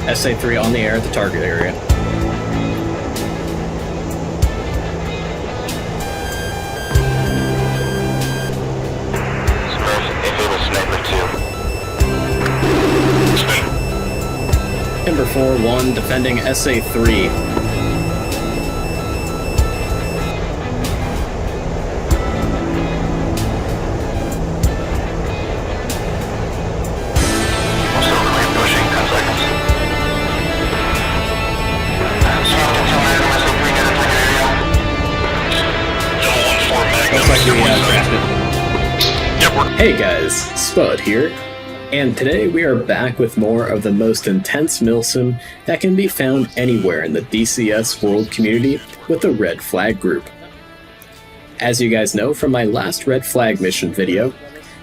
SA3 on the air at the target area. Timber 4-1 defending SA3. Hey guys, Spud here, and today we are back with more of the most intense MILSIM that can be found anywhere in the DCS World community with the Red Flag group. As you guys know from my last Red Flag mission video,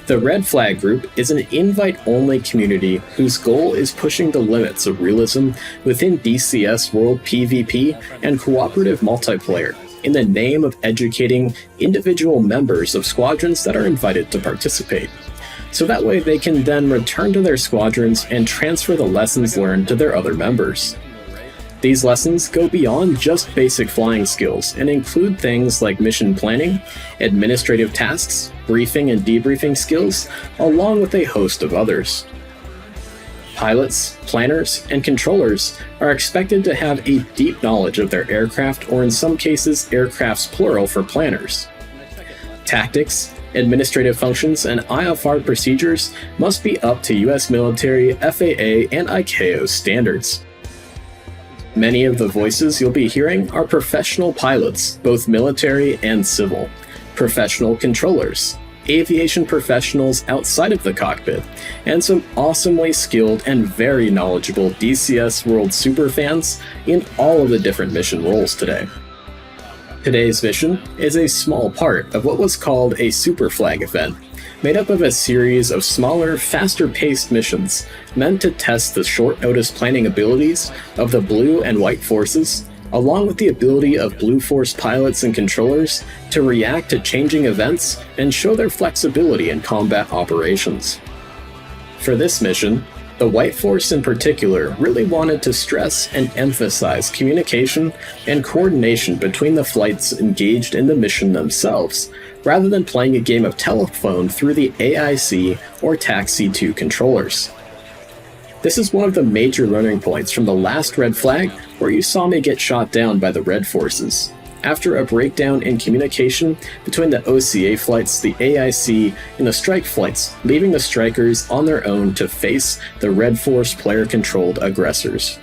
the Red Flag group is an invite-only community whose goal is pushing the limits of realism within DCS World PvP and cooperative multiplayer, in the name of educating individual members of squadrons that are invited to participate, so that way they can then return to their squadrons and transfer the lessons learned to their other members. These lessons go beyond just basic flying skills and include things like mission planning, administrative tasks, briefing and debriefing skills, along with a host of others. Pilots, planners, and controllers are expected to have a deep knowledge of their aircraft, or in some cases, aircrafts plural for planners. Tactics, administrative functions, and IFR procedures must be up to US military, FAA, and ICAO standards. Many of the voices you'll be hearing are professional pilots, both military and civil, professional controllers, aviation professionals outside of the cockpit, and some awesomely skilled and very knowledgeable DCS World superfans in all of the different mission roles today. Today's mission is a small part of what was called a Super Flag event, made up of a series of smaller, faster-paced missions meant to test the short-notice planning abilities of the Blue and White Forces, along with the ability of Blue Force pilots and controllers to react to changing events and show their flexibility in combat operations. For this mission, the White Force in particular really wanted to stress and emphasize communication and coordination between the flights engaged in the mission themselves, rather than playing a game of telephone through the AIC or TAC-C2 controllers. This is one of the major learning points from the last Red Flag, where you saw me get shot down by the Red Forces. After a breakdown in communication between the OCA flights, the AIC, and the strike flights, leaving the strikers on their own to face the Red Force player-controlled aggressors.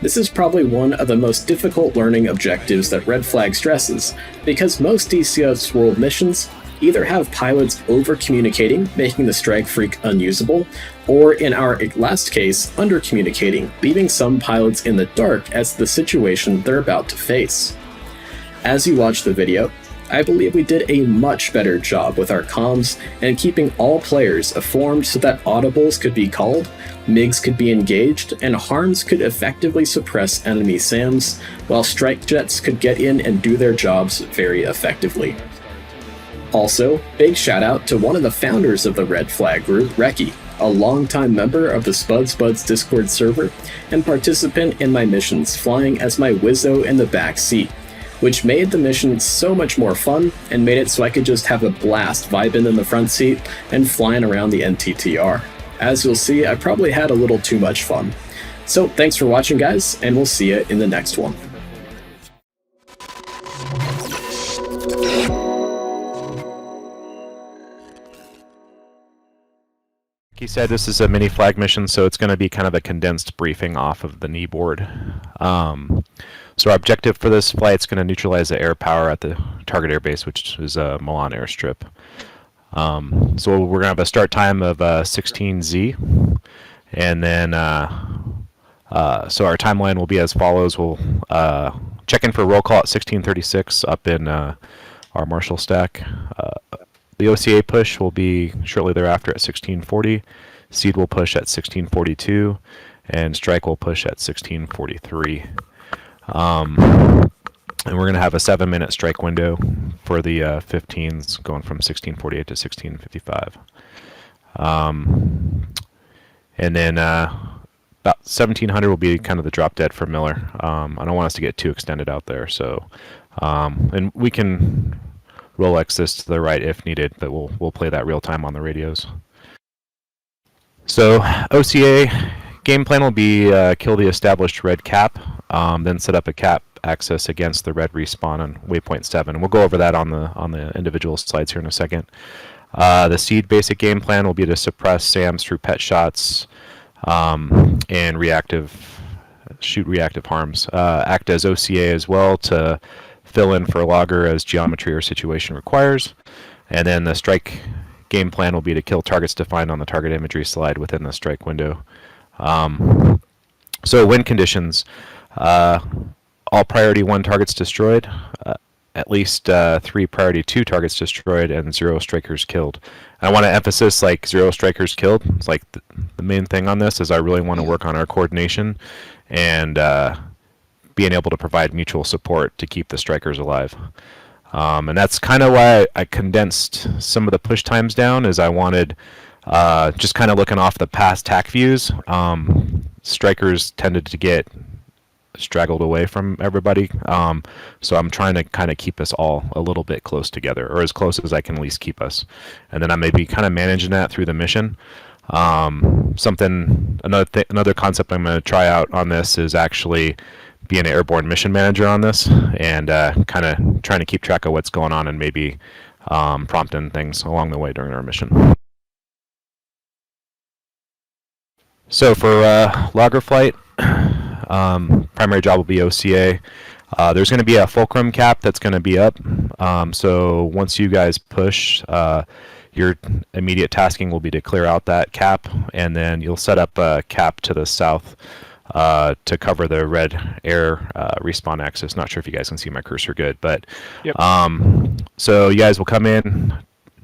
This is probably one of the most difficult learning objectives that Red Flag stresses, because most DCS World missions either have pilots over-communicating, making the strike freak unusable, or in our last case, under-communicating, leaving some pilots in the dark as to the situation they're about to face. As you watch the video, I believe we did a much better job with our comms and keeping all players informed so that audibles could be called, MiGs could be engaged, and harms could effectively suppress enemy SAMs, while strike jets could get in and do their jobs very effectively. Also, big shout out to one of the founders of the Red Flag group, Reki, a longtime member of the Spuds Buds Discord server and participant in my missions, flying as my Wizzo in the back seat, which made the mission so much more fun and made it so I could just have a blast vibing in the front seat and flying around the NTTR. As you'll see, I probably had a little too much fun. So thanks for watching guys, and we'll see you in the next one. He said this is a mini flag mission, so it's going to be kind of a condensed briefing off of the knee board. So our objective for this flight is going to neutralize the air power at the target airbase, which is Milan airstrip. So we're going to have a start time of 16Z, and then so our timeline will be as follows. We'll check in for roll call at 1636 up in our Marshall stack. The OCA push will be shortly thereafter at 1640. Seed will push at 1642, and strike will push at 1643. And we're going to have a 7-minute strike window for the 15s, going from 1648 to 1655. and then about 1700 will be kind of the drop dead for Miller. I don't want us to get too extended out there, so and we can Rolex this to the right if needed, but we'll play that real time on the radios. So OCA game plan will be kill the established red cap, then set up a cap access against the red respawn on waypoint 7. We'll go over that on the individual slides here in a second. The seed basic game plan will be to suppress SAMs through pet shots and shoot reactive harms. Act as OCA as well to fill in for logger as geometry or situation requires. And then the strike game plan will be to kill targets defined on the target imagery slide within the strike window. So win conditions, all priority 1 targets destroyed, at least 3 priority 2 targets destroyed, and 0 strikers killed. And I want to emphasize, like, 0 strikers killed. It's like the main thing on this is I really want to work on our coordination and being able to provide mutual support to keep the strikers alive. And that's kind of why I condensed some of the push times down, is I wanted, just kind of looking off the past TAC views, strikers tended to get straggled away from everybody. So I'm trying to kind of keep us all a little bit close together, or as close as I can at least keep us. And then I may be kind of managing that through the mission. Another concept I'm going to try out on this is actually being an airborne mission manager on this, and kind of trying to keep track of what's going on and maybe prompting things along the way during our mission. So for logger flight, primary job will be OCA. There's going to be a fulcrum cap that's going to be up. So once you guys push, your immediate tasking will be to clear out that cap, and then you'll set up a cap to the south to cover the red air respawn axis. Not sure if you guys can see my cursor good, but yep. So you guys will come in,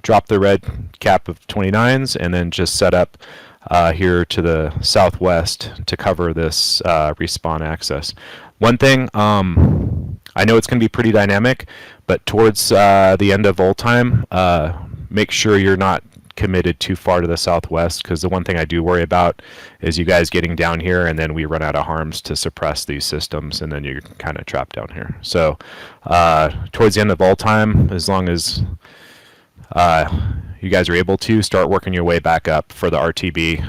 drop the red cap of 29s, and then just set up here to the southwest to cover this respawn access. One thing, I know it's going to be pretty dynamic, but towards the end of old time, make sure you're not committed too far to the southwest, because the one thing I do worry about is you guys getting down here and then we run out of harms to suppress these systems, and then you're kind of trapped down here. So towards the end of all time, as long as you guys are able to, start working your way back up for the RTB,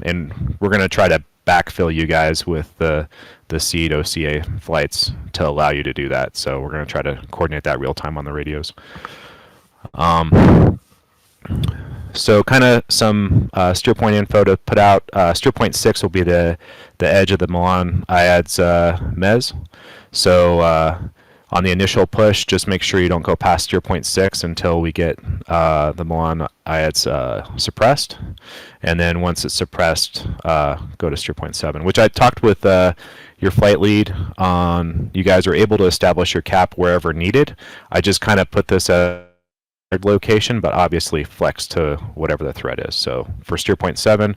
and we're going to try to backfill you guys with the seed OCA flights to allow you to do that. So we're going to try to coordinate that real time on the radios. So kind of some steer point info to put out. Steer point 6 will be the edge of the Milan IAD's mez. So on the initial push, just make sure you don't go past steer point 6 until we get the Milan IAD's suppressed. And then once it's suppressed, go to steer point 7, which I talked with your flight lead on. You guys are able to establish your cap wherever needed. I just kind of put this at location, but obviously flex to whatever the threat is. So for steer point 7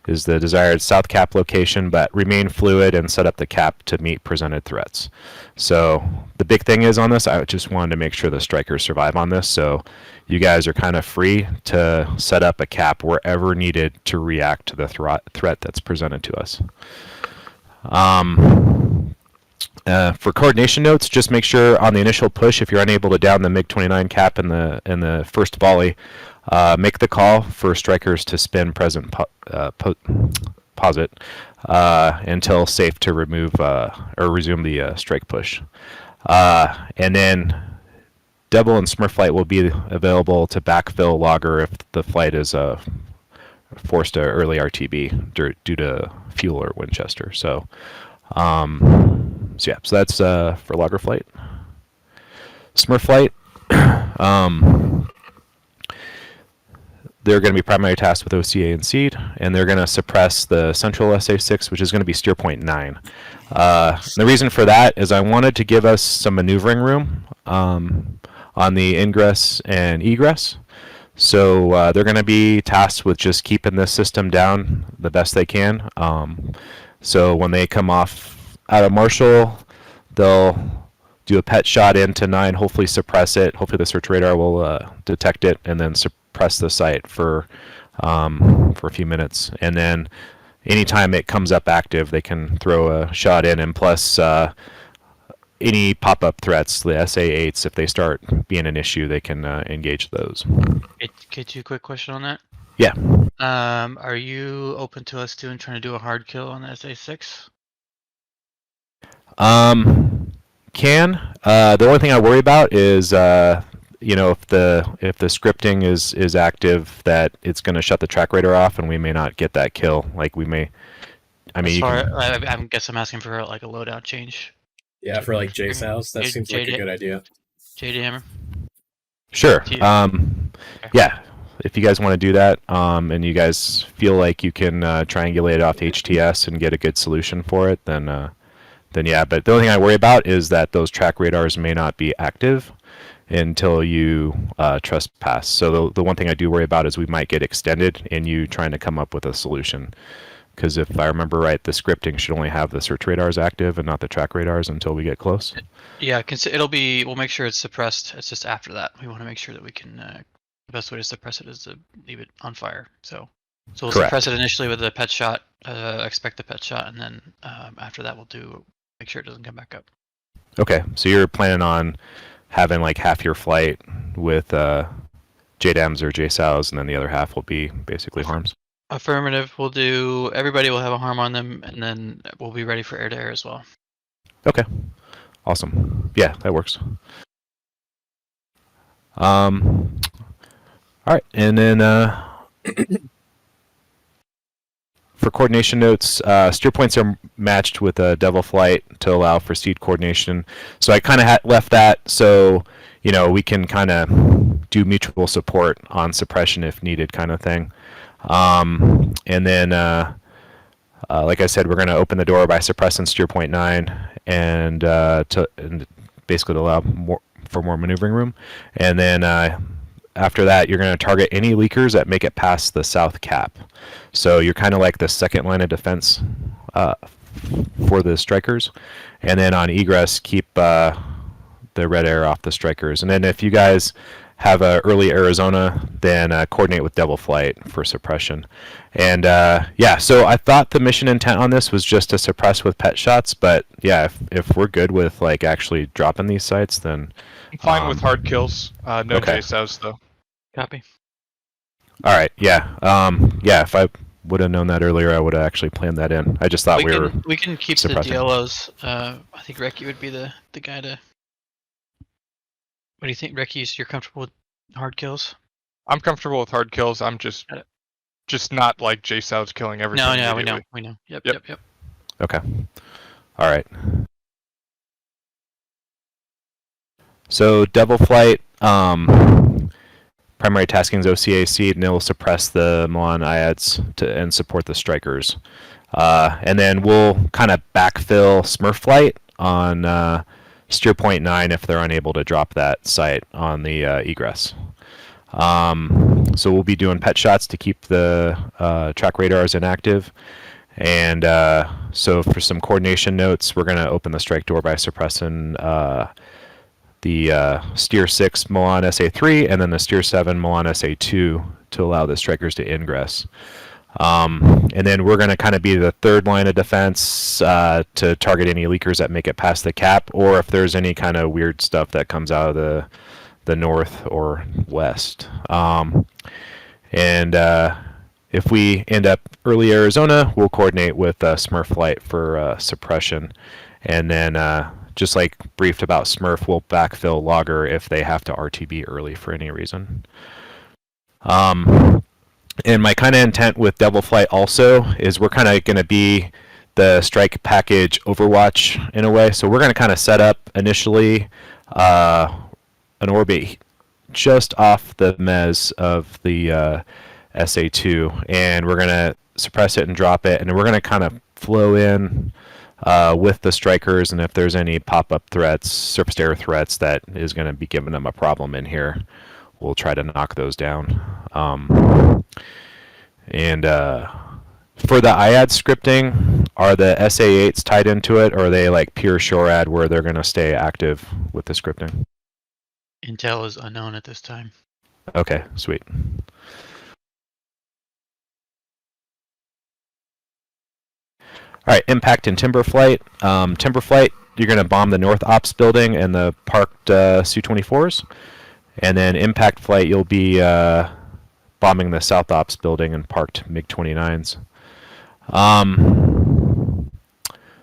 is the desired south cap location, but remain fluid and set up the cap to meet presented threats. So the big thing is on this, I just wanted to make sure the strikers survive on this, so you guys are kind of free to set up a cap wherever needed to react to the threat that's presented to us. For coordination notes, just make sure on the initial push, if you're unable to down the MiG-29 cap in the first volley, make the call for strikers to spin present posit until safe to remove or resume the strike push. And then Devil and Smurf flight will be available to backfill logger if the flight is forced to early RTB due to fuel or Winchester. So yeah, so that's for logger flight. Smurf flight, they're going to be primary tasked with OCA and seed, and they're going to suppress the central SA6, which is going to be steer point 9. The reason for that is I wanted to give us some maneuvering room on the ingress and egress. So they're going to be tasked with just keeping this system down the best they can. So when they come off out of Marshall, they'll do a pet shot into 9, hopefully suppress it. Hopefully the search radar will detect it, and then suppress the site for a few minutes. And then anytime it comes up active, they can throw a shot in, and plus any pop-up threats, the SA8s, if they start being an issue, they can engage those. Get you a quick question on that. Yeah. Are you open to us trying to do a hard kill on the SA6? The only thing I worry about is if the scripting is active, that it's going to shut the track radar off, and we may not get that kill. Like we may. I mean, I guess I'm asking for like a loadout change. Yeah, for like JSOWs, that seems like a good idea. JD Hammer. Sure. Yeah. If you guys want to do that, and you guys feel like you can triangulate it off HTS and get a good solution for it, then yeah. But the only thing I worry about is that those track radars may not be active until you trespass. So the one thing I do worry about is we might get extended in you trying to come up with a solution. Because if I remember right, the scripting should only have the search radars active and not the track radars until we get close. Yeah, we'll make sure it's suppressed. It's just after that. We want to make sure that we can, the best way to suppress it is to leave it on fire. So we'll suppress it initially with a pet shot, expect the pet shot, and then after that we'll make sure it doesn't come back up. Okay, so you're planning on having like half your flight with JDAMs or JSOWs, and then the other half will be basically harms? Affirmative. Everybody will have a harm on them, and then we'll be ready for air-to-air as well. Okay. Awesome. Yeah, that works. All right, and then for coordination notes, steer points are matched with a Devil Flight to allow for seed coordination. So I kind of left that so we can kind of do mutual support on suppression if needed, kind of thing. And then, like I said, we're going to open the door by suppressing steer point 9 and basically to allow for more maneuvering room. And then after that, you're going to target any leakers that make it past the south cap. So you're kind of like the second line of defense for the strikers. And then on egress, keep the red air off the strikers. And then if you guys have a early Arizona, then coordinate with Devil Flight for suppression. And yeah, so I thought the mission intent on this was just to suppress with pet shots, but yeah, if we're good with like actually dropping these sites, then I'm fine with hard kills. No okay. JSOWs though. Copy. All right, yeah, yeah. If I would have known that earlier, I would have actually planned that in. I just thought we can keep suppressing. The DLOs. I think Reki would be the guy to. What do you think, Reki? You're comfortable with hard kills? I'm comfortable with hard kills. I'm just not like JSOWs killing everything. No, we know. Yep. Okay. All right. So Devil Flight, primary tasking is OCA seed, and it will suppress the Milan IADs and support the strikers. And then we'll kind of backfill Smurf Flight on steer point 9 if they're unable to drop that site on the egress. So we'll be doing pet shots to keep the track radars inactive. And so for some coordination notes, we're going to open the strike door by suppressing the steer 6 Milan SA3 and then the steer 7 Milan SA2 to allow the strikers to ingress. And then we're going to kind of be the third line of defense to target any leakers that make it past the cap, or if there's any kind of weird stuff that comes out of the north or west. And if we end up early Arizona, we'll coordinate with Smurf Flight for suppression. And then just like briefed about Smurf, we'll backfill Logger if they have to RTB early for any reason. And my kind of intent with Devil Flight also is we're kind of going to be the strike package Overwatch in a way. So we're going to kind of set up initially an orbit just off the mez of the SA2, and we're going to suppress it and drop it, and we're going to kind of flow in with the strikers, and if there's any pop-up threats, surface air threats that is going to be giving them a problem in here, we'll try to knock those down. And for the IAD scripting, are the SA8s tied into it, or are they like pure SHORAD where they're going to stay active with the scripting? Intel is unknown at this time. Okay, sweet. All right, impact and timber flight. Timber flight, you're going to bomb the north ops building and the parked Su-24s. And then impact flight, you'll be bombing the south ops building and parked MiG-29s.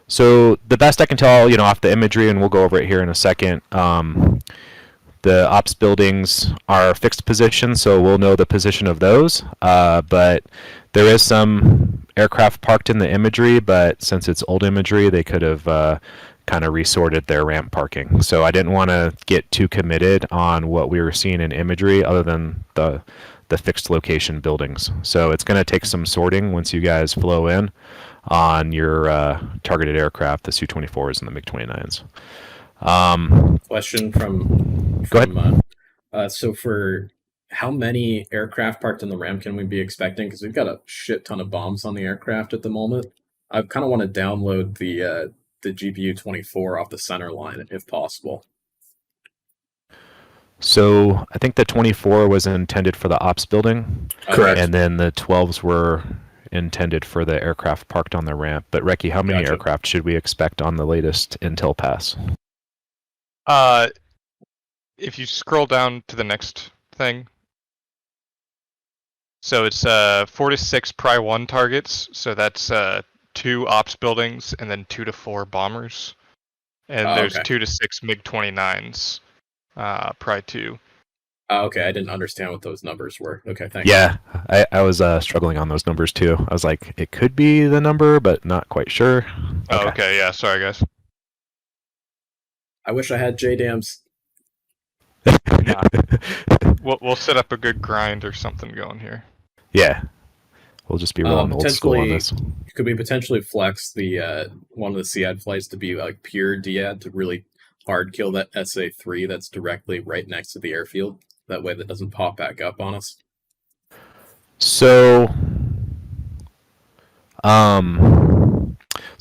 So the best I can tell, off the imagery, and we'll go over it here in a second, the ops buildings are fixed positions, so we'll know the position of those. But there is some aircraft parked in the imagery, but since it's old imagery, they could have kind of resorted their ramp parking. So I didn't want to get too committed on what we were seeing in imagery other than the fixed location buildings. So it's going to take some sorting once you guys flow in on your targeted aircraft, the Su-24s and the MiG-29s. Question from Go ahead. So for how many aircraft parked in the ramp can we be expecting? Because we've got a shit ton of bombs on the aircraft at the moment. I kind of want to download the GPU-24 off the center line if possible. So I think the 24 was intended for the ops building. Correct. And then the 12s were intended for the aircraft parked on the ramp. But Reki, how many aircraft should we expect on the latest Intel pass? If you scroll down to the next thing, so it's 4 to 6 Pry 1 targets. So that's 2 ops buildings and then 2 to 4 bombers. And there's 2 to 6 MiG-29s. Pry 2. Okay, I didn't understand what those numbers were. Okay, thanks. Yeah, I was struggling on those numbers too. I was like, it could be the number, but not quite sure. Oh, okay, yeah, sorry guys. I wish I had JDAMs. We'll set up a good grind or something going here. Yeah, we'll just be rolling old school on this. Could we potentially flex the one of the SEAD flights to be like pure DAD to really hard kill that SA-3 that's directly right next to the airfield? That way that doesn't pop back up on us. So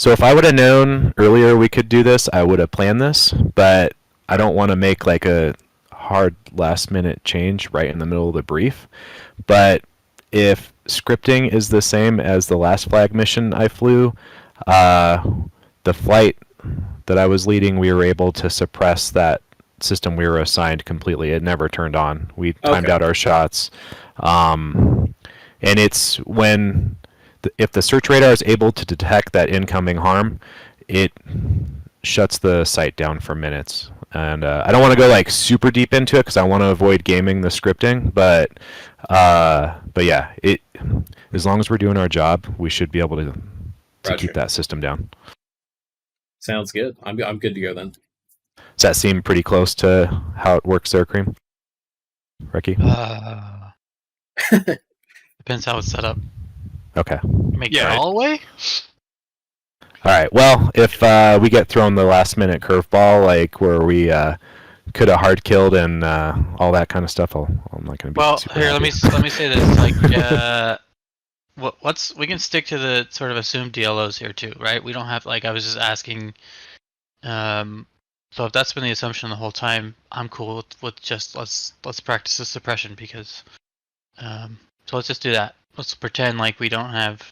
if I would have known earlier we could do this, I would have planned this, but I don't want to make like a hard last minute change right in the middle of the brief. But if scripting is the same as the last flag mission I flew, the flight that I was leading, we were able to suppress that system we were assigned completely. It never turned on. We timed out our shots. And it's when, if the search radar is able to detect that incoming harm, it shuts the site down for minutes. And I don't want to go like super deep into it because I want to avoid gaming the scripting, but yeah, as long as we're doing our job, we should be able to keep that system down. Sounds good. I'm good to go then. Does that seem pretty close to how it works there, Cream? Reki? Depends how it's set up. Okay. Make it all the way? All right. Well, if we get thrown the last minute curveball, like where we could have hard killed and all that kind of stuff, I'm not going to be. Well, super here, happy. let me say this. Like, we can stick to the sort of assumed DLOs here too, right? We don't have, like, I was just asking. So if that's been the assumption the whole time, I'm cool with just let's practice the suppression because. So let's just do that. Let's pretend like we don't have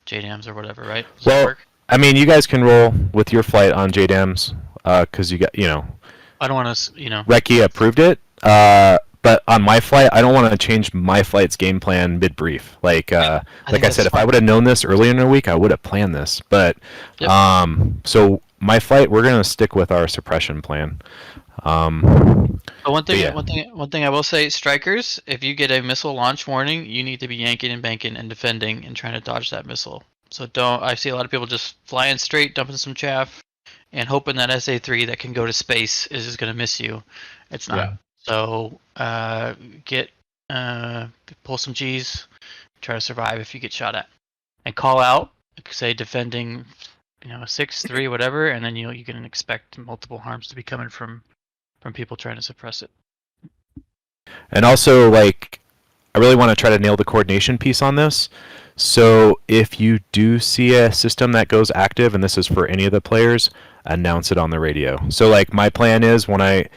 JDAMs or whatever, right? Does that work? I mean, you guys can roll with your flight on JDAMs, because you got, I don't want to, Reki approved it, but on my flight, I don't want to change my flight's game plan mid-brief. Like I said, if I would have known this earlier in the week, I would have planned this. But, so my flight, we're going to stick with our suppression plan. But one thing I will say, strikers, if you get a missile launch warning, you need to be yanking and banking and defending and trying to dodge that missile. So I see a lot of people just flying straight, dumping some chaff, and hoping that SA-3 that can go to space is just going to miss you. It's not. Yeah. So pull some G's, try to survive if you get shot at, and call out, say defending, 6-3, whatever, and then you can expect multiple harms to be coming from people trying to suppress it. And also, like, I really want to try to nail the coordination piece on this. So if you do see a system that goes active, and this is for any of the players, announce it on the radio. So like my plan is when I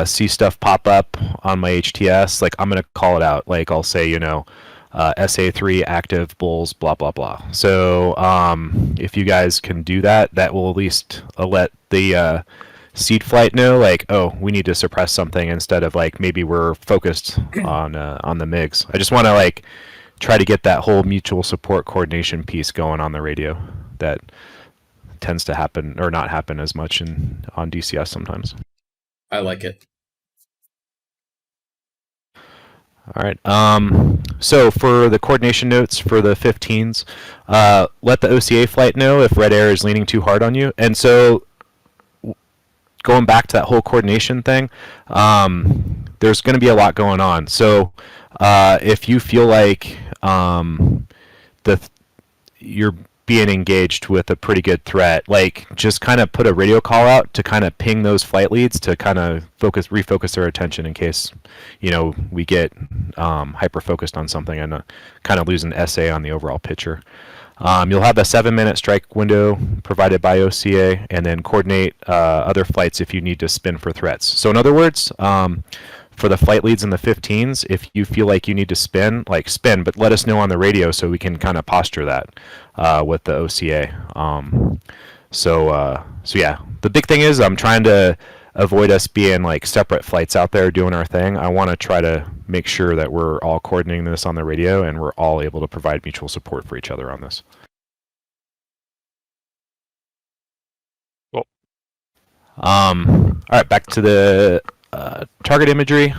see stuff pop up on my HTS, like I'm going to call it out. Like I'll say, SA3 active bulls, blah blah blah. So if you guys can do that, that will at least let the seed flight know, like, oh, we need to suppress something, instead of like maybe we're focused on the MiGs. I just want to like try to get that whole mutual support coordination piece going on the radio. That tends to happen or not happen as much on DCS sometimes. I like it. All right. So for the coordination notes for the 15s, let the OCA flight know if red air is leaning too hard on you. And so going back to that whole coordination thing, there's going to be a lot going on. So if you feel like you're being engaged with a pretty good threat, like just kind of put a radio call out to kind of ping those flight leads to kind of refocus their attention in case, we get hyper focused on something and kind of lose an SA on the overall picture. You'll have a 7-minute strike window provided by OCA, and then coordinate other flights if you need to spin for threats. So in other words, for the flight leads in the 15s, if you feel like you need to spin, but let us know on the radio so we can kind of posture that with the OCA. So yeah, the big thing is I'm trying to avoid us being like separate flights out there doing our thing. I want to try to make sure that we're all coordinating this on the radio and we're all able to provide mutual support for each other on this. Cool. All right, back to the target imagery.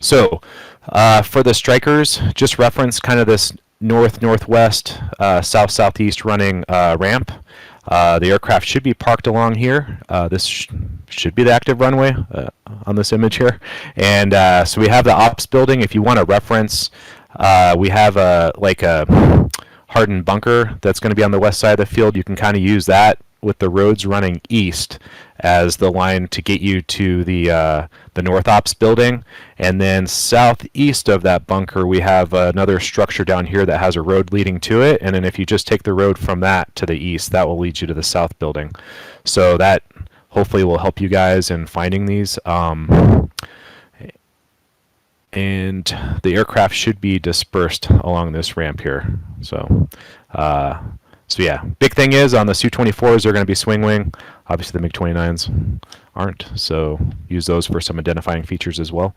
So for the strikers, just reference kind of this north-northwest, south-southeast running ramp. The aircraft should be parked along here. This should be the active runway on this image here. And so we have the ops building. If you want to reference, we have a hardened bunker that's going to be on the west side of the field. You can kind of use that with the roads running east as the line to get you to the North Ops building. And then southeast of that bunker, we have another structure down here that has a road leading to it. And then if you just take the road from that to the east, that will lead you to the south building. So that hopefully will help you guys in finding these. And the aircraft should be dispersed along this ramp here. So yeah, big thing is on the Su-24s, they're going to be swing wing. Obviously the MiG-29s aren't, so use those for some identifying features as well.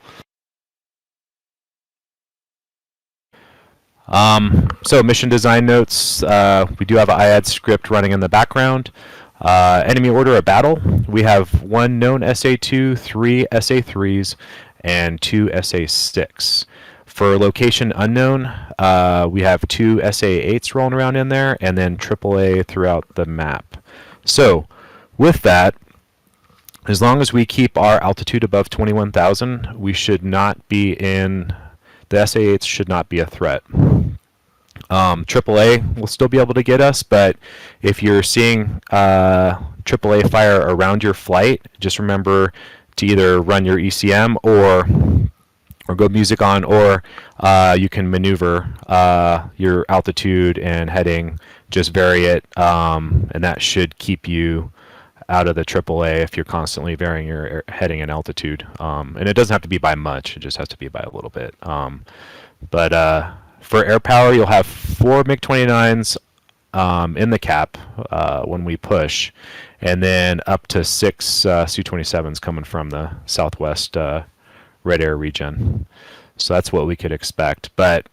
So mission design notes, we do have an IAD script running in the background. Enemy order of battle, we have 1 known SA2, 3 SA3s, and 2 SA6. For location unknown, we have 2 SA8s rolling around in there, and then AAA throughout the map. So with that, as long as we keep our altitude above 21,000, we should not be in, the SA8s should not be a threat. AAA will still be able to get us, but if you're seeing AAA fire around your flight, just remember to either run your ECM or go music on, or you can maneuver your altitude and heading, just vary it, and that should keep you out of the AAA if you're constantly varying your heading and altitude. And it doesn't have to be by much, it just has to be by a little bit. But for air power, you'll have 4 MiG-29s in the cap when we push, and then up to 6 Su-27s coming from the southwest red air region. So that's what we could expect, but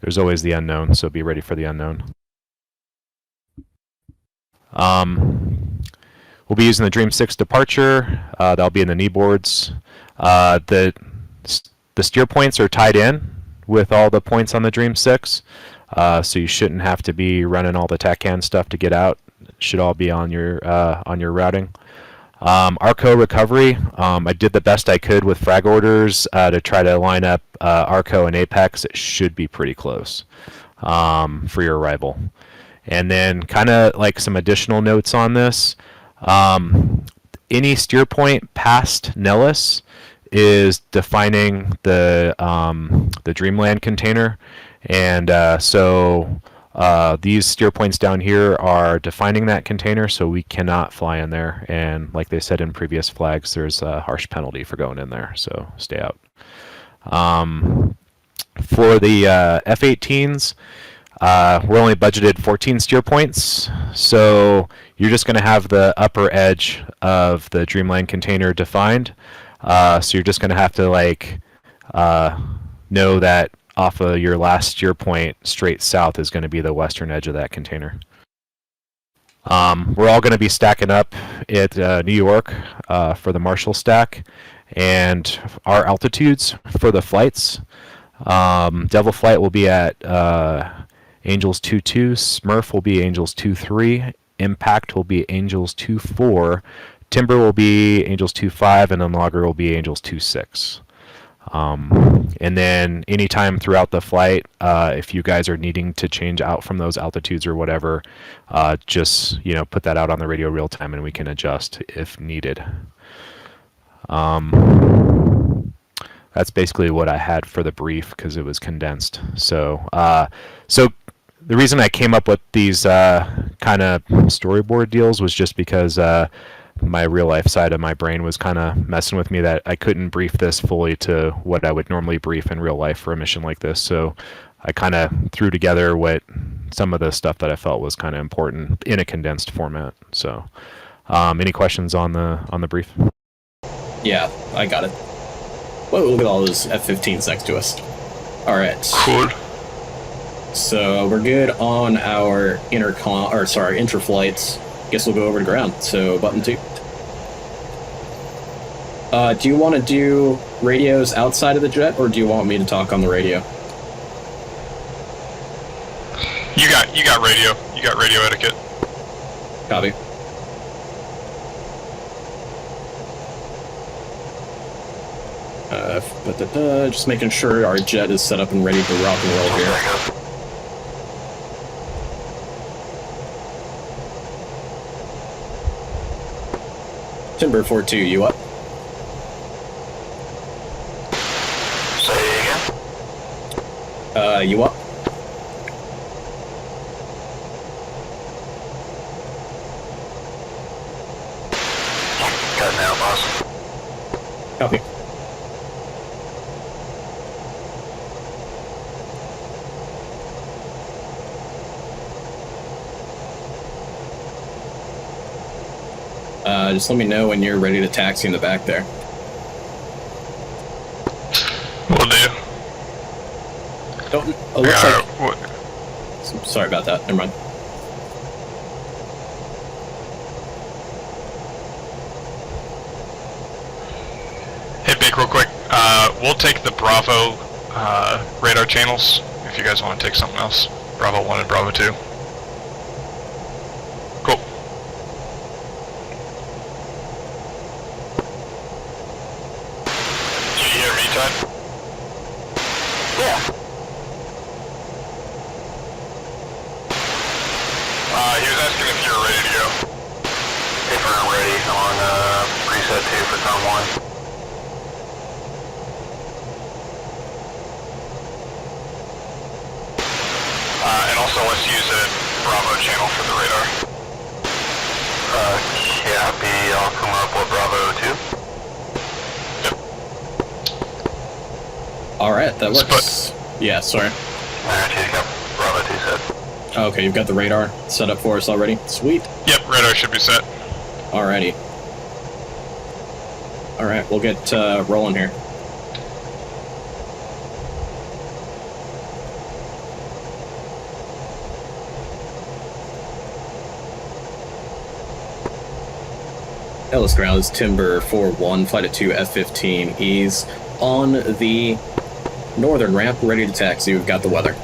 there's always the unknown, so be ready for the unknown. We'll be using the Dream 6 departure. That'll be in the knee boards. The steer points are tied in with all the points on the Dream 6, so you shouldn't have to be running all the TACAN stuff to get out. It should all be on your routing. ARCOE recovery, I did the best I could with frag orders to try to line up ARCOE and Apex. It should be pretty close for your arrival. And then kind of like some additional notes on this. Any steer point past Nellis is defining the Dreamland container. And so these steer points down here are defining that container, so we cannot fly in there. And like they said in previous flags, there's a harsh penalty for going in there, so stay out. For the F-18s, we're only budgeted 14 steer points, so you're just going to have the upper edge of the Dreamland container defined. So you're just going to have to know that off of your last steer point, straight south is going to be the western edge of that container. We're all going to be stacking up at New York for the Marshall stack, and our altitudes for the flights. Devil Flight will be at Angels 2-2, Smurf will be Angels 2-3, Impact will be Angels 2-4, Timber will be Angels 2-5, and Unlogger will be Angels 2-6. And then anytime throughout the flight, if you guys are needing to change out from those altitudes or whatever, just put that out on the radio real time and we can adjust if needed. That's basically what I had for the brief because it was condensed. So the reason I came up with these kind of storyboard deals was just because my real life side of my brain was kind of messing with me that I couldn't brief this fully to what I would normally brief in real life for a mission like this. So I kind of threw together what some of the stuff that I felt was kind of important in a condensed format. So any questions on the brief? Yeah, I got it. Whoa, look at all those F-15s next to us. All right. Cool. So we're good on our intra-flights. Guess we'll go over to ground. So button 2. Do you want to do radios outside of the jet, or do you want me to talk on the radio? You got radio. You got radio etiquette. Copy. Just making sure our jet is set up and ready to rock and roll here. Timber 4-2, you up? Say again. You up? Got now, boss. Copy. Just let me know when you're ready to taxi in the back there. Will do. Don't. Oh, looks like. Sorry about that. Never mind. Hey, Bake, real quick. We'll take the Bravo radar channels if you guys want to take something else. Bravo 1 and Bravo 2. Cool. Do you hear me, Todd? Yeah. He was asking if you're ready to go. If we're ready, I'm on preset 2 for com 1. And also let's use a Bravo channel for the radar. Copy, I'll come up with Bravo 2. Yep. Alright, that works. Yeah, sorry. Alright, he's got Bravo 2 set. Okay, you've got the radar set up for us already? Sweet. Yep, radar should be set. Alrighty. Alright, we'll get rolling here. Ellis ground is Timber 4-1, flight at 2 F-15. He's on the northern ramp, ready to taxi. We've got the weather.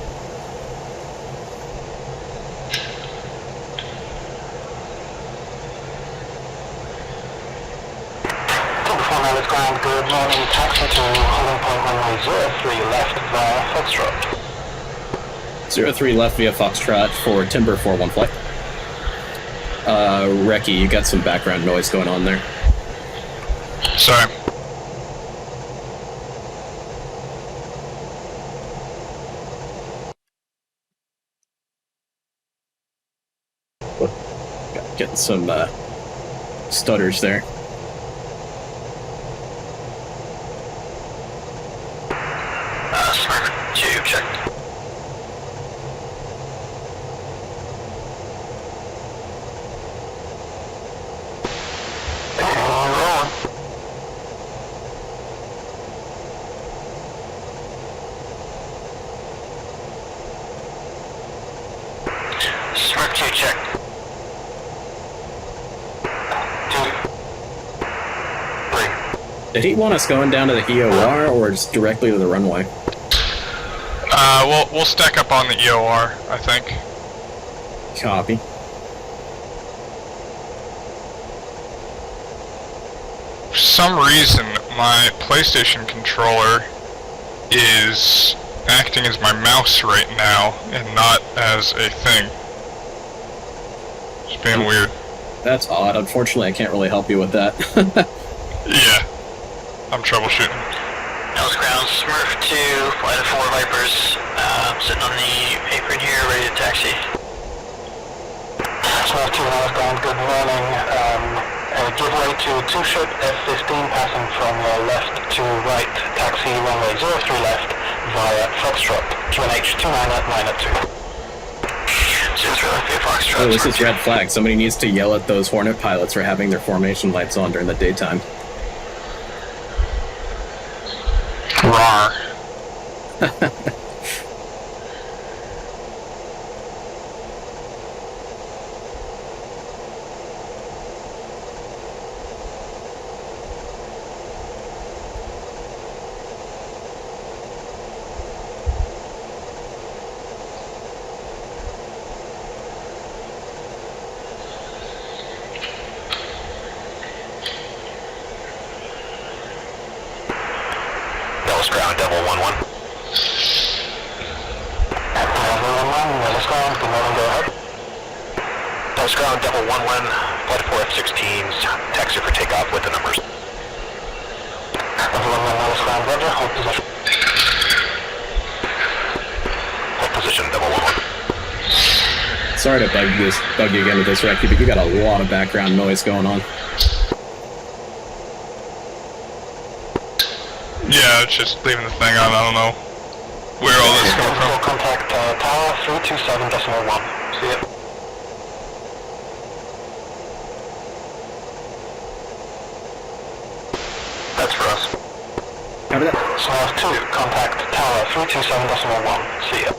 Good morning, taxi to holding point runway 03 left via Foxtrot. 03 left via Foxtrot for Timber 4-1 flight. Reki, you got some background noise going on there. Sorry. Getting some stutters there. Jet Smurf 2, check. 2. 3. Did he want us going down to the EOR or just directly to the runway? We'll stack up on the EOR, I think. Copy. For some reason, my PlayStation controller is acting as my mouse right now and not as a thing. It's being weird. That's odd. Unfortunately, I can't really help you with that. Yeah. I'm troubleshooting. Nellis ground, Smurf 2, flight of 4 Vipers. Sitting on the apron here, ready to taxi. Smurf 2, Nellis ground, good morning. Give way to 2-ship F-15 passing from left to right. Taxi runway 03 left via Foxtrot. QNH 299 at 2. 03 left via Foxtrot. Oh, this is red flag. Somebody needs to yell at those Hornet pilots for having their formation lights on during the daytime. Rawr. Nellis ground, Devil 1-1. Nellis ground, good morning, go ahead. Nellis ground, Devil 1-1, flight 4 F-16s, taxi for takeoff with the numbers. Devil 1-1, Nellis ground, roger, hold position. Hold position, Devil 1-1. Sorry to bug you again with this, Recce, but you got a lot of background noise going on. Yeah, it's just leaving the thing on. I don't know where all this is coming from. Contact tower 327.1. See it. That's for us. Copy that. Smurf 2, contact tower 327.1. See it.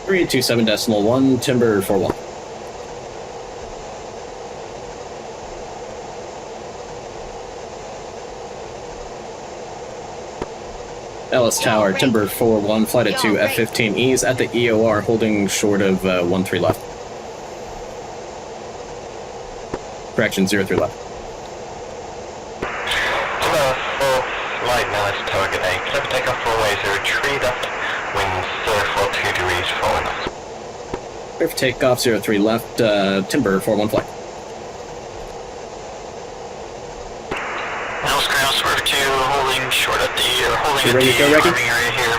327.1, Timber 41. Ellis Tower, Timber 41, flight of 2 F-15Es at the EOR, holding short of 13 left. Correction, 03 left. Timber 4, light Nellis target A. Clear for takeoff 4 ways, tree left, winds 42 degrees following us. Clear for takeoff, 03 left, Timber 41 flight. Nellis ground, Smurf 2, holding short at the, holding You at ready the to go, Recce? arriving area here,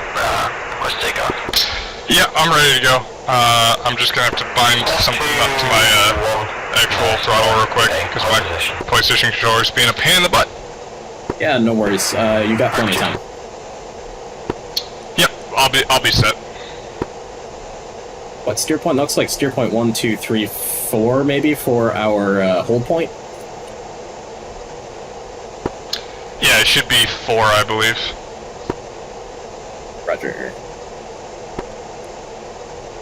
west takeoff. Yeah, I'm ready to go. I'm just gonna have to bind something up to my actual throttle real quick because my PlayStation controller is being a pain in the butt. Yeah, no worries. You got plenty of time. Yep, I'll be set. What steer point? Looks like steer point 1, 2, 3, 4 maybe for our hold point. Yeah, it should be 4, I believe. Roger.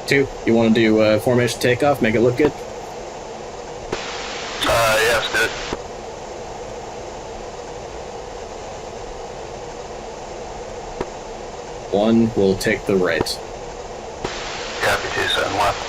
2, you want to do formation takeoff? Make it look good? Yeah, let's do it. 1 will take the right. Copy 27 left.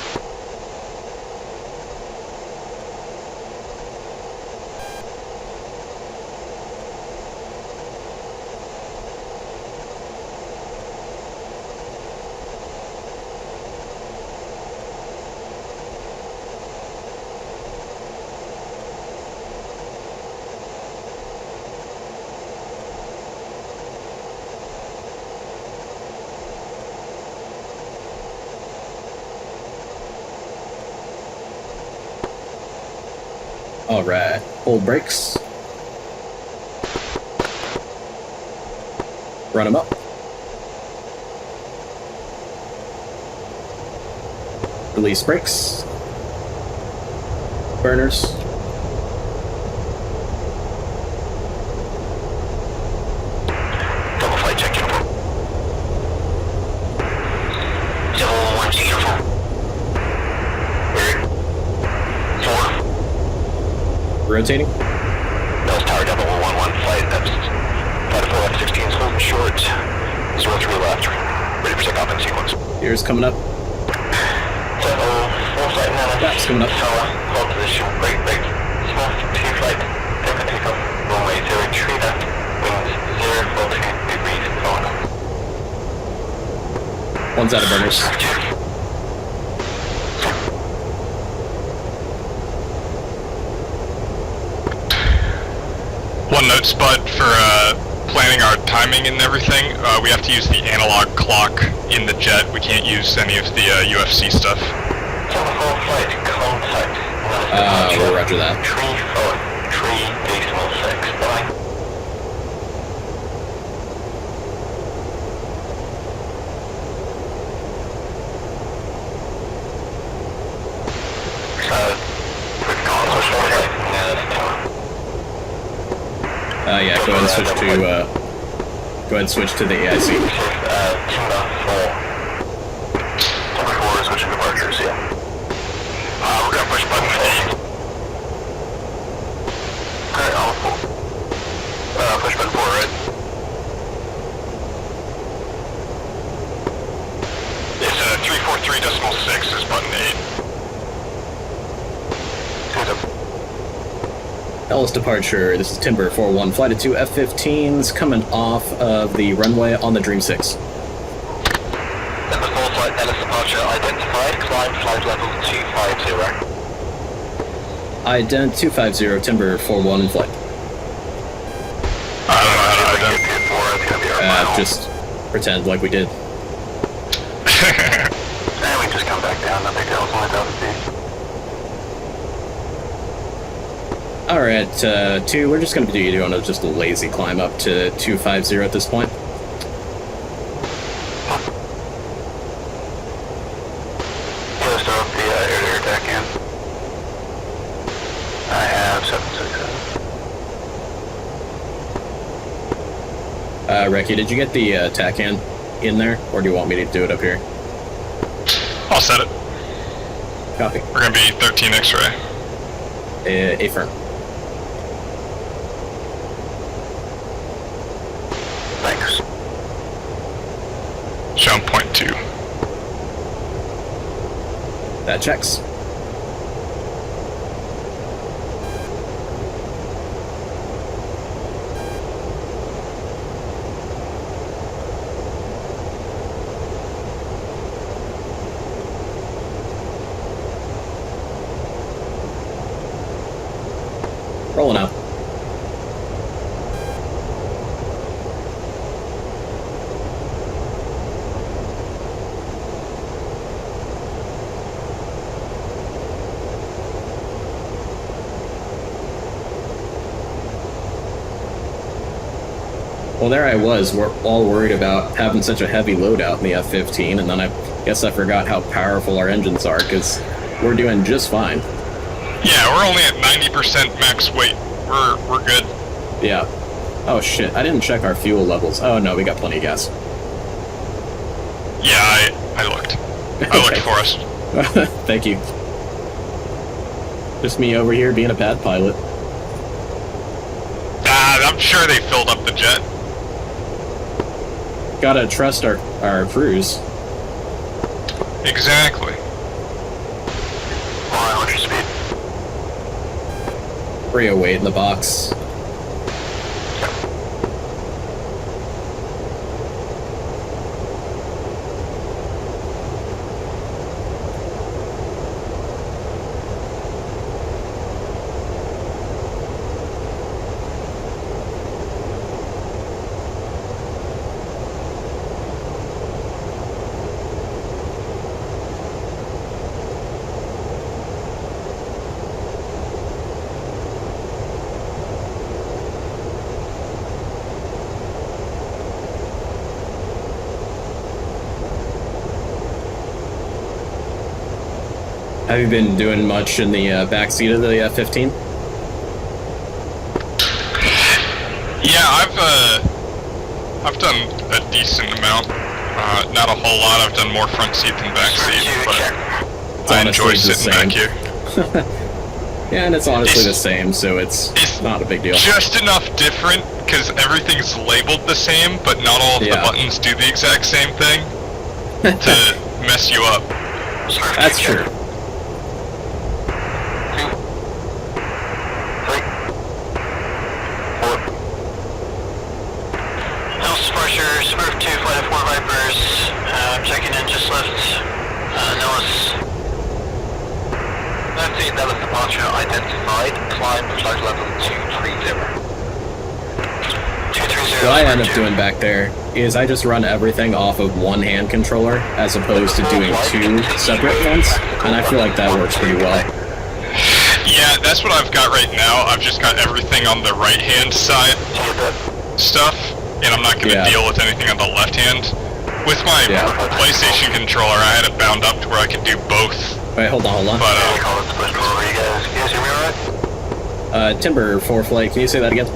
Alright, hold brakes. Run them up. Release brakes. Burners. Double flight check uniform. Double 1 uniform. rotating? That's Tower Devil 11, flight F4 F16 is holding short. 03 left. Ready for takeoff in sequence. Here's coming up. Full flight now. That's coming up. Hold position. Break. Small T flight. Takeoff. Runway 03 left. Wings 0, 14 degrees. Going up. One's out of burners. One note, Spud, for planning our timing and everything, we have to use the analog clock in the jet. We can't use any of the UFC stuff. Full flight contact. We'll roger that. 343.6. Bye. Yeah, go ahead and switch to the AIC. Timber 4 switching departures, yeah. We're gonna push button 4. Okay, I'll push button 4, right? It's 343.6 is button 8. Nellis departure. This is Timber 4-1. Flight of 2 F-15s coming off of the runway on the Dream 6. Timber 4 flight, Nellis departure identified. Climb flight level 250. Ident 250, Timber 4-1 in flight. I don't know how to ident. Just pretend like we did. And we just come back down, no big deal, it's only 1,000 feet. Alright, 2, we're just going to be doing just a lazy climb up to 250 at this point. Close up the air deck in. I have 767. Reki, did you get the TACAN in there, or do you want me to do it up here? I'll set it. Copy. We're gonna be 13 X-ray. Affirm. Thanks. Jump point 2. That checks. Rolling out. Well, there I was, we're all worried about having such a heavy loadout in the F-15, and then I guess I forgot how powerful our engines are, because we're doing just fine. Yeah, we're only at 90% max weight. We're good. Yeah. Oh shit, I didn't check our fuel levels. Oh no, we got plenty of gas. Yeah, I looked. I looked for us. Thank you. Just me over here being a bad pilot. I'm sure they filled up the jet. Gotta trust our crews. Exactly. What's your speed? 308 in the box. Have you been doing much in the back seat of the F-15? Yeah, I've done a decent amount. Not a whole lot. I've done more front seat than back seat, but I enjoy sitting back here. Yeah, and it's honestly the same, so it's not a big deal. Just enough different, because everything's labeled the same, but not all of the buttons do the exact same thing to mess you up. That's true. 2, 3, 4. Nellis pressure, Smurf 2, flight of 4 Vipers. Checking in just left. Nellis. Nellis departure identified. Climb flight level 230. What I end up doing back there is I just run everything off of one hand controller as opposed to doing 2 separate ones, and I feel like that works pretty well. Yeah, that's what I've got right now. I've just got everything on the right hand side stuff, and I'm not going to deal with anything on the left hand. With my PlayStation controller, I had it bound up to where I could do both. Wait, hold on. But, you guys hear me alright? Timber 4 flight, can you say that again?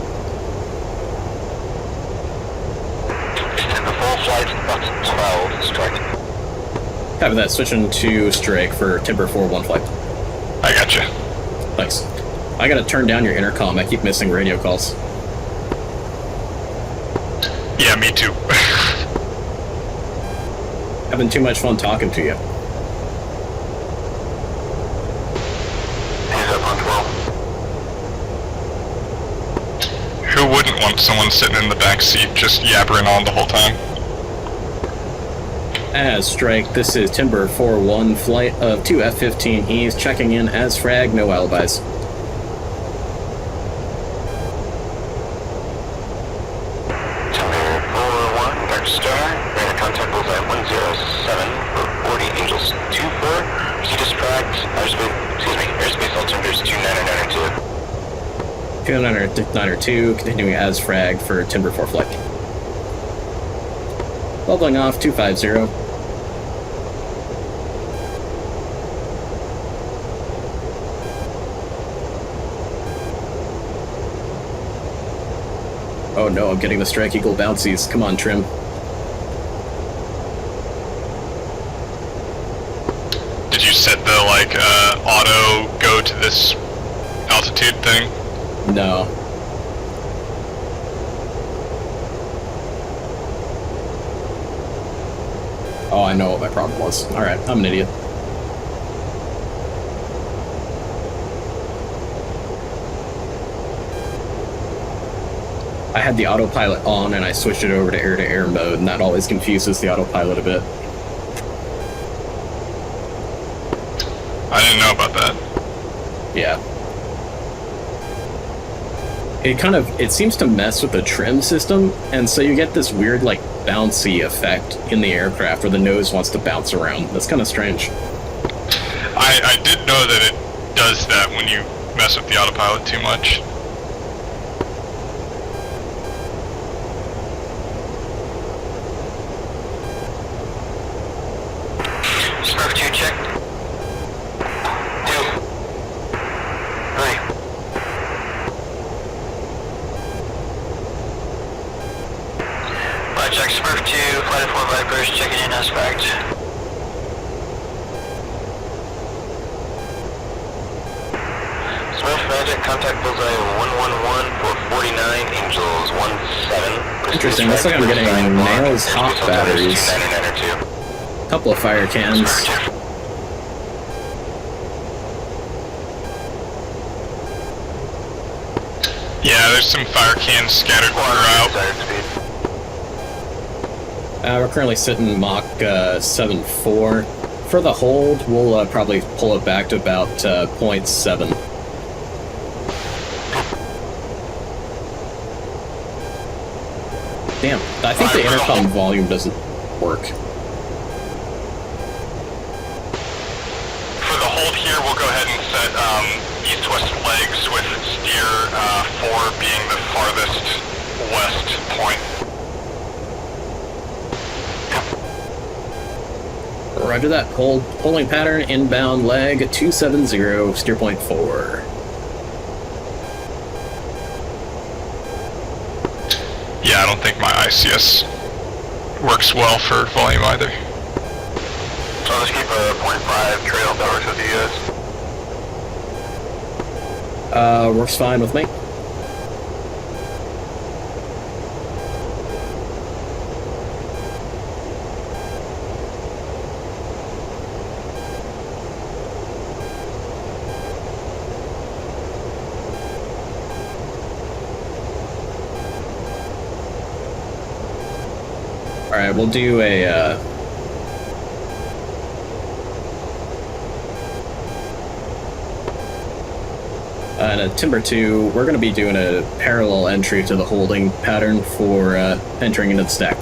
Timber 4 flight, that's 12, strike. Copy that, switching to strike for Timber 4-1 flight. I gotcha. Nice. I gotta turn down your intercom, I keep missing radio calls. Yeah, me too. Having too much fun talking to you. He's up on 12. Who wouldn't want someone sitting in the back seat just yabbering on the whole time? As strike, this is Timber 4-1 flight of 2 F-15Es checking in as frag, no alibis. Timber 4-1, Dr. Star, radar contact bullseye 107 for 40 Angels 2-4. Proceed to distract, airspace alternatives 2992. 2992, continuing as frag for Timber 4 flight. Bubbling off 250. Oh no, I'm getting the Strike Eagle bouncies. Come on, trim. Did you set the, auto go to this altitude thing? No. Oh, I know what my problem was. Alright, I'm an idiot. I had the autopilot on and I switched it over to air-to-air mode, and that always confuses the autopilot a bit. I didn't know about that. Yeah. It seems to mess with the trim system, and so you get this weird, bouncy effect in the aircraft where the nose wants to bounce around. That's kind of strange. I did know that it does that when you mess with the autopilot too much. Smurf 2 check. 2, 3. Flight check Smurf 2, flight of 4 Vipers, checking in aspect. Smurf Magic, contact bullseye 111 for 49, Angels 17. Interesting, looks like I'm getting Nails Hawk batteries. Couple of fire cans. Yeah, there's some fire cans scattered throughout. We're currently sitting Mach 7.4. For the hold, we'll probably pull it back to about 0.7. Damn, I think the intercom volume doesn't work. For the hold here, we'll go ahead and set east-west legs with steer 4 being the farthest west point. Roger that. Holding pattern, inbound leg 270, steer point 4. Yeah, I don't think my ICS works well for volume either. So I'll just keep a 0.5 trail north of you guys. Works fine with me. Alright, we'll do a, and a Timber 2, we're going to be doing a parallel entry to the holding pattern for entering into the stack.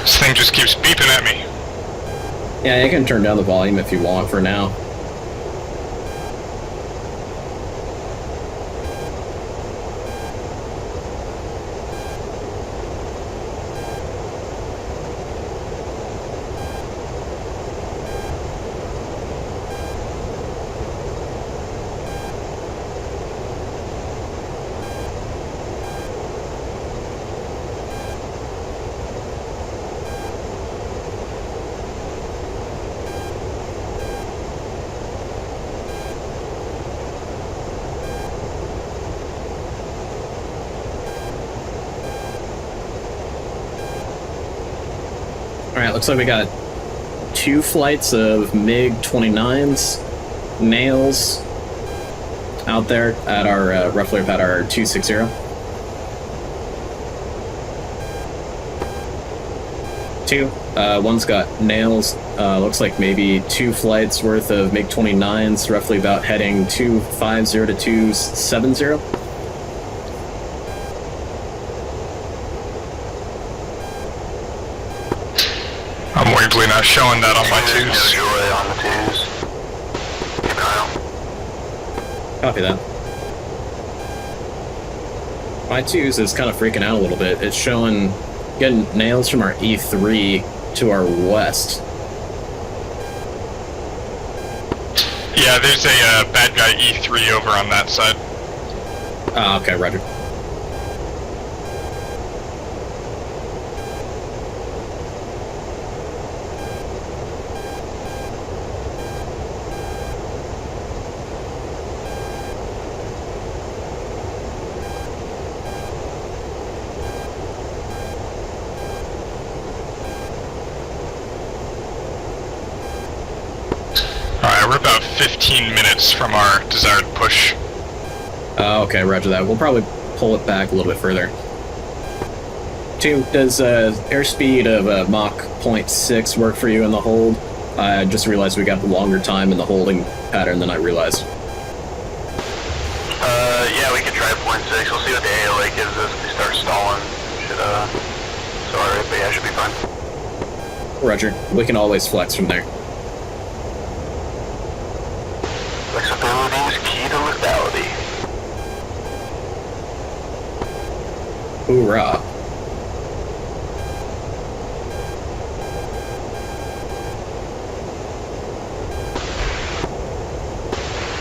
This thing just keeps beeping at me. Yeah, you can turn down the volume if you want for now. Alright, looks like we got 2 flights of MiG-29s, nails, out there at our, roughly about our 260. One's got nails, looks like maybe 2 flights worth of MiG-29s, roughly about heading 250 to 270. I'm weirdly not showing that on my twos. On the twos. Kyle. Copy that. My 2s is kind of freaking out a little bit. It's showing getting nails from our E3 to our west. Yeah, there's a bad guy E3 over on that side. Ah, okay, roger. Alright, we're about 15 minutes from our desired push. Okay, roger that. We'll probably pull it back a little bit further. 2, does airspeed of Mach 0.6 work for you in the hold? I just realized we got the longer time in the holding pattern than I realized. Yeah, we could try 0.6. We'll see what the AOA gives us if we start stalling. Should, sorry, but yeah, should be fine. Roger. We can always flex from there. Flexibility is key to lethality. Hoorah.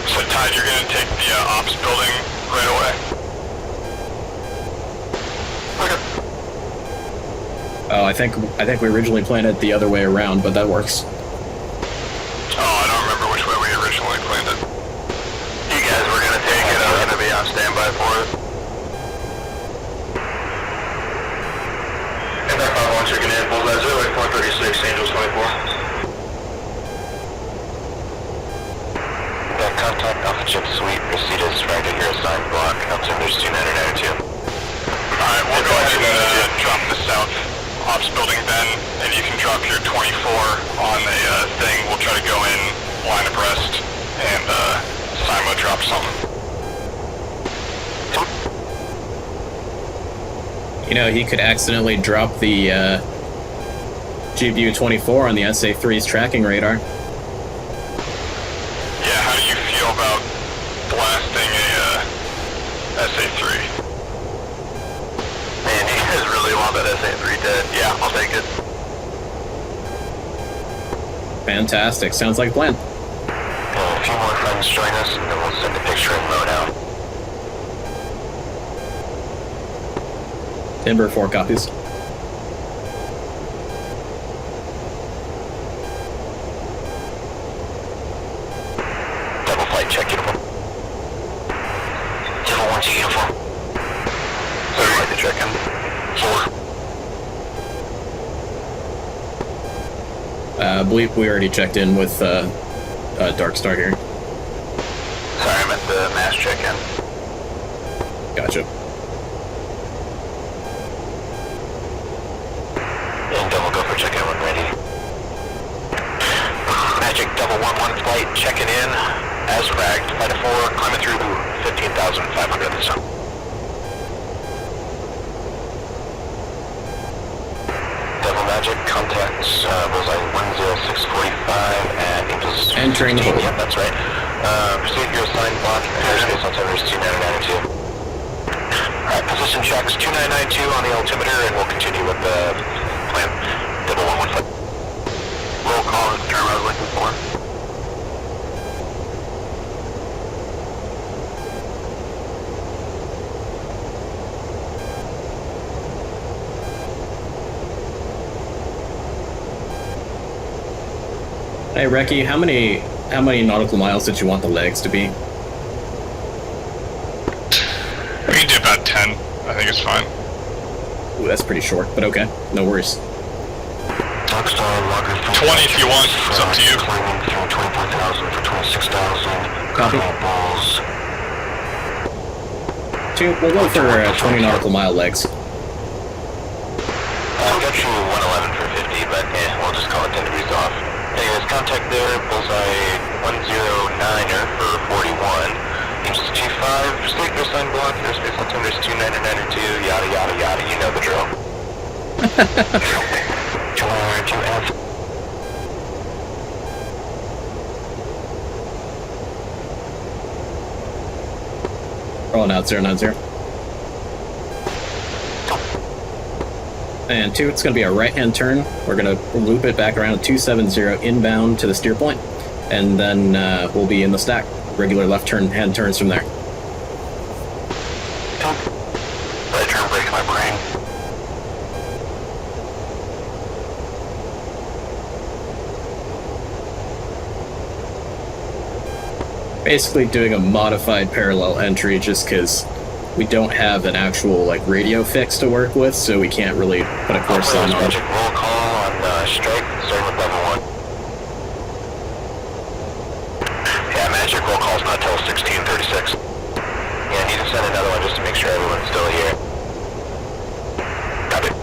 So Tide, you're gonna take the ops building right away? Okay. Oh, I think we originally planned it the other way around, but that works. Oh, I don't remember which way we originally planned it. You guys were gonna take it, I was gonna be on standby for it. Impact 5-1, checking in, bullseye 08436, Angels 24. That contact Alpha Chip Suite, proceed as right at your assigned block, altimeters 2992. Alright, we'll go ahead and drop the south ops building then, and you can drop your 24 on a thing. We'll try to go in, line abreast, and Simo drop something. You know, he could accidentally drop the GBU-24 on the SA-3's tracking radar. Yeah, how do you feel about blasting a SA-3? Man, you guys really want that saying 3 dead. Yeah, I'll take it. Fantastic. Sounds like a plan. A few more friends join us, and then we'll send a picture and load out. Timber, 4 copies. Double flight check uniform. Double 1 to uniform. 3 flight to check in. 4. I believe we already checked in with Dark Star here. Sorry, I meant the mass check-in. Gotcha. And double go for check-in when ready. Magic double 1-1 flight, checking in, as fragged, flight of 4, climbing through 15,500 this time. Double Magic, contacts, bullseye 10645 and Angels. Entering the hole. Yep, that's right. Proceed your assigned block, airspace altimeters 2992. Alright, position checks 2992 on the altimeter, and we'll continue with the plan. Double 1-1 flight. Roll call is the term I was looking for. Hey, Reki, how many nautical miles did you want the legs to be? We can do about 10. I think it's fine. Ooh, that's pretty short, but okay. No worries. 20 if you want. It's up to you. 24,000 for 26,000. Copy. Balls. We'll go for 20 nautical mile legs. I'll get you 111 for 50, but we'll just call it 10 degrees off. Anyways, contact there, bullseye 109er for 41. Angels 25, state your sign block, airspace altimeters 2992, yada yada yada, you know the drill. 2F. Rolling out 090. And 2, it's going to be a right-hand turn. We're going to loop it back around 270 inbound to the steer point, and then we'll be in the stack. Regular left turn, hand turns from there. Right turn breaks my brain. Basically doing a modified parallel entry just because we don't have an actual radio fix to work with, so we can't really put a course on. Magic roll call on strike, starting with level 1. Yeah, magic roll call's not till 1636. Yeah, I need to send another one just to make sure everyone's still here. Copy.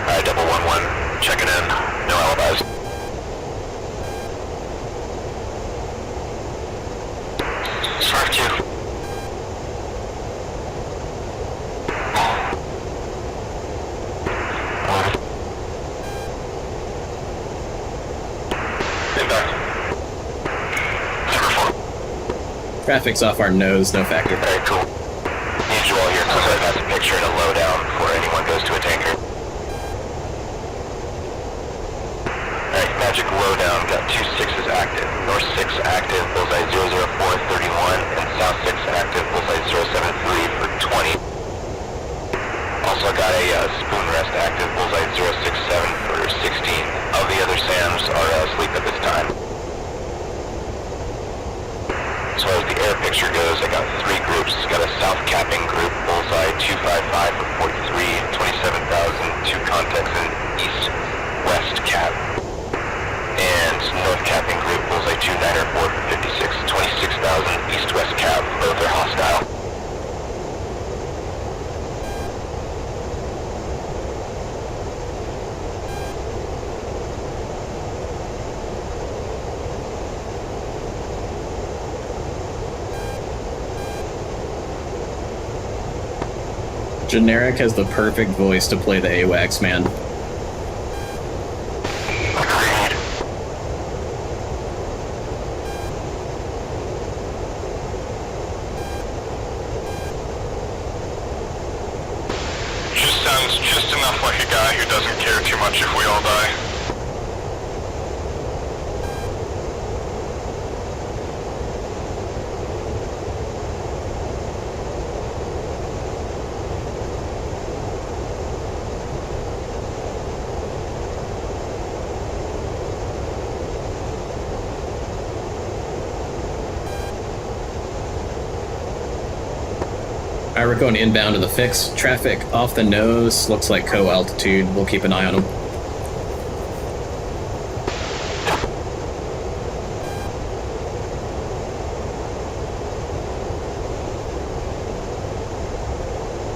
Alright, double 1-1, checking in, no alibis. Spark 2. Impact. Number 4. Traffic's off our nose, no factor. Alright, cool. Need you all here because I've got a picture and a lowdown before anyone goes to a tanker. Alright, magic lowdown. Got 2 6s active. North 6 active, bullseye 00431, and South 6 active, bullseye 073 for 20. Also got a spoon rest active, bullseye 067 for 16. All the other SAMs are asleep at this time. As far as the air picture goes, I got 3 groups. Got a south capping group, bullseye 255 for 43, 27,000, 2 contacts in east-west cap. And north capping group, bullseye 29er 4 for 56, 26,000, east-west cap. Both are hostile. Generic has the perfect voice to play the AWACS, man. Agreed. off like a guy who doesn't care too much if we all die. Alright, we're going inbound to the fix. Traffic off the nose, looks like co-altitude. We'll keep an eye on them.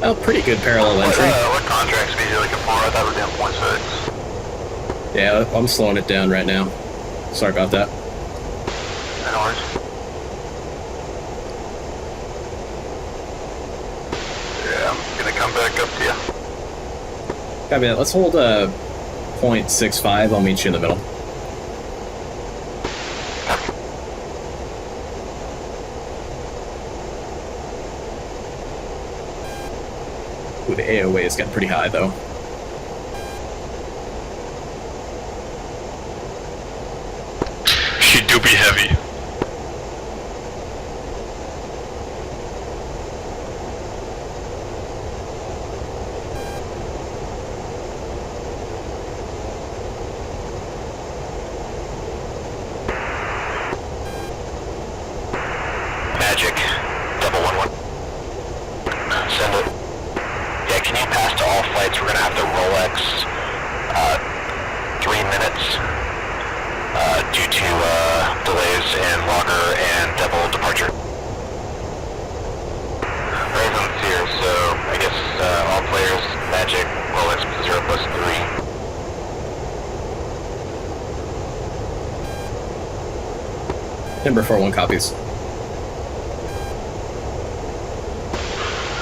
Oh, pretty good parallel entry. What contract speed are you looking for? I thought we were doing 0.6. Yeah, I'm slowing it down right now. Sorry about that. No worries. Yeah, I'm gonna come back up to you. Copy that. Let's hold 0.65. I'll meet you in the middle. Ooh, the AOA's got pretty high though. She do be heavy. Magic. 11. Send it. Yeah, can you pass to all flights? We're gonna have the Rolex 3 minutes due to delays in logger and Devil departure. Raven's here, so I guess all players, Magic, Rolex 0+3. Number 41 copies.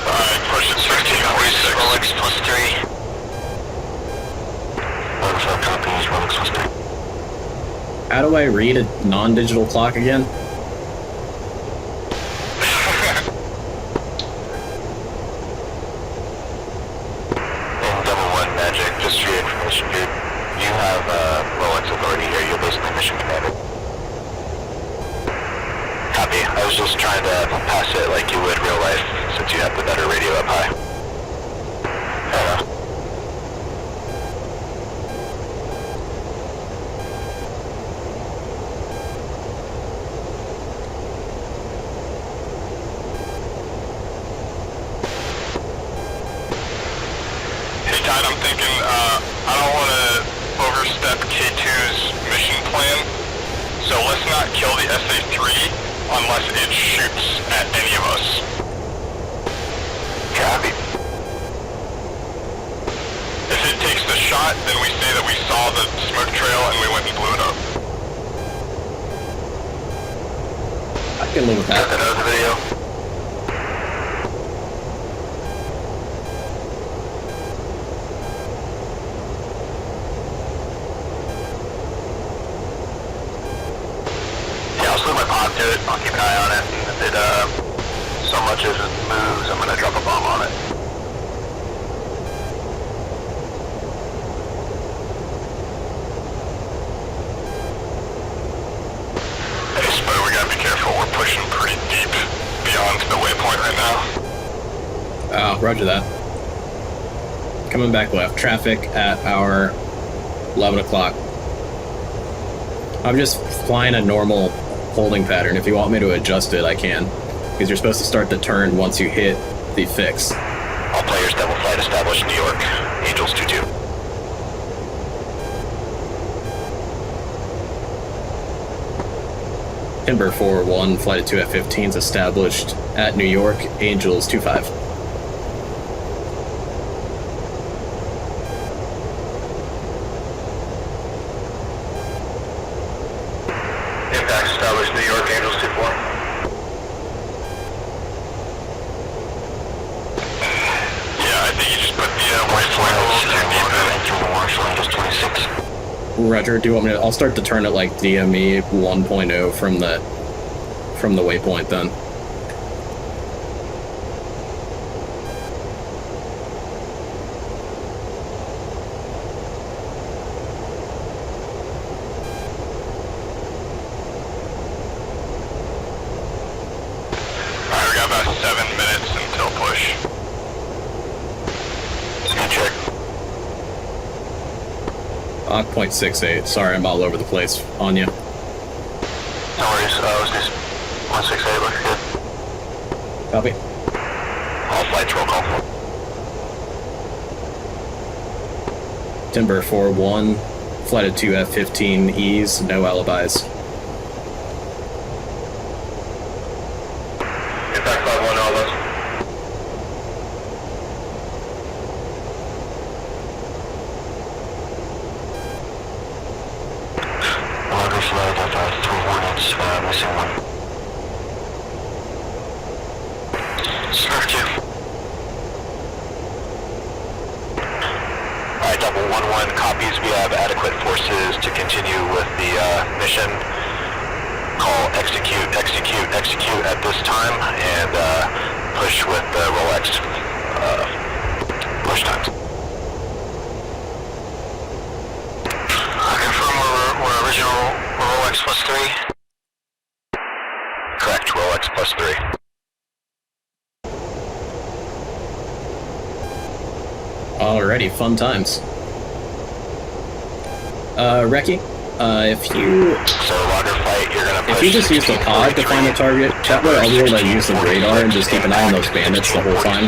Alright, push it 1646. Rolex +3. 4 copies, Rolex +3. How do I read a non-digital clock again? And 1 Magic, just for your information, dude. You have Rolex authority here. You're basically mission commander. Copy. I was just trying to pass it like you would real life, since you have the better radio up high. Hey Todd, I'm thinking, I don't want to overstep K2's mission plan, so let's not kill the SA-3 unless it shoots at any of us. Copy. If it takes the shot, then we say that we saw the smoke trail and we went and blew it up. I can live with Got that. that out of the video. Yeah, I'll slip my pod to it. I'll keep an eye on it. And if it, so much as it moves, I'm gonna drop a bomb on it. Hey Spud, we gotta be careful, we're pushing pretty deep beyond the waypoint right now. Oh, roger that. Coming back left. Traffic at our 11 o'clock. I'm just flying a normal holding pattern. If you want me to adjust it, I can. Because you're supposed to start the turn once you hit the fix. All players, Devil flight established, New York. Angels 2-2. Timber 4-1, flight of 2 F-15s established at New York, Angels 2-5. Impact established, New York, Angels 2-4. Yeah, I think you just put the white flags Angels 26. Roger, do you want me to... I'll start the turn at like DME 1.0 from the waypoint then. Mach 0.68. Sorry, I'm all over the place. On you. No worries. I was just 168. Looks good. Copy. All flights roll call. Timber 4-1. Flight of 2 F-15Es. No alibis. Impact 5-1 alibis. Order flight of 3 Hornets, missing 1. Served you. Alright, double 1-1 copies. We have adequate forces to continue with the mission. Call execute at this time, and push with the Rolex push times. Confirm we're original Rolex +3. Correct, Rolex +3. Alrighty, fun times. Reki, if you So logger flight, you're gonna push. if you just use the pod to find the target, that way I'll be able to use the radar and just keep an eye on those bandits the whole time.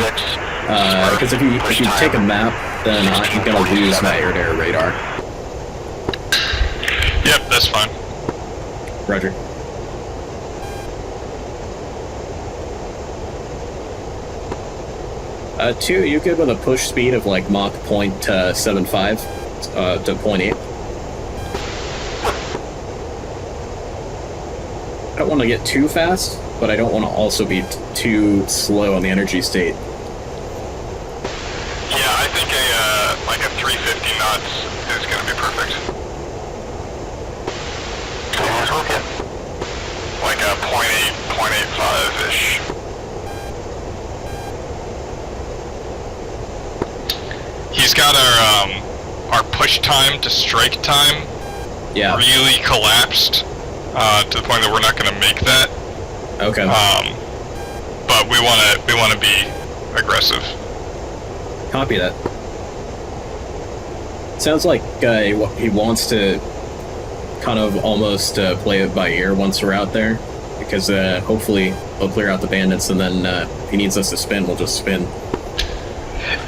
Because if you take a map, then I'm gonna lose my air-to-air radar. Yep, that's fine. Roger. Two, you good with a push speed of like Mach 0.75 to 0.8? I don't want to get too fast, but I don't want to also be too slow on the energy state. Yeah, I think like a 350 knots is gonna be perfect. Okay. Like a 0.85-ish. He's got our push time to strike time Yeah. really collapsed to the point that we're not going to make that. Okay. But we want to be aggressive. Copy that. Sounds like he wants to kind of almost play it by ear once we're out there, because hopefully he'll clear out the bandits, and then if he needs us to spin, we'll just spin.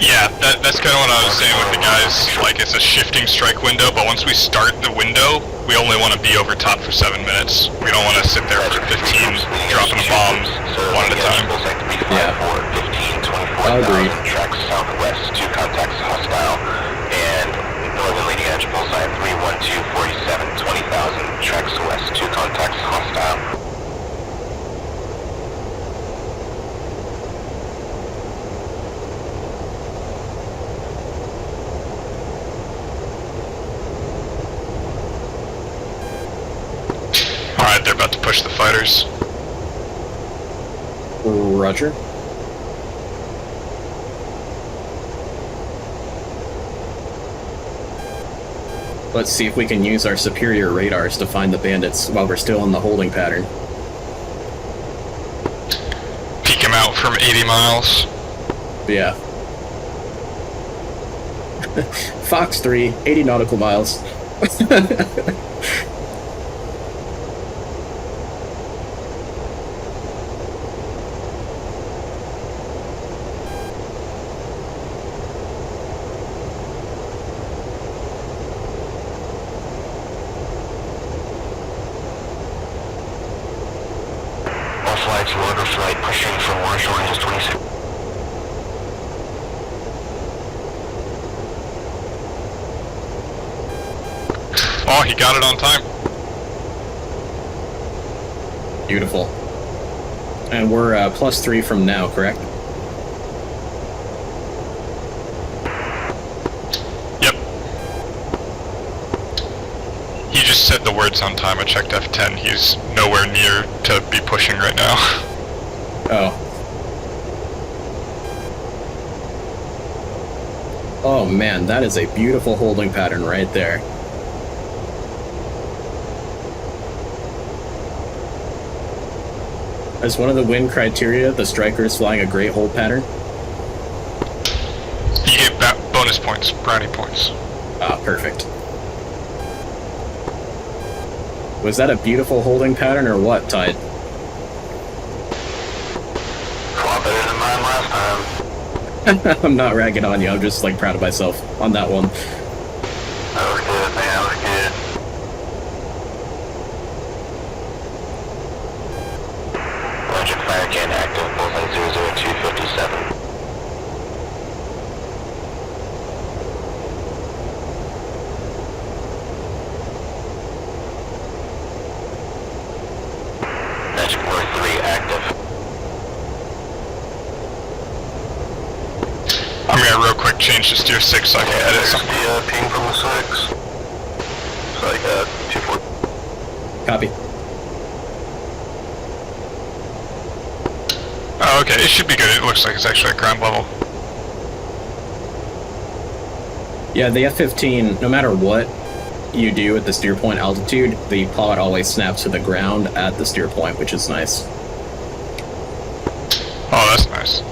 Yeah, that's kind of what I was saying with the guys. Like, it's a shifting strike window, but once we start the window, we only want to be over top for 7 minutes. We don't want to sit there for 15, dropping a bomb one at a time. Yeah. I agree. Tracks southwest, 2 contacts hostile, and northern leading edge bullseye 31247, 20,000. Tracks west, 2 contacts hostile. Alright, they're about to push the fighters. Roger. Let's see if we can use our superior radars to find the bandits while we're still in the holding pattern. Peek him out from 80 miles. Yeah. Fox 3, 80 nautical miles. Flights, loader flight, pushing from Marshall Range 26. Oh, he got it on time. Beautiful. And we're +3 from now, correct? Yep. He just said the words on time. I checked F10. He's nowhere near to be pushing right now. Oh. Oh man, that is a beautiful holding pattern right there. As one of the win criteria, the striker is flying a great hold pattern. You get bonus points, brownie points. Ah, perfect. Was that a beautiful holding pattern or what, Tide? A lot better than mine last time. I'm not ragging on you, I'm just like proud of myself on that one. That was good, man, that was good. Electric fire can active, bullseye 00257. Magic War 3 active. I'm gonna real quick change to steer 6 so I can edit something. The ping from the 6. It's like 2-4. Copy. Oh, okay, it should be good. It looks like it's actually at ground level. Yeah, the F-15, no matter what you do at the steer point altitude, the pod always snaps to the ground at the steer point, which is nice. Oh, that's nice.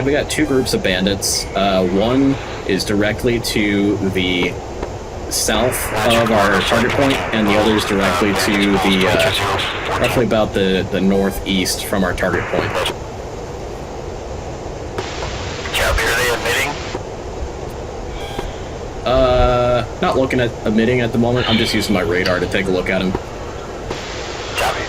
We got two groups of bandits. One is directly to the south of our target point, and the other is directly to the, roughly about the northeast from our target point. Copy, are they emitting? Not looking at emitting at the moment. I'm just using my radar to take a look at them. Copy.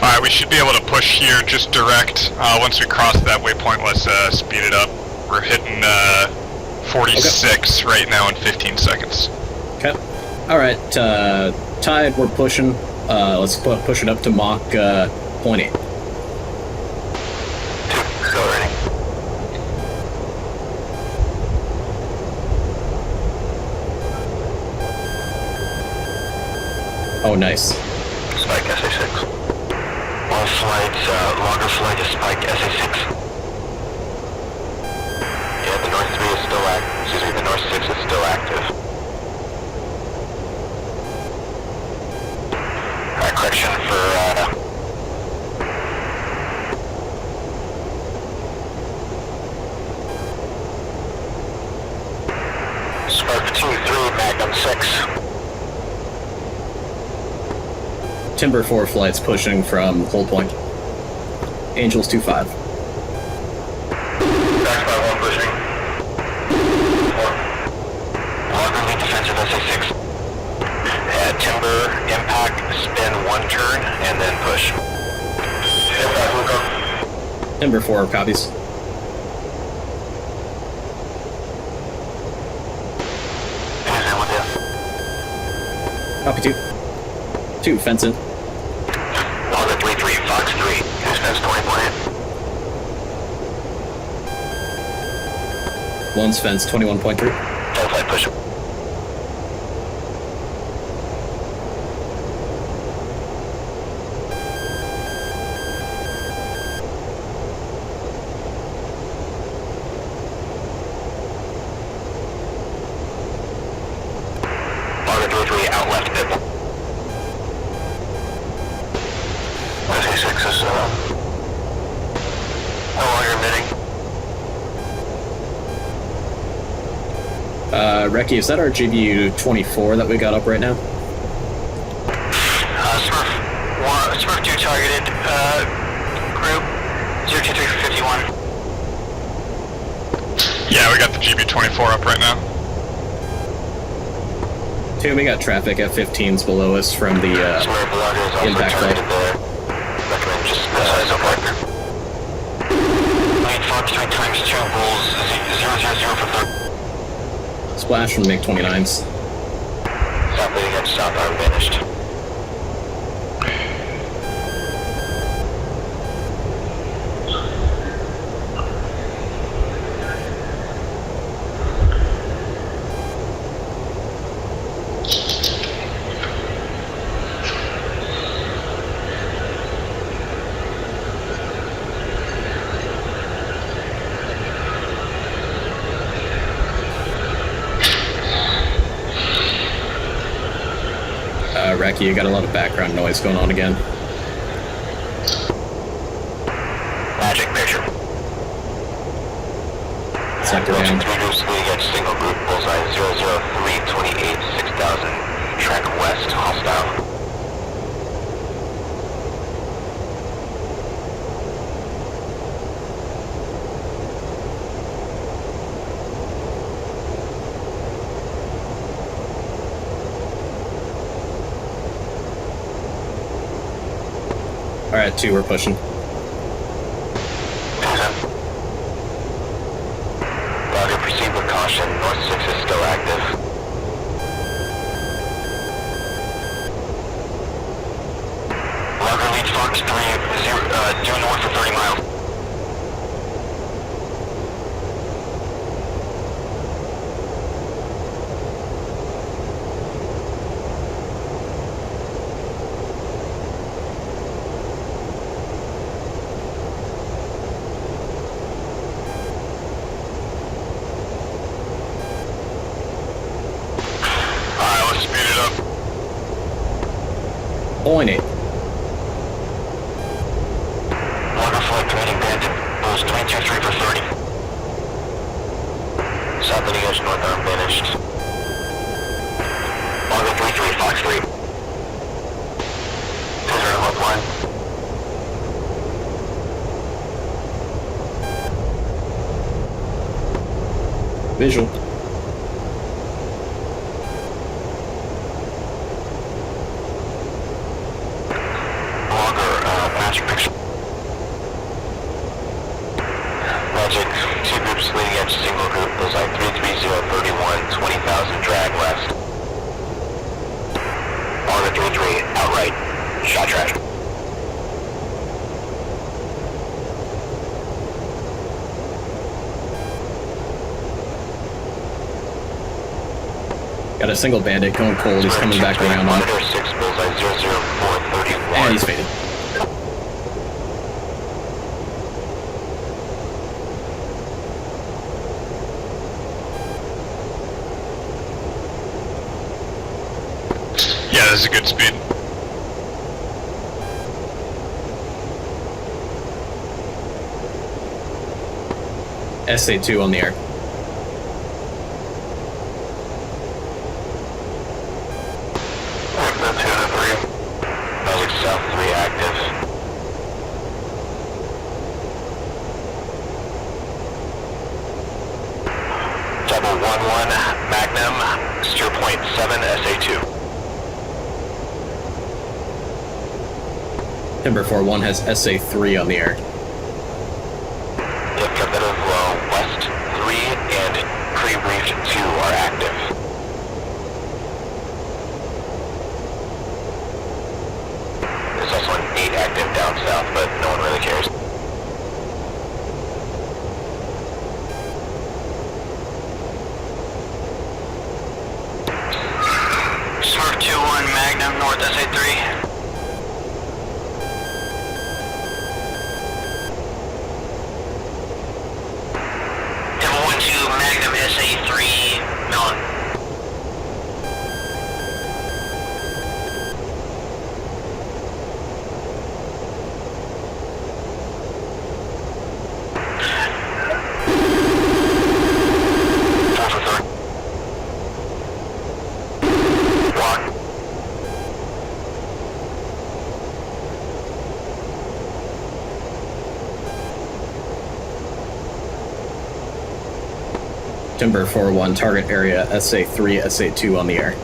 Alright, we should be able to push here just direct. Once we cross that waypoint, let's speed it up. We're hitting 46 right now in 15 seconds. Okay. Alright, Tide, we're pushing. Let's push it up to Mach 0.8. Accelerating. Oh, nice. Spike SA6. All flights, longer flight is Spike SA6. Yeah, the North 3 is still active. Excuse me, the North 6 is still active. Correction for, Spark 2-3, Magnum 6. Timber 4 flights pushing from hold point. Angels 2-5. Back by 1 pushing. 4. Longer lead defensive SA6. Timber, impact, spin 1 turn, and then push. Impact, look up. Timber 4 copies. Who's in with you? Copy 2. 2, fence in. Logger 3-3, Fox 3. Who's fence 20.8? 1's fence 21.3. Full flight push. Logger 3-3, out left pit. SA6 is no longer emitting. Reki, is that our GBU-24 that we got up right now? Smurf 2 targeted, group 02351. Yeah, we got the GB24 up right now. 2, we got traffic F-15s below us from the Smurf Logger is also impact targeted flight. there. Recommend just size up Logger. Lane Fox 3 times 2 bulls 000 for 3. Splash from MiG-29s. Stop leading at southbound vanished. Reki, you got a lot of background noise going on again. Magic picture. sector down. 3 groups leading edge, single group, bullseye 003, 28, 6000, track west, hostile. Alright, 2, we're pushing. Roger, proceed with caution. North 6 is still active. Roger, lead Fox 3, due north for 30 miles. Point 8. Water flight training bandit. Bose 323 for 30. South leading edge northbound vanished. Water 33, Fox 3. Scissor left line. Visual. Magic picture. Magic, 2 groups leading edge, single group, bullseye 33031, 20,000, drag west. Arga 33, outright, shot trash. Got a single bandit going cold, he's coming back around on it. Monitor 6, bullseye 00431. And he's faded. Yeah, this is a good speed. SA2 on the air. Magic South 3 active. Double 11 Magnum, steer point 7 SA2. Timber 4-1 has SA3 on the air. Implemented west 3 and pre-briefed 2 are active. There's also an 8 active down south, but no one really cares. Smurf 2-1 Magnum, north SA3. Magnum SA3 Melon. Walk. Timber 4-1, target area SA3, SA2 on the air.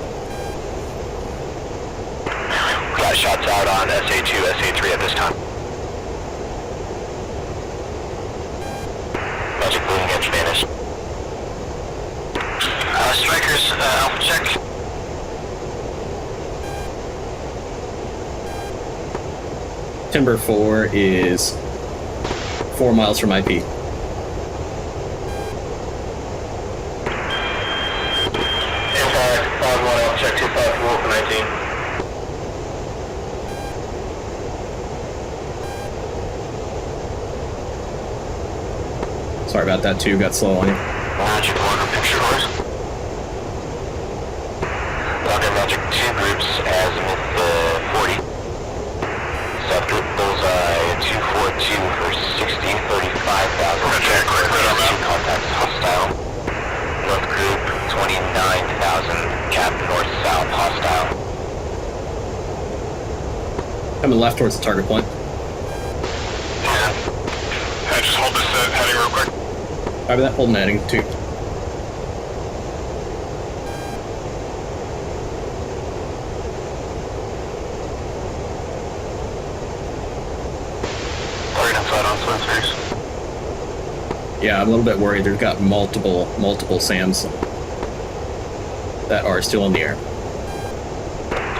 Got shots out on SA2, SA3 at this time. Magic bleeding edge vanished. Strikers, alpha check. Timber 4 is 4 miles from IP. Check 254 for 19. Sorry about that, too. Got slow on you. Magic longer picture course. Longer Magic 2 groups, azimuth 40. Subgroup bullseye 242 for 60, 35,000. Two contacts hostile. cap north-south, hostile. Coming left towards the target point. Yeah. Hey, just hold this heading real quick. Copy that, holding heading, 2. Target inside on sensors. Yeah, I'm a little bit worried. They've got multiple SAMs that are still in the air.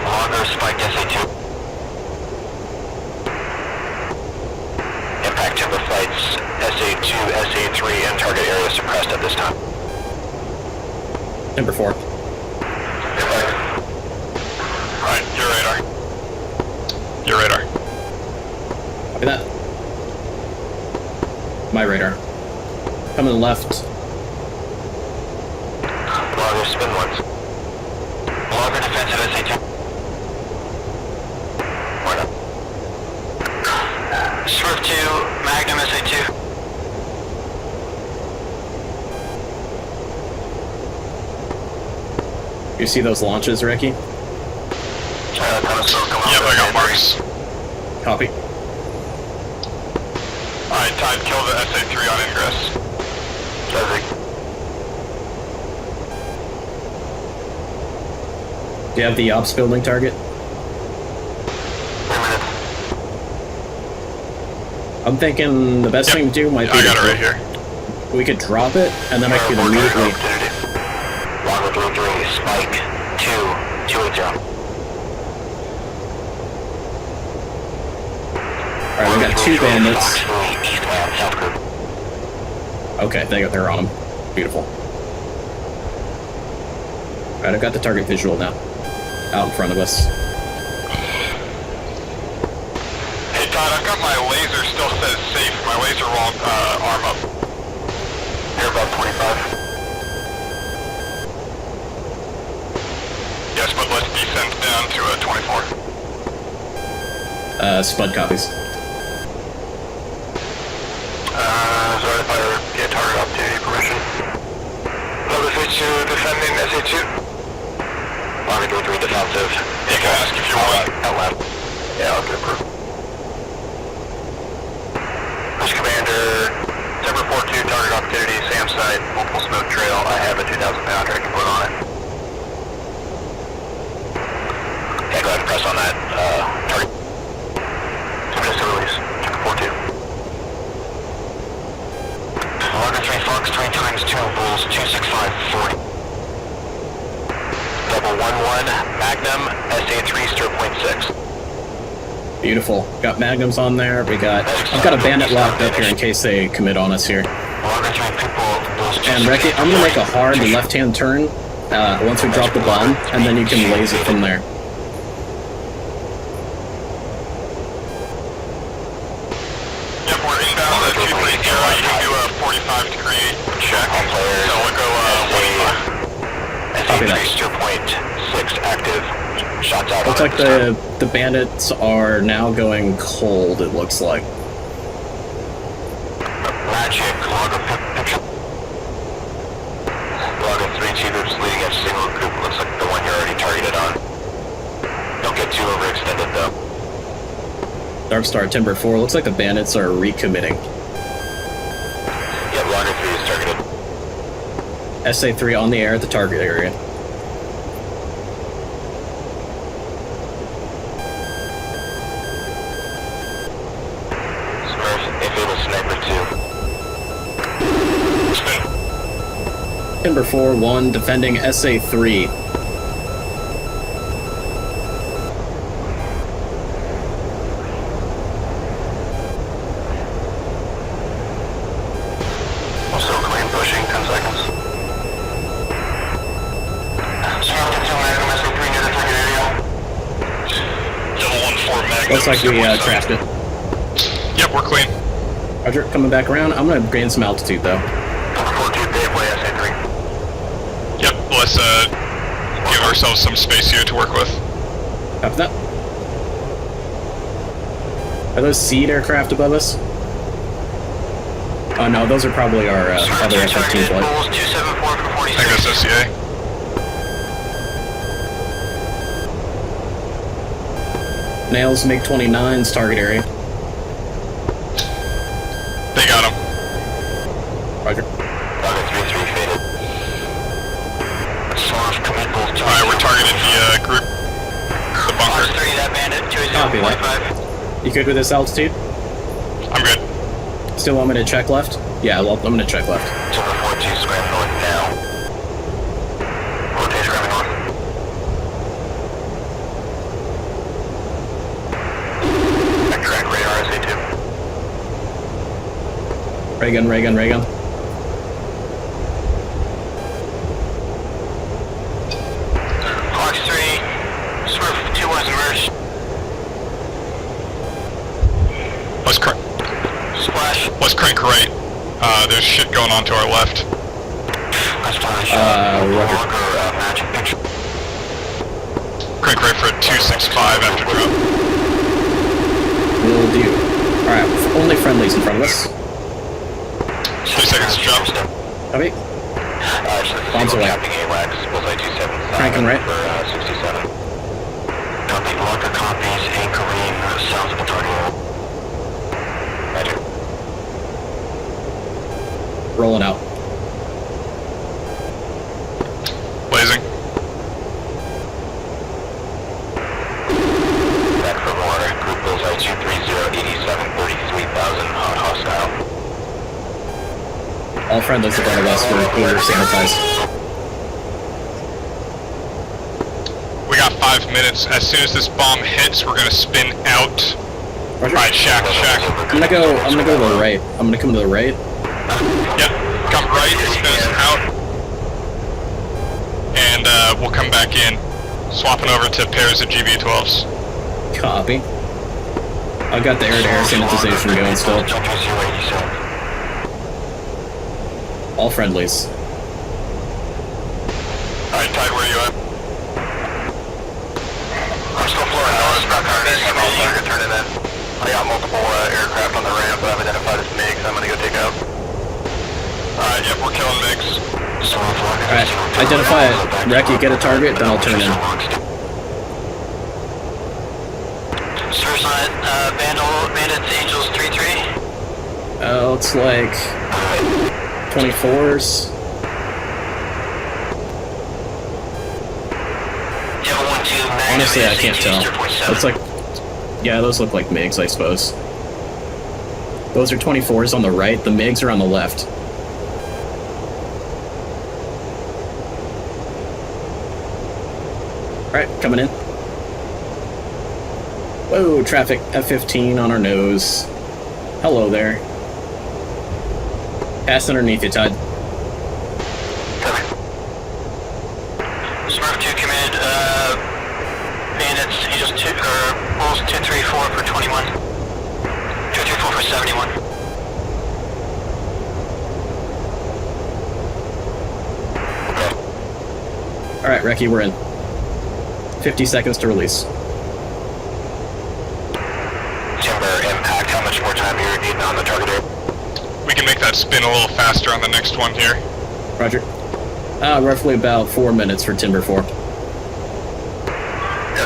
Logger spiked SA2. Impact timber flights SA2, SA3, and target area suppressed at this time. Timber 4. Alright, your radar. Your radar. Copy that. My radar. Coming left. Logger spin once. Logger defensive SA2. Why not? Swerve 2, Magnum SA2. You see those launches, Ricky? Yep, I got marks. Copy. Alright, Tide, kill the SA3 on ingress. Do you have the ops building target? 3 minutes. I'm thinking the best thing to do might be I got it right here. we could drop it, and then I could immediately... Logger 3-3, spike 2-280. Alright, we got 2 bandits. Eastbound, South Group. Okay, they're on them. Beautiful. Alright, I've got the target visual now. Out in front of us. Hey Todd, I've got my laser still set as safe. My laser won't arm up. You're about 25. Yes, but let's descend down to a 24. Spud copies. Sorry if I get target opportunity permission. Logger 3-2 defending SA2. Logger 3-3 defensive. You can ask if you want. Out loud. Yeah, I'll get approved. Push Commander, Timber 4-2, target opportunity, SAM site, multiple smoke trail. I have a 2,000 pounder I can put on it. Yeah, go ahead and press on that, target. 2 minutes to release. Timber 4-2. Logger 3 Fox, 3 times 2 Bulls, 26540. Double 1-1, Magnum, SA3, stir point 6. Beautiful. Got magnums on there. I've got a bandit locked up here in case they commit on us here. Logger 3 people, Bulls, And Ricky, I'm gonna make a hard left-hand turn once we drop the bomb, and then you can laze it from there. Yep, we're inbound to 230. You can do a 45-degree check. So we'll go 185. Copy that. Stir point 6 active. Shots out. Looks on like it. the bandits are now going cold, it looks like. Magic, Logger picture. Logger 3 T groups leading edge single group. Looks like the one you're already targeted on. Don't get too overextended though. Darkstar Timber 4, looks like the bandits are recommitting. Yeah, Logger 3 is targeted. SA3 on the air at the target area. Smurf, Infable Sniper 2. Timber 4-1 defending SA3. Also clean pushing, 10 seconds. Smurf to 2 Magnum, SA3 near the target area. Double 1-4 Magnum. Looks like we trashed it. Yep, we're clean. Roger, coming back around. I'm gonna gain some altitude though. Number 4-2 Gateway, SA3. Yep, let's give ourselves some space here to work with. Copy that. Are those seed aircraft above us? Oh no, those are probably our other F-15 flight. Bulls 274 for I think 46. that's SCA. Nails MiG-29's target area. They got him. Roger. Target 3-3 faded. Source commit both. Alright, we're targeting the group. The bunker. 3, that bandit, Copy 20.5. that. You good with this altitude? I'm good. Still want me to check left? Yeah, well, I'm going to check left. Timber 4-2, scram north now. Rotate scramming north. Track radar SA2. Ray gun, ray gun, ray gun. Fox 3, Swerve 2-1's emerged. Splash. Let's crank right. There's shit going on to our left. That's fine. Roger. Magic picture. Crank right for a 265 after drop. Will do. Alright, only friendlies in front of us. 2 seconds to drop. Copy. Bombs away. Cranking right. 67. Copy. Locker copies. Anchoring south of the target. Magic. Rolling out. Blazing. Back for water. Group bullseye 23087 33,000 hot hostile. All friendlies in front of us. We're sanitized. We got 5 minutes. As soon as this bomb hits, we're gonna spin out. Roger. Alright, shack. I'm gonna go to the right. I'm gonna come to the right. Yep. Come right, spin us out. And we'll come back in. Swapping over to pairs of GB-12s. Copy. I've got the air-to-air sanitization going still. All friendlies. Alright, Tide, where are you at? I'm still flying north, about target turning in. I got multiple aircraft on the ramp that I've identified as MiGs. I'm gonna go take out. Alright, yep, we're killing MiGs. Alright, identify it. Reki, get a target, then I'll turn in. Source on it, Bandits, Angels 3-3. Looks like 24s. Honestly, I can't tell. Looks like, yeah, those look like MiGs, I suppose. Those are 24s on the right. The MiGs are on the left. Alright, coming in. Whoa, traffic F-15 on our nose. Hello there. Pass underneath you, Todd. Smurf 2 command, Bandits, Angels 2, or Bulls 234 for 21. 234 for 71. Alright, Reki, we're in. 50 seconds to release. Timber impact, how much more time are you needing on the target area? We can make that spin a little faster on the next one here. Roger. Roughly about 4 minutes for Timber 4. As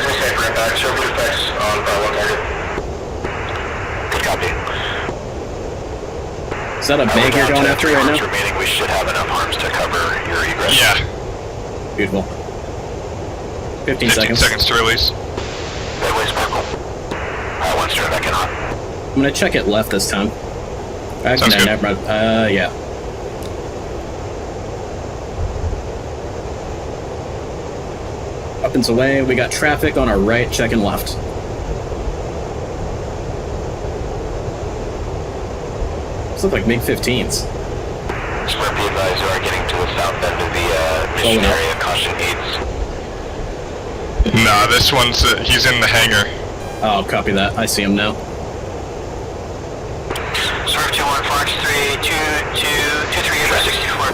we say, for impact, server effects on one target. Good copy. Is that a bag you're going after right now? Remaining, we should have enough arms to cover your egress. Yeah. Beautiful. 15 15 seconds to release. Redway Sparkle. Once turn back in on. I'm gonna check it left this time. Sounds good. Never mind. Yeah. Weapons away. We got traffic on our right, checking left. These look like MiG-15s. Square B advisor are getting to the south end of the mission area. Caution 8s. Nah, this one's, he's in the hangar. Oh, copy that. I see him now. Swerve 2-1, Fox 3, 2-3, 64.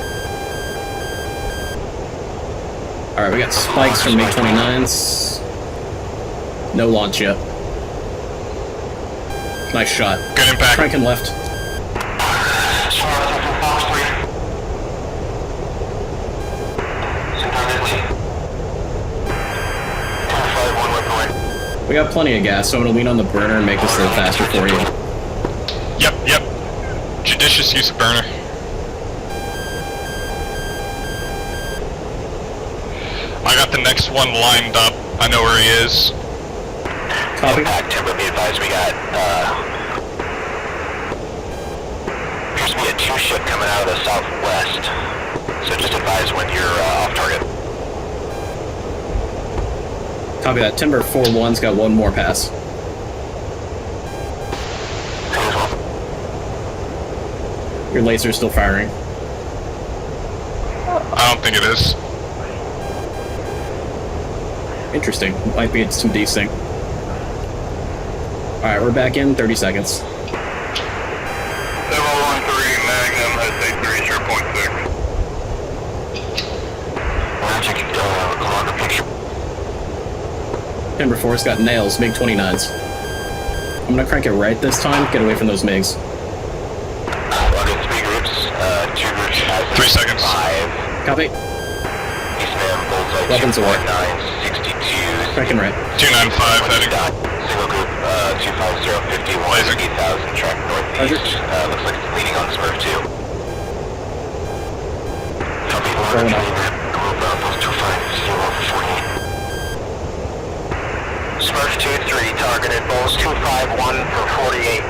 Alright, we got spikes from MiG-29s. No launch yet. Nice shot. Good impact. Cranking left. Swerve from Fox 3. Synchronically. 10-5, 1 weapon away. We got plenty of gas, so I'm gonna lean on the burner and make this a little faster for you. Yep. Judicious use of burner. I got the next one lined up. I know where he is. Copy. Impact, Timber, be advised, we got, appears to be a 2-ship coming out of the southwest. So just advise when you're off target. Copy that. Timber 4-1's got one more pass. Your laser's still firing. I don't think it is. Interesting. Might be some desync. Alright, we're back in 30 seconds. 713 Magnum, SA3, sure, .6. Magic, log a picture. Timber 4's got nails, MiG-29s. I'm gonna crank it right this time, get away from those MiGs. Log in 3 groups, 2 groups has 3 seconds. 5. Copy. Eastman, bullseye, Weapons away. 2.9, 62. Cranking right. 295 heading. Single group, 250, 51, Laser. 80,000, track northeast. Looks like it's leading on Smurf 2. Copy, Rolling up. group post 250 for 48. Smurf 2-3, targeted bulls 251 for 48,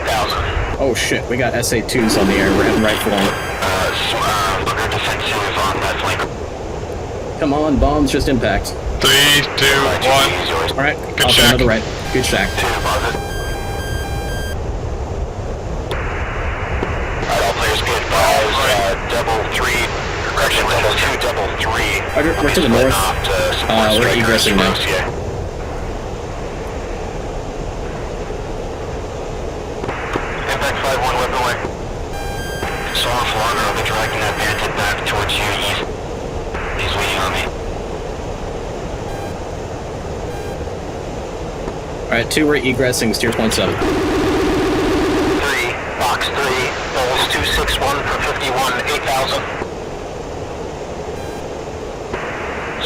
8,000. Oh shit, we got SA2s on the air, we're heading right for them. Looker defensive on that flank. Come on, bombs, just impact. 3, 2, 1. Alright, Good off shack. another right. Good shack. 2 deposit. Alright, all players be advised, double 3, correction, double 2, double 3. Roger, we're to the north. We're egressing now. Impact 5-1, weapon away. Solar Flogger, I'll be dragging that bandit back towards you east. He's waiting on me. Alright, 2, we're egressing, steer point 7. 3, box 3, Bulls 261 for 51, 8,000.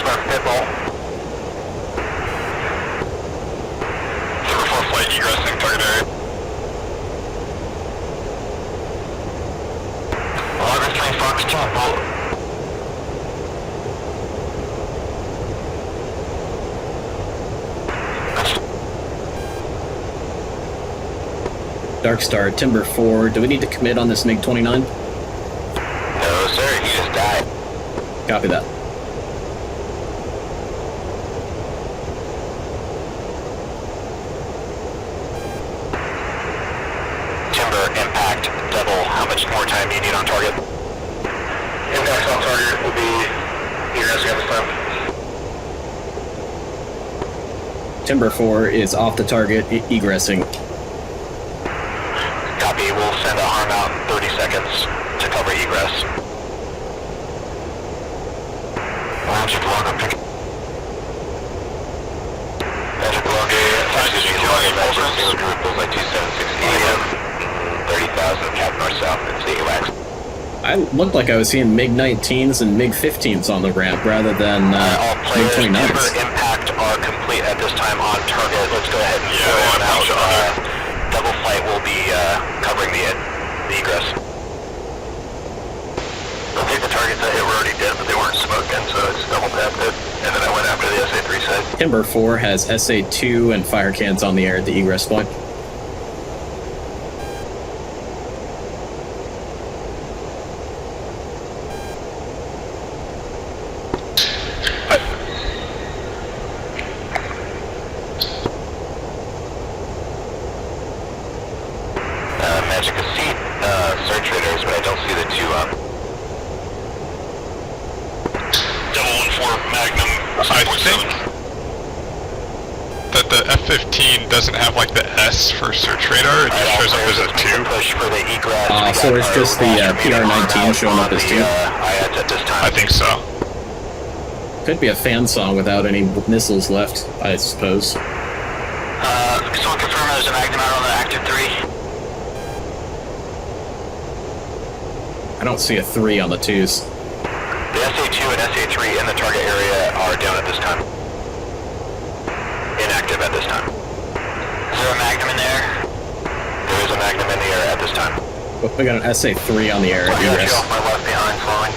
Smurf pitbull. 4 flight egressing target area. Logger 3, Fox 2, Bull. Dark Star, Timber 4, do we need to commit on this MiG-29? No, sir, he just died. Copy that. Timber, impact, double. How much more time do you need on target? Impact on target will be egressing at this time. Timber 4 is off the target, egressing. Copy, we'll send a harm out in 30 seconds to cover egress. Magic logger pick. Magic logger, Magic single group, bullseye 2760 AM, 30,000, cap north-south, and see wax. I looked like I was seeing MiG-19s and MiG-15s on the ramp rather than All players, Timber MiG-29s. impact are complete at this time on target. Let's go ahead and throw one out. Double flight will be covering the egress. I think the targets that hit were already dead, but they weren't smoking, so it's double tapped it. And then I went after the SA3 side. Timber 4 has SA2 and fire cans on the air at the egress point. Magic a seat, search radars, but I don't see the 2 up. Double 1-4 Magnum. I think that the F-15 doesn't have like the S for search radar, it just shows up as a 2. Push for the egress. So it's just the PR-19 showing up as 2? IADs at this time. I think so. Could be a fan song without any missiles left, I suppose. Someone confirm there's a Magnum out on the active 3. I don't see a 3 on the 2s. The SA2 and SA3 in the target area are down at this time. Inactive. active at this time. Is there a Magnum in the air? There is a Magnum in the air at this time. Oh, we got an SA-3 on the air. I got you off my left behind, flowing.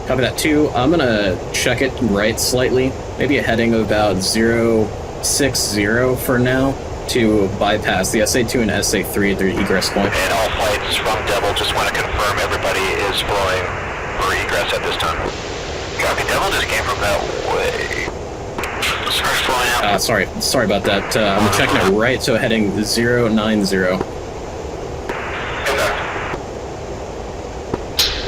Copy that 2. I'm gonna check it right slightly. Maybe a heading of about 060 for now to bypass the SA-2 and SA-3 at their egress point. And all flights from Devil, just want to confirm everybody is flowing for egress at this time. Copy, Devil just came from that way. Star's flying out. Sorry about that. I'm checking it right, so heading 090.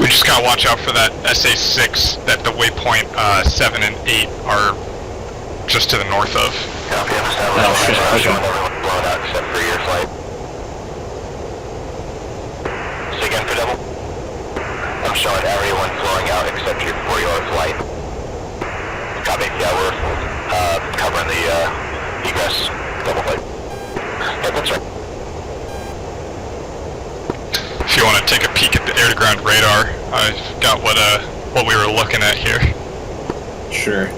We just gotta watch out for that SA-6 that the waypoint 7 and 8 are just to the north of. Copy, I'm showing everyone blown out except for your flight. Say again for Devil? I'm showing everyone flowing out except for your flight. Copy, yeah, we're covering the egress double flight. Yeah, that's right. If you want to take a peek at the air-to-ground radar, I've got what we were looking at here. Sure.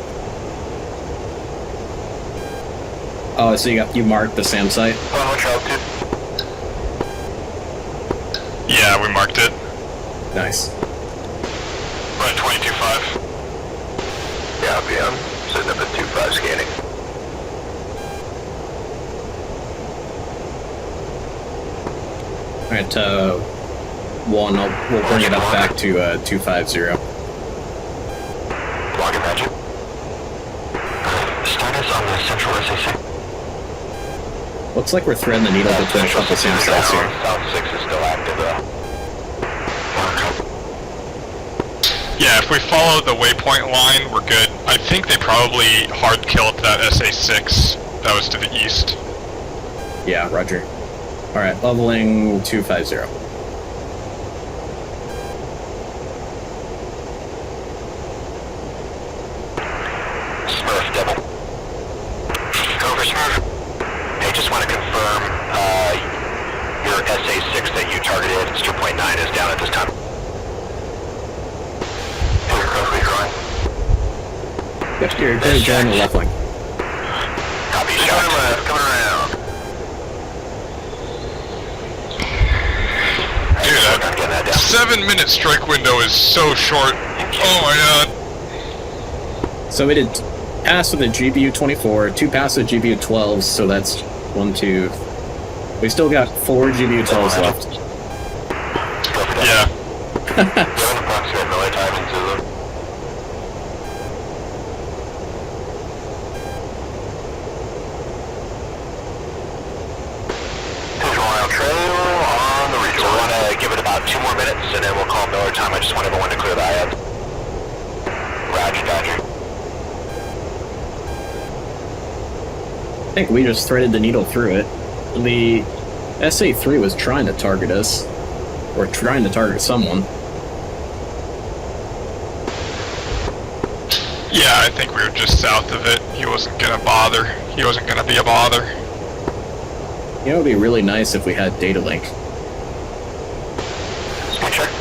Oh, so you marked the SAM site? What's your altitude? Yeah, we marked it. Nice. We're at 22.5. Yeah, I'm sitting up at 2.5 scanning. Alright, 1, we'll bring it up back to 250. Rocket magic. Status on the central SAC. Looks like we're threading the needle between a couple SAM sites here. South 6 is still active though. Yeah, if we follow the waypoint line, we're good. I think they probably hard killed that SA-6 that was to the east. Yeah, roger. Alright, leveling 250. Smurf, Devil. Cover, Smurf. Hey, just want to confirm, your SA-6 that you targeted, it's 2.9, is down at this time. You're correctly drawing. Yep, you're going the left wing. Copy, shot. Coming around. Dude, that 7-minute strike window is so short. Oh my god. So we did pass with a GBU-24, 2 pass with GBU-12s, so that's 1, 2... We still got 4 GBU-12s left. Yeah. Approximate Miller time in Zulu. Visual trail on the region. So we want to give it about 2 more minutes, and then we'll call Miller time. I just want everyone to clear the IAD. Roger, Dodger. I think we just threaded the needle through it. The SA-3 was trying to target us, or trying to target someone. Yeah, I think we were just south of it. He wasn't gonna bother. He wasn't gonna be a bother. You know, it would be really nice if we had data link. Speed check.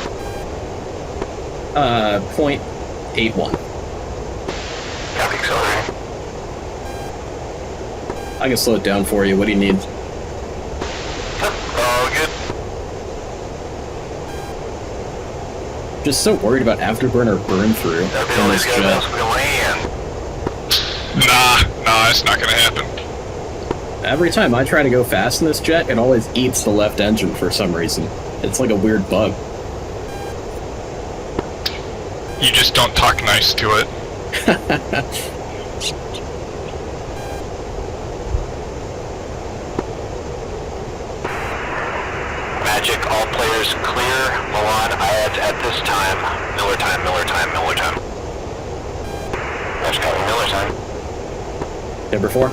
0.81. Copy, accelerating. I can slow it down for you. What do you need? All good. Just so worried about afterburner burn through in this jet. Nah, it's not gonna happen. Every time I try to go fast in this jet, it always eats the left engine for some reason. It's like a weird bug. You just don't talk nice to it. Magic, all players clear. Milan, IADs at this time. Miller time, Miller time, Miller time. Magic, Miller time. Number 4.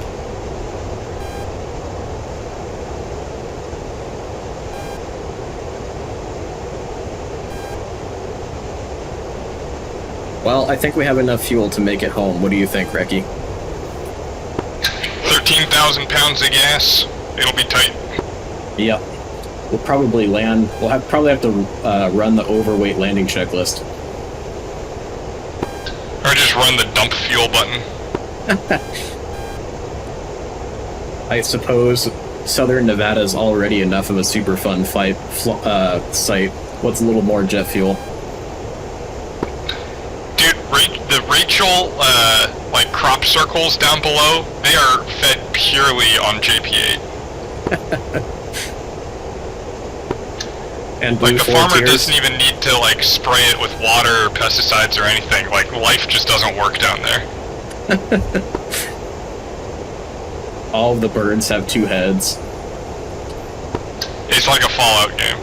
Well, I think we have enough fuel to make it home. What do you think, Reki? 13,000 pounds of gas. It'll be tight. Yep. We'll probably land. We'll probably have to run the overweight landing checklist. Or just run the dump fuel button. I suppose Southern Nevada is already enough of a super fun site. What's a little more jet fuel? Dude, the Rachel, like, crop circles down below, they are fed purely on JP8. And like, the farmer tiers? doesn't even need to, like, spray it with water or pesticides or anything. Like, life just doesn't work down there. All of the birds have 2 heads. It's like a Fallout game.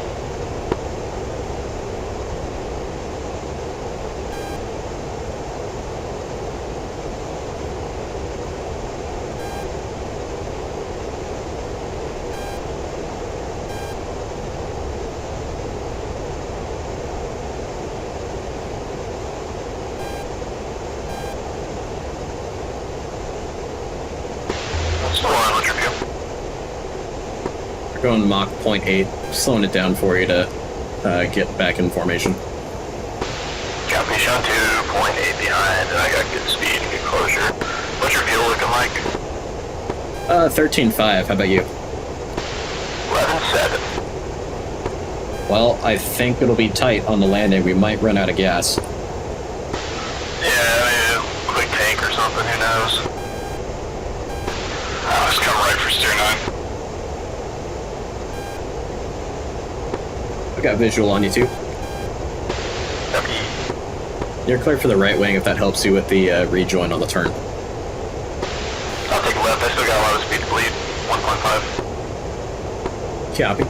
We're going Mach 0.8, slowing it down for you to get back in formation. Copy, Sean 2.8 behind, and I got good speed and good closure. What's your fuel looking like? 13.5, how about you? 11.7. Well, I think it'll be tight on the landing. We might run out of gas. Yeah, quick tank or something, who knows? Just come right for steer 9. I got visual on you too. Copy. You're clear for the right wing if that helps you with the rejoin on the turn. I'll take a left, I still got a lot of speed to bleed. 1.5. Copy.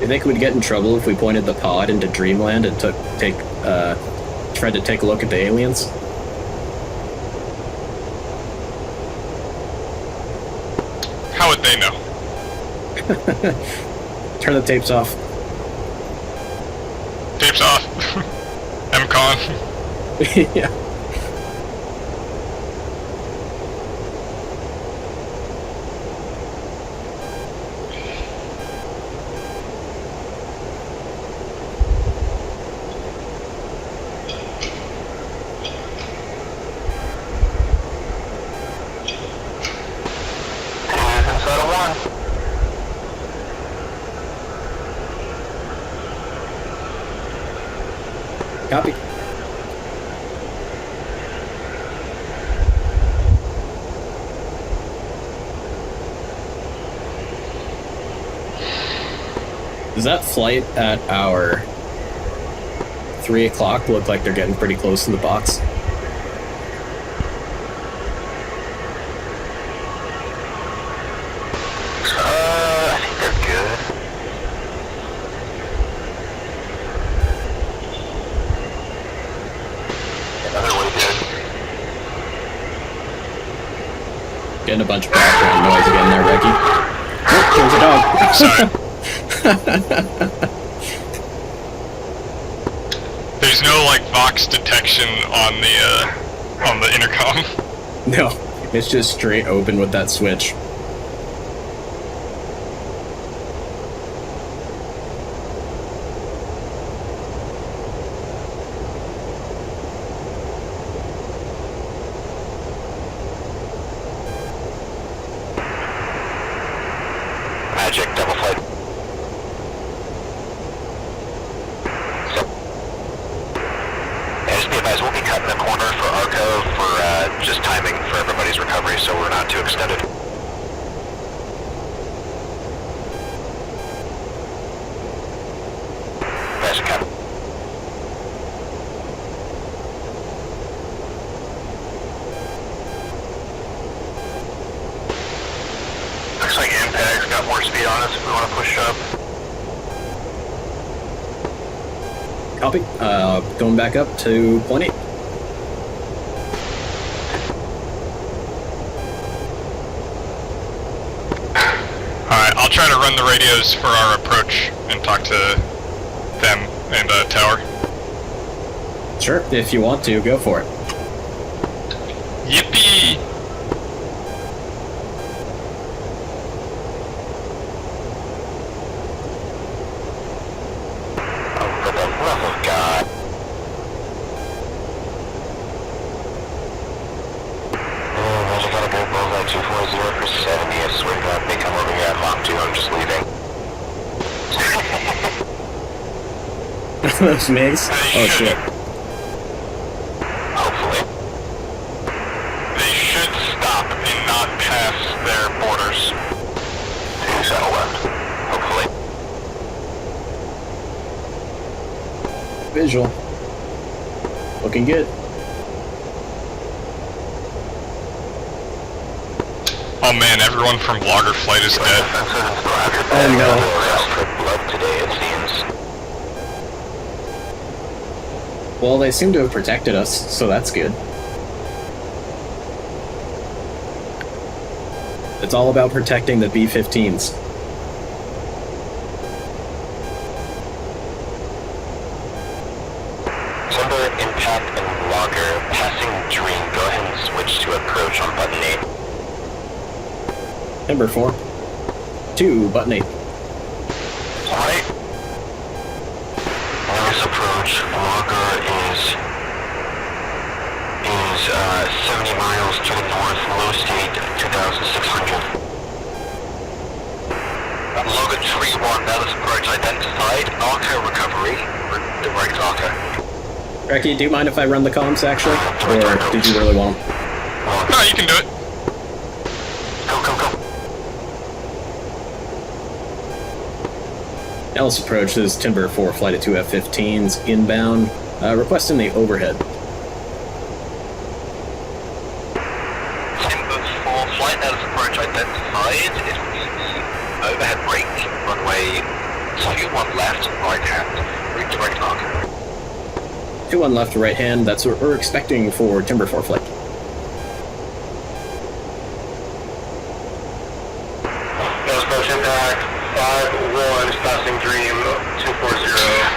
You think we'd get in trouble if we pointed the pod into Dreamland and tried to take a look at the aliens? How would they know? Turn the tapes off. Tapes off. MCon. Yeah. Copy. Does that flight at our 3 o'clock look like they're getting pretty close to the box? I think they're good. Another way good. Getting a bunch of background noise again there, Becky. Oh, there's a dog. Sorry. There's no like Vox detection on the intercom. No, it's just straight open with that switch. Magic, double flight. Just be advised, we'll be cutting the corner for ARCOE for just timing for everybody's recovery so we're not too extended. Magic, cut. Looks like Impact's got more speed on us if we want to push up. Copy. Going back up to 0.8. Alright, I'll try to run the radios for our approach and talk to them and tower. Sure, if you want to, go for it. Yippee! Oh, for the love of God. Oh, I gotta go bullseye 240 for 70. I swear to God, if they come over here at Mach 2, I'm just leaving. Those MiGs? Oh shit. Hopefully. They should stop and not pass their borders. 2 settle left. Hopefully. Visual. Looking good. Oh man, everyone from Logger Flight is dead. Oh no. For blood today, it seems. Well, they seem to have protected us, so that's good. It's all about protecting the B-15s. Timber, impact, and logger. Passing Dream. Go ahead and switch to approach on button 8. Timber 4. 2, button 8. Alright. Notice approach. Logger is 70 miles to the north. Low state 2,600. Logger 3-1. Notice approach identified. ARCOE recovery. Direct ARCOE. Reki, do you mind if I run the comms, actually? Or did you really want them? No, you can do it. Go. Nellis approach is Timber 4, flight of 2 F-15s, inbound, requesting the overhead. Timber 4, flight Nellis approach identified. It means overhead brake, runway 21 left, right hand, redirect ARCOE. 2-1 left to right hand, that's what we're expecting for Timber 4 flight. Nellis approach impact, 5-1 is passing Dream 240.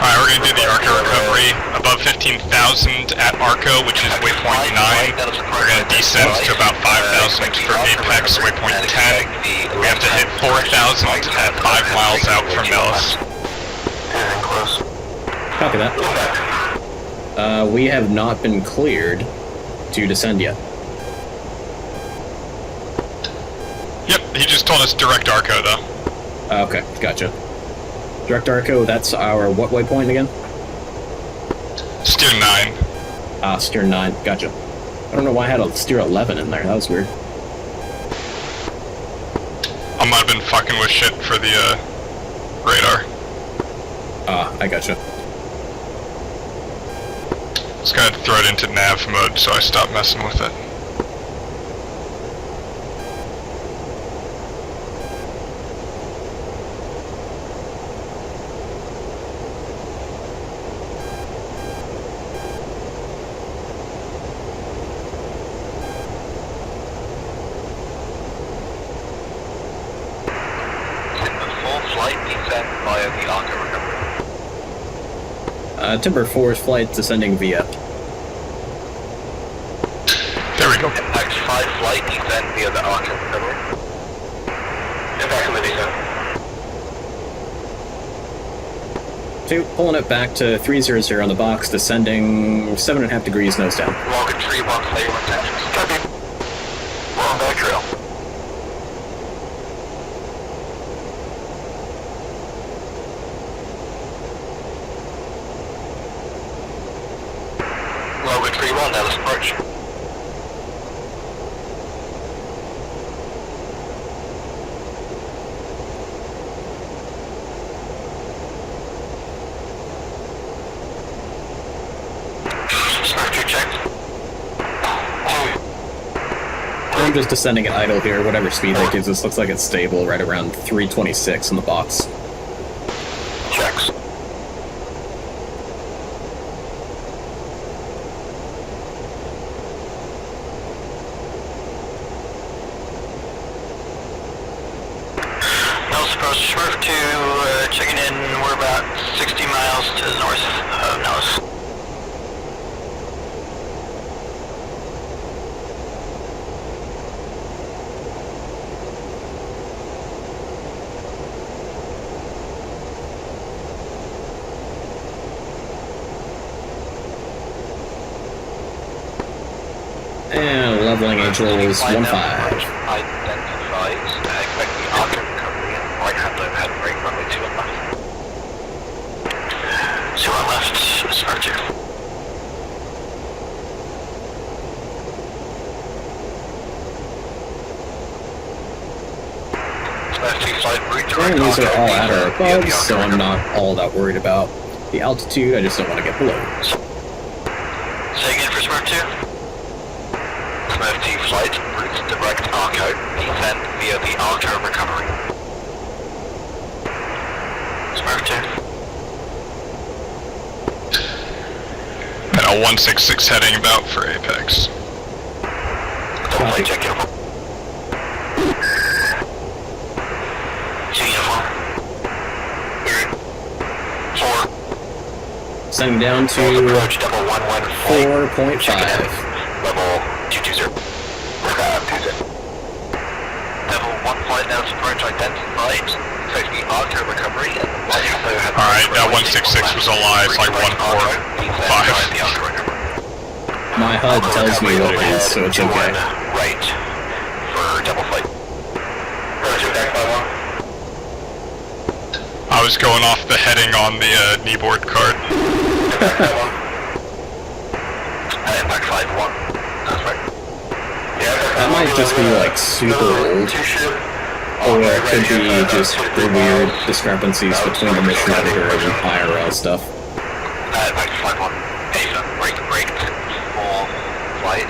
Alright, we're gonna do the ARCOE recovery above 15,000 at ARCOE, which is waypoint 9. We're gonna descend to about 5,000 for apex, waypoint 10. We have to hit 4,000 at 5 miles out from Nellis. Anything close? Copy that. We have not been cleared to descend yet. Yep, he just told us direct ARCOE though. Okay, gotcha. Direct ARCOE, that's our what waypoint again? Steer 9. Ah, steer 9, gotcha. I don't know why I had a steer 11 in there, that was weird. I might have been fucking with shit for the radar. Ah, I gotcha. Just gonna throw it into nav mode so I stop messing with it. Timber 4's flight descending via. There we go. Impact 5 flight, descend via the ARCOE recovery. Impact on the descent. 2, pulling it back to 300 on the box, descending 7.5 degrees nose down. Logger 3-1, clear intentions. Copy. We're on back trail. Logger 3-1, Nellis approach. Structure checked. I'm just descending at idle here, whatever speed that gives us. Looks like it's stable, right around 326 in the box. Checks. Nellis approach, Smurf to checking in. We're about 60 miles to the north of Nellis. And leveling age levels 1-5. Identified. Expect the ARCOE recovery and right hand overhead brake runway 2 on left. 2 on left, departure. And these are all at or above, so I'm not all that worried about the altitude, I just don't want to get below. Say again for Smurf 2? Smurf 2 flight, route direct ARCOE, descend via the ARCOE recovery. Smurf 2. And a 166 heading about for Apex. Double flight check uniform. 2 uniform. 4. Sending down to Approach double 115. 4.5. Level 220. Level 1 flight now approach identified. Safety ARCOE recovery. Alright, that 166 was a lie, it's like 145. My HUD tells me what it is, so it's okay. Right. For double flight. Roger, back by 1. I was going off the heading on the kneeboard card. Impact 5-1. That's right. That might just be like super old, or it could be just the weird discrepancies between the mission editor and IRL stuff. Impact 5-1. Ava, brake, full flight.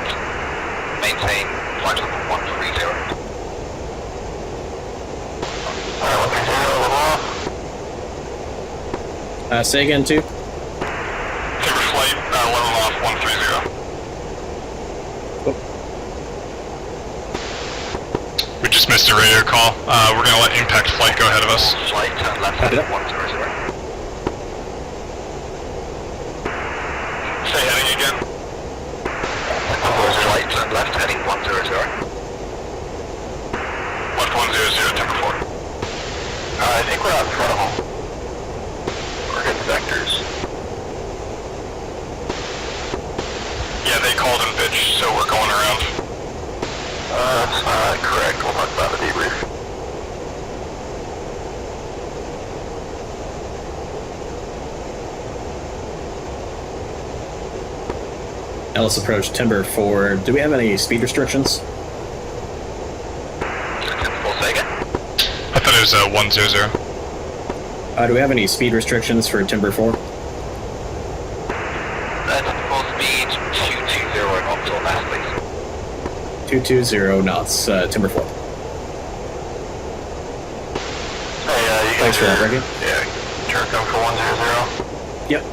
Maintain flight level 130. Say again, too? Timber flight, level off 130. We just missed a radio call. We're gonna let impact flight go ahead of us. Flight, left Copy that. 100. Say heading again. Flight, left heading 100. Left 100, timber 4. I think we're out in front of them. We're getting vectors. Yeah, they called and bitched, so we're going around. That's not correct. We'll talk about the debrief. Ellis approach Timber 4. Do we have any speed restrictions? Full second. I thought it was 100. Do we have any speed restrictions for Timber 4? That's full speed 220 knots or less, please. 220 knots, Timber 4. Hey, you Thanks for that, Ricky. Yeah, turn come for 100. Yep.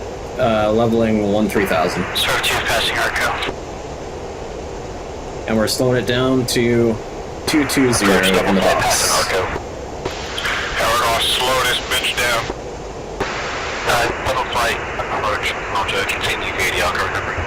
Leveling 13000. Start 2 passing ARCOE. And we're slowing it down to 220 in the box. ARCOE. Yeah, we're gonna slow this bitch down. Double flight, approach, Roger, continue via the ARCOE recovery.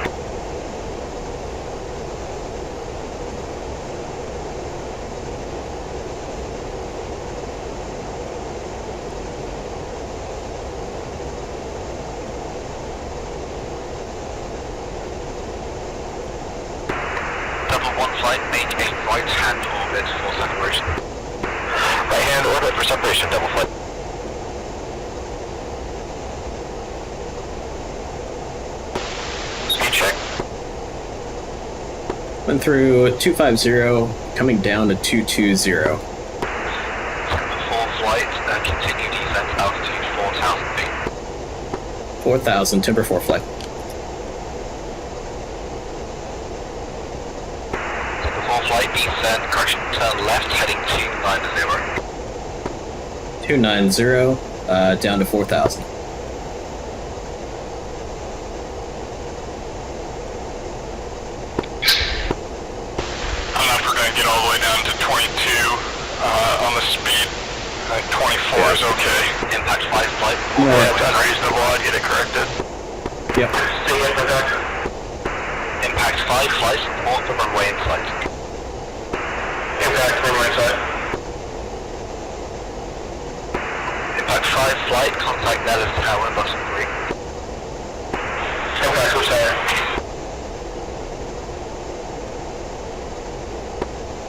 Double 1 flight, maintain right hand orbit for separation. Right hand orbit for separation, double flight. Speed check. Went through 250, coming down to 220. Full flight, continue descent altitude 4,000 feet. 4000, Timber 4 flight. Full flight, descent, correction, turn left, heading 290. 290, down to 4000. I don't know if we're gonna get all the way down to 22 on the speed. 24 is okay. Impact 5 flight. Yeah. That's unreasonable, I'd get it corrected. Yep. See you, Quebec. Impact 5 flights, off the runway in sight. Impact runway in sight. Impact 5 flight, contact Nellis Tower, button 3. Impact which tower?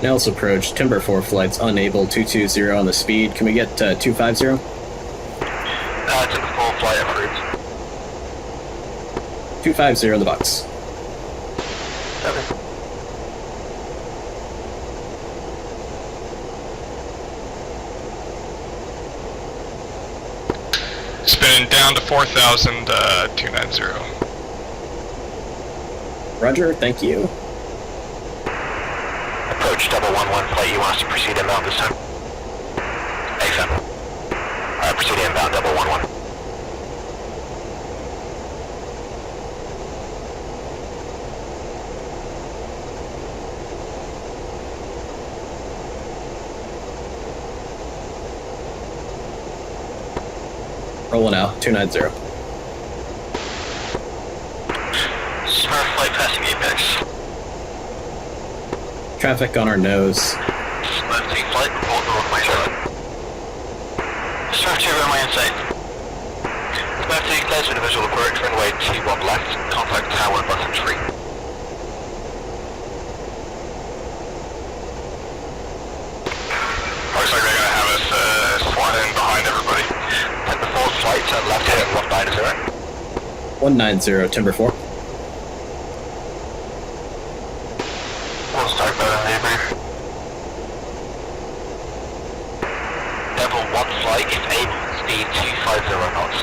Nellis approach, Timber 4 flights unable, 220 on the speed. Can we get 250? Timber 4 flight approved. 250 in the box. Okay. Spinning down to 4,000, 290. Roger, thank you. Approach 11 flight, you want us to proceed inbound this time? AFM. Alright, proceed inbound 11. Rolling out, 290. Smurf flight passing Apex. Traffic on our nose. Smurf 2 flight, report the runway side. Smurf 2 runway in sight. Smurf 2 clears with a visual approach, runway 21 left, contact tower button 3. Looks like they're gonna have us squat in behind everybody. Timber 4 flight, turn left heading 190. 190, Timber 4. We'll start boat on debrief. Level 1 flight, if able, speed 250 knots.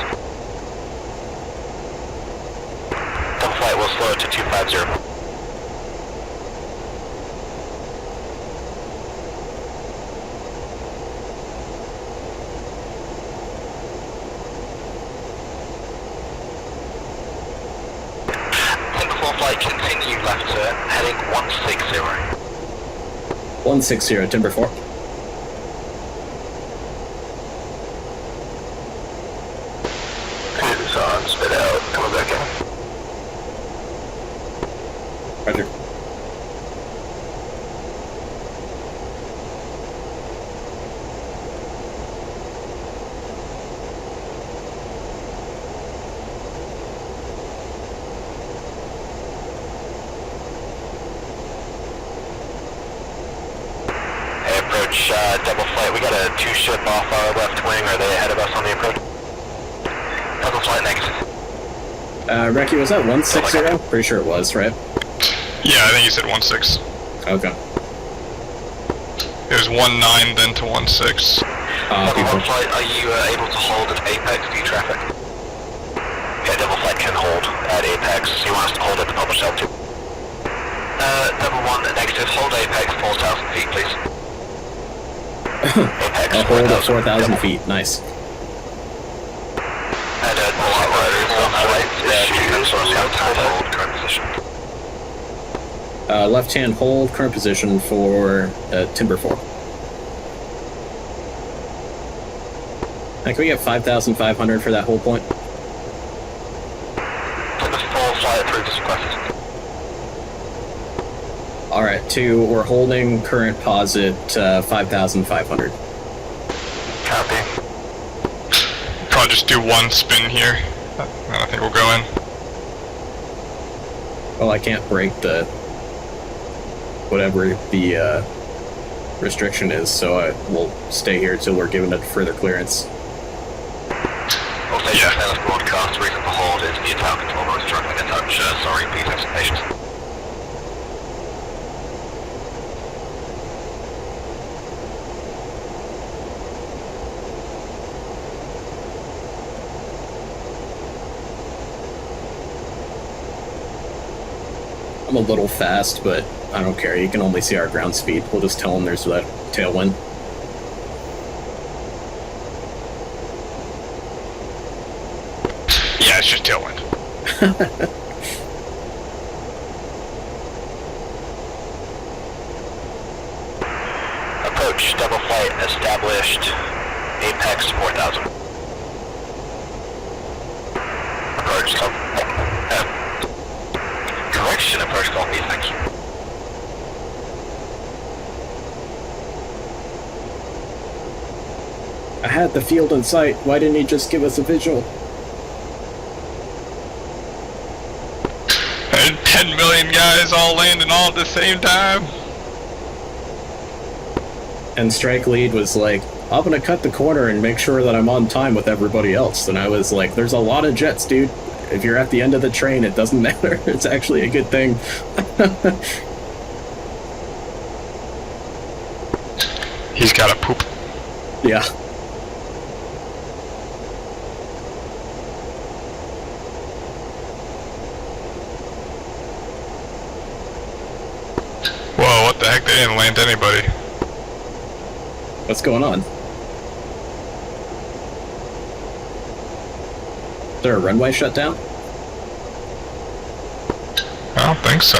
Double flight will slow to 250. Flight continue left turn, heading 160. 160, Timber 4. Cruise on, spit out, coming back in. Roger. Double flight, we got a 2-ship off our left wing, are they ahead of us on the approach? Double flight negative. Reki, was that 160? Pretty sure it was, right? Yeah, I think you said 1.6. Okay. It was 1.9 then to 1.6. Double flight, are you able to hold at Apex view traffic? Yeah, double flight can hold at Apex. You want us to hold at the published altitude? Double 1 negative, hold Apex 4,000 feet, please. Apex, I'll hold at 4,000 feet. Nice. And flight riders on flight issues left-hand hold current position. Left-hand hold, current position for Timber 4. And can we get 5,500 for that whole point? Timber 4 flight approved as requested. Alright, 2, we're holding current posit 5,500. Copy. Probably just do one spin here. And I think we'll go in. Well, I can't break the whatever the restriction is, so I will stay here until we're given it further clearance. All stations, Nellis broadcast, reason for hold is the attack control room struggling to touch. Sorry, please have some patience. I'm a little fast, but I don't care. You can only see our ground speed. We'll just tell them there's that tailwind. Yeah, it's just tailwind. Approach, double flight established. Apex 4000. Approach copy. Correction, approach copy, thank you. I had the field in sight. Why didn't he just give us a visual? And 10 million guys all landing all at the same time. And strike lead was like, I'm gonna cut the corner and make sure that I'm on time with everybody else. And I was like, there's a lot of jets, dude. If you're at the end of the train, it doesn't matter. It's actually a good thing. He's got a poop. Yeah. Whoa, what the heck? They didn't land anybody. What's going on? Is there a runway shut down? I don't think so.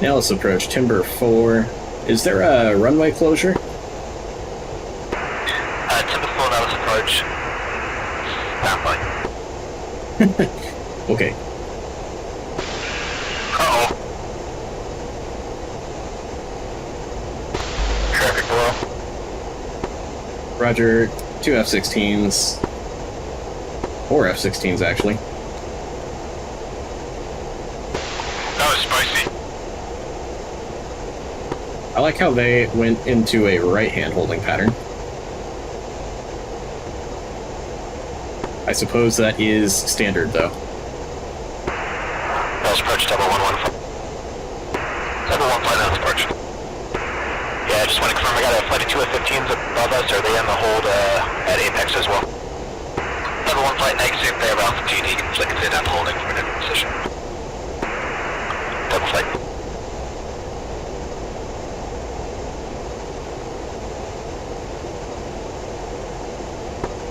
Nellis approach, Timber 4. Is there a runway closure? Timber 4, Nellis approach. Stand by. Okay. Uh-oh. Traffic below. Roger, 2 F-16s. 4 F-16s, actually. That was spicy. I like how they went into a right-hand holding pattern. I suppose that is standard, though. Nellis approach, double 115. Double 1 flight, Nellis approach. Yeah, I just want to confirm I got a flight of 2 F-15s above us. Are they in the hold at Apex as well? Double 1 flight, negative, they have altitude. You can flick it down holding from a different position. Double flight.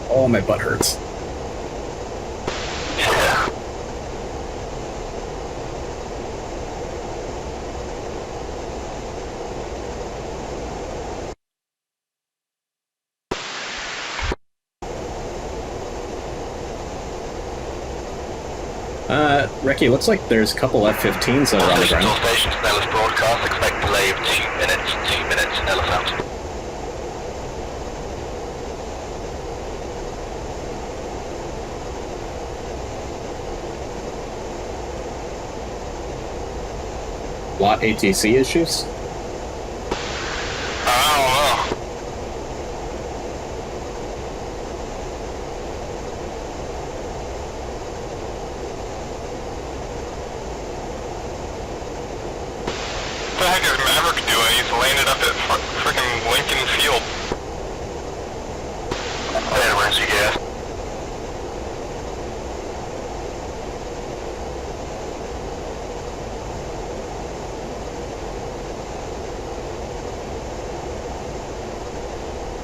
Oh, my butt hurts. Yeah. Reki, looks like there's a couple F-15s that are on the Stations, all ground. stations, Nellis broadcast, expect delay of 2 minutes, Nellis out. Lot ATC issues? I don't know. What the heck is Maverick doing? He's landed up at frickin' Lincoln Field. Yeah, where's he gas?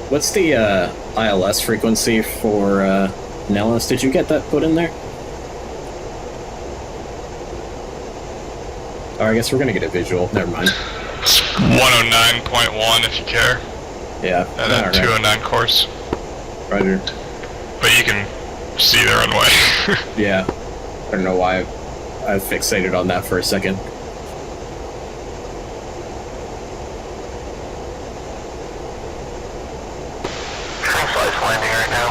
What's the ILS frequency for Nellis? Did you get that put in there? Oh, I guess we're gonna get a visual. Never mind. 109.1 if you care. Yeah. And then alright. 209 course. Roger. But you can see the runway. Yeah. I don't know why I fixated on that for a second. Flight's landing right now.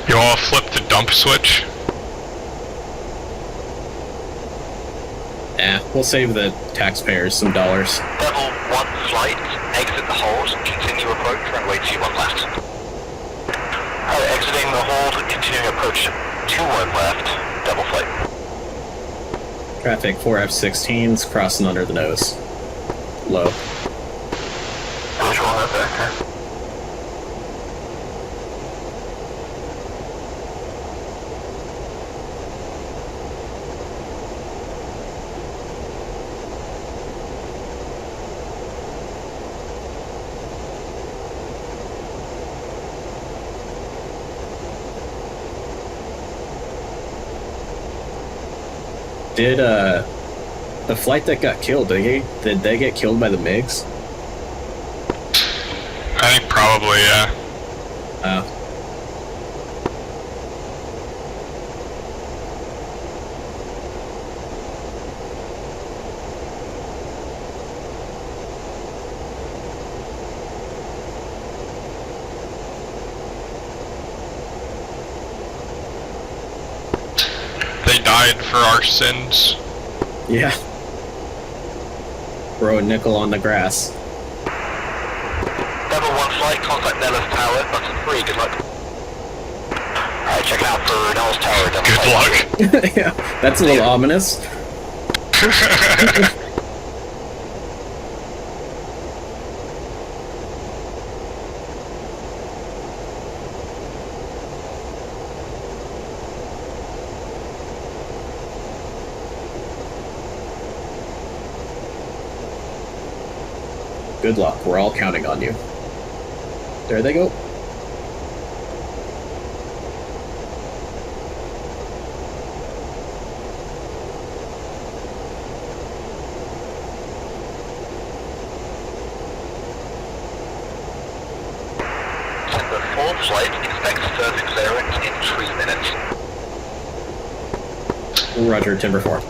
You all flip the dump switch. We'll save the taxpayers some dollars. Level 1 flight, exit the hold, continue approach, runway 21 left. Exiting the hold, continuing approach 21 left, double flight. Traffic 4 F-16s crossing under the nose. Low. Visual on that vector. Did the flight that got killed, did they get killed by the MiGs? I think probably, yeah. They died for our sins. Yeah. Throw a nickel on the grass. Level 1 flight, contact Nellis Tower, button 3, good luck. Alright, check out for Nellis Tower. Good luck. Yeah, that's a little ominous. Good luck, we're all counting on you. There they go. The 4th flight expects further clearance in 3 minutes. Roger, Timber 4.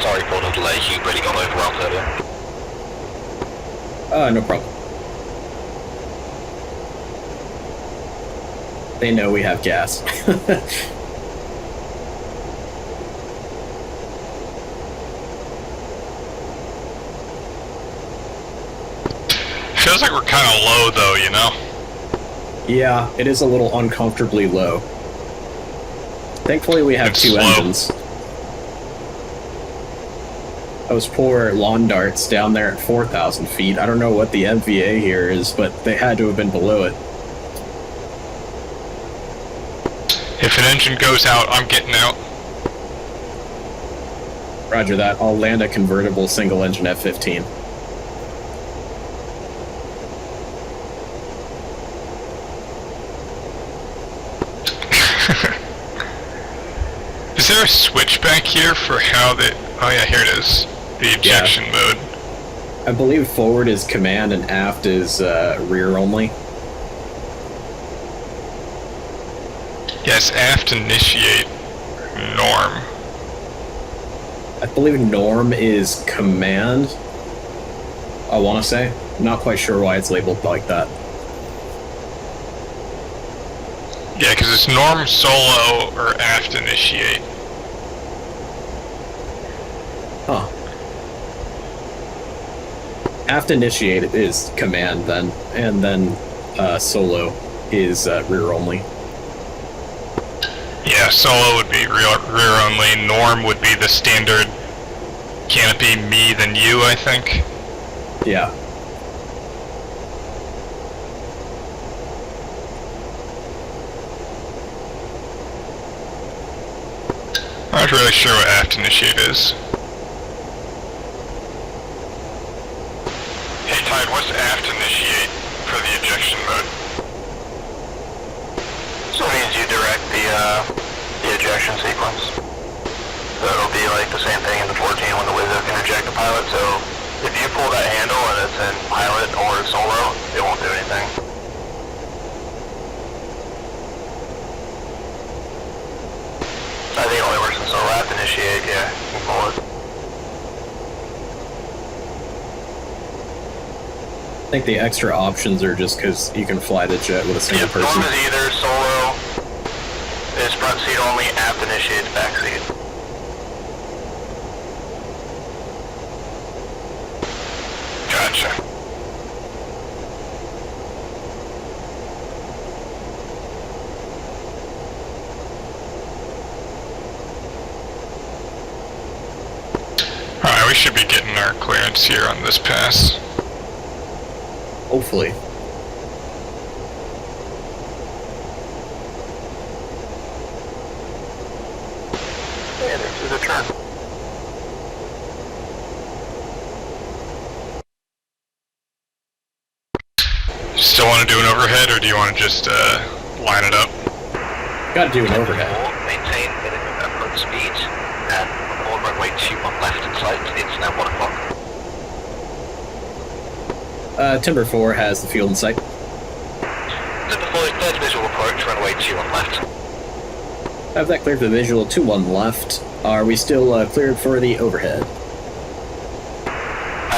Sorry for the delay, you really got overwhelmed earlier. No problem. They know we have gas. Feels like we're kind of low though, you know? Yeah, it is a little uncomfortably low. Thankfully we have It's 2 slow. engines. Those poor lawn darts down there at 4,000 feet. I don't know what the MVA here is, but they had to have been below it. If an engine goes out, I'm getting out. Roger that. I'll land a convertible single-engine F-15. Is there a switch back here for how the... Oh yeah, here it is. The ejection mode. I believe forward is command and aft is rear only. Yes, aft initiate norm. I believe norm is command. I want to say. I'm not quite sure why it's labeled like that. Yeah, because it's norm solo or aft initiate. Huh. Aft initiate is command then, and then solo is rear only. Yeah, solo would be rear only. Norm would be the standard canopy me then you, I think. Yeah. I'm not really sure what aft initiate is. Hey Tide, what's aft initiate for the ejection mode? So it means you direct the ejection sequence. So it'll be like the same thing in the 14 when the Wizzo can eject the pilot, so if you pull that handle and it's in pilot or solo, it won't do anything. I think it only works in solo. Aft initiate, yeah, you can pull it. I think the extra options are just because you can fly the jet with a single person. Norm is either solo, is front seat only, aft initiates back seat. Gotcha. Alright, we should be getting our clearance here on this pass. Hopefully. Yeah, there's the turn. Still want to do an overhead, or do you want to just line it up? Gotta do an overhead. Maintain minimum speed and report runway 21 left in sight. It's now 1 o'clock. Timber 4 has the field in sight. Timber 4 is third visual approach, runway 21 left. Have that cleared for the visual, 21 left. Are we still cleared for the overhead?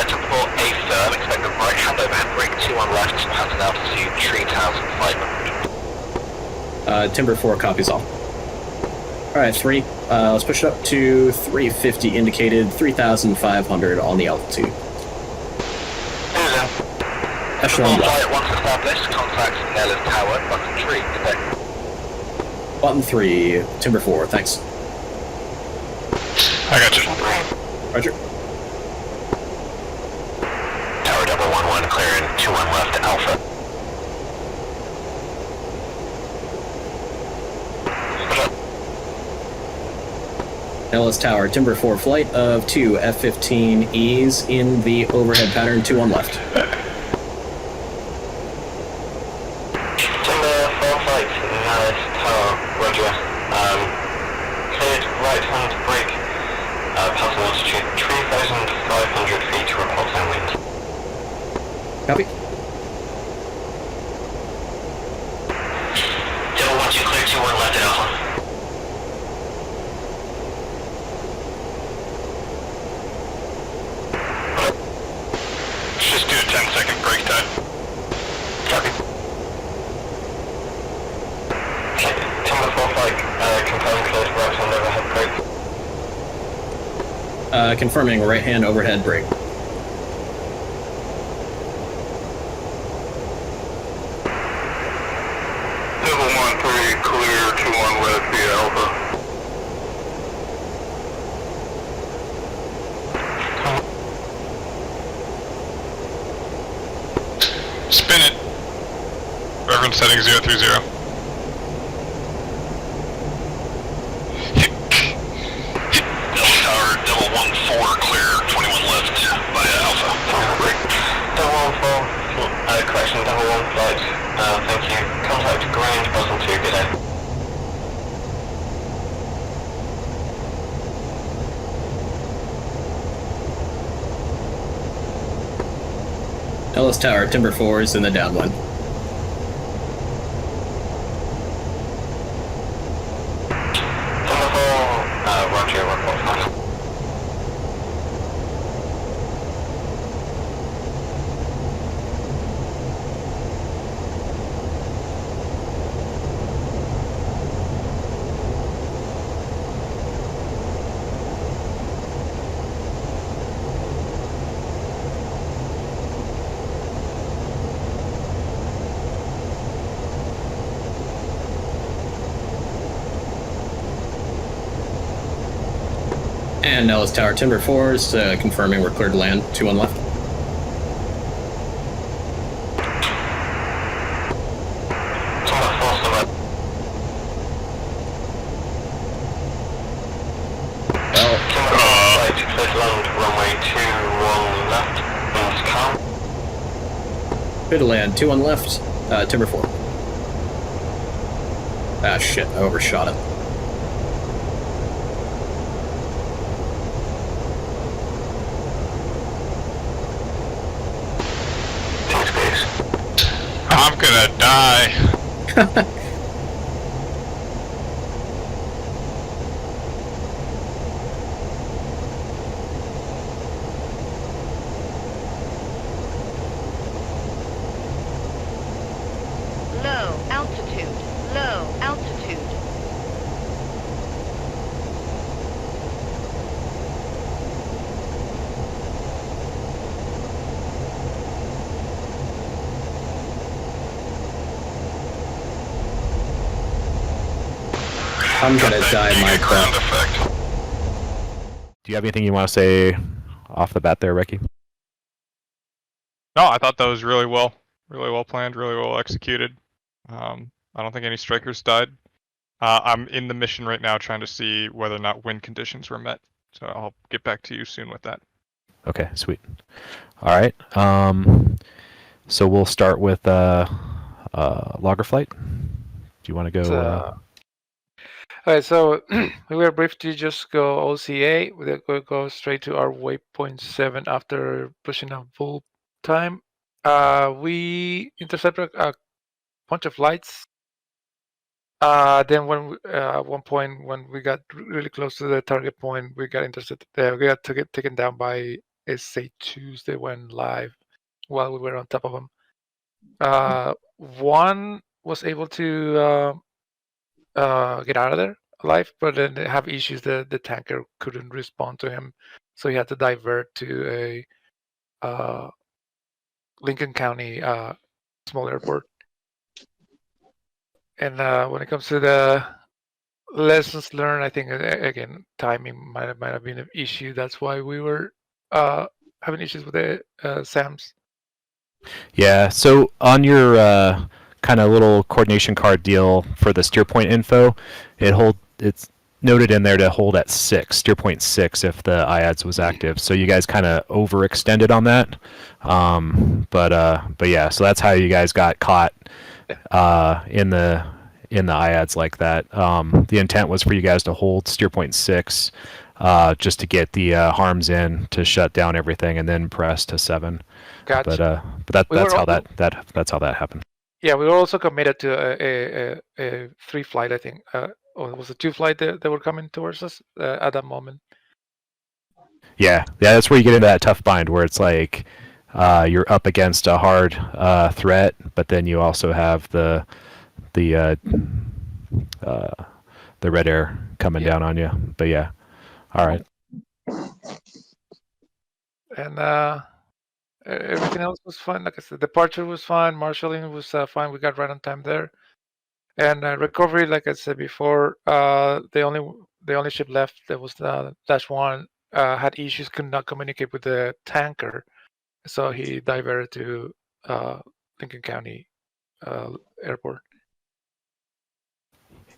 Timber 4 A firm, expect the right hand overhead brake, 21 left, pass an altitude 3,500. Timber 4 copies all. Alright, 3. Let's push it up to 350 indicated, 3,500 on the altitude. Echelon left. Flight once established, contact Nellis Tower, button 3, good day. Button 3, Timber 4, thanks. I got you. Roger. Tower 111 clearing 21 left, Alpha. Nellis Tower, Timber 4 flight of 2 F-15Es in the overhead pattern, 21 left. Timber 4 flight, Nellis Tower, roger. Cleared right hand brake, passing altitude 3,500 feet to report downwind. Copy. Devil 1 2 clear, 21 left at Alpha. Just do a 10-second break time. Copy. Timber 4 flight, confirm cleared right hand overhead brake. Confirming right hand overhead brake. Devil 1-3 clear, 21 left via Alpha. Spin it. Reverend setting 030. Delta Tower, Devil 1-4 clear, 21 left via Alpha. Devil 1 4, correction, Devil 1 flight, thank you. Contact ground, button 2, good day. Nellis Tower, Timber 4 is in the downwind. Timber 4, roger, report final. And Nellis Tower, Timber 4 is confirming we're cleared to land, 21 left. Timber 4 summit. Well, Timber 4 flight, cleared land, runway 21 left, winds calm. good to land, 21 left, Timber 4. Ah shit, I overshot it. I'm gonna die. Low altitude, low altitude. I'm gonna die my ground butt. effect. Do you have anything you want to say off the bat there, Ricky? No, I thought that was really well planned, really well executed. I don't think any strikers died. I'm in the mission right now trying to see whether or not wind conditions were met. So I'll get back to you soon with that. Okay, sweet. All right. So we'll start with logger flight. Do you want to go? Alright, so we were briefed to just go OCA. We'll go straight to our waypoint 7 after pushing up full time. We intercepted a bunch of lights. Then when at one point when we got really close to the target point, we got intercepted. We got to get taken down by SA2s. They went live while we were on top of them. One was able to get out of there alive, but then they have issues. The tanker couldn't respond to him, so he had to divert to a Lincoln County small airport. And when it comes to the lessons learned, I think again timing might have been an issue. That's why we were having issues with the SAMs. Yeah. So on your kind of little coordination card deal for the steer point info, it's noted in there to hold at 6, steer point 6 if the IADS was active. So you guys kind of overextended on that. But yeah, so that's how you guys got caught in the IADS like that. The intent was for you guys to hold steer point 6 just to get the harms in to shut down everything and then press to 7. Gotcha. But that's how that's how that happened. Yeah, we were also committed to a 3 flight, I think. Or was it 2 flight that were coming towards us at that moment? Yeah, that's where you get into that tough bind where it's like you're up against a hard threat, but then you also have the red air coming down on you. But yeah, all right. And everything else was fine. Like I said, departure was fine. Marshalling was fine. We got right on time there. And recovery, like I said before, the only ship left that was -1 had issues, could not communicate with the tanker, so he diverted to Lincoln County Airport.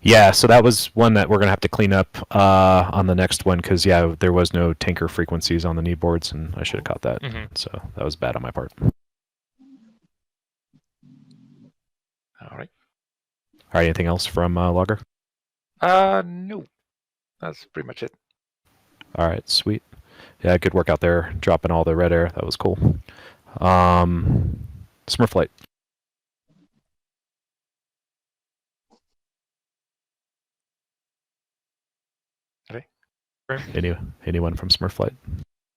Yeah, so that was one that we're gonna have to clean up on the next one because yeah, there was no tanker frequencies on the knee boards, and I should have caught that. So that was bad on my part. All right. All right, anything else from Logger? No, that's pretty much it. All right, sweet. Yeah, good work out there, dropping all the red air. That was cool. Smurf flight. Okay. Anyone from Smurf flight?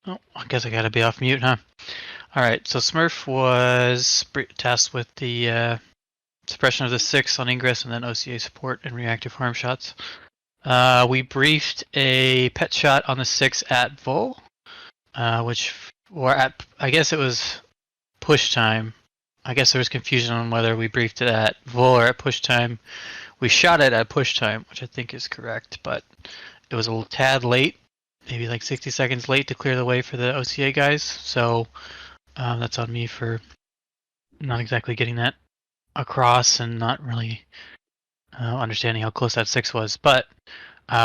Oh, I guess I gotta be off mute, huh? All right, so Smurf was tasked with the suppression of the 6 on ingress and then OCA support and reactive harm shots. We briefed a pet shot on the 6 at Vol, which were at, I guess it was push time. I guess there was confusion on whether we briefed it at Vol or at push time. We shot it at push time, which I think is correct, but it was a little tad late, maybe like 60 seconds late to clear the way for the OCA guys. So that's on me for not exactly getting that across and not really understanding how close that 6 was. But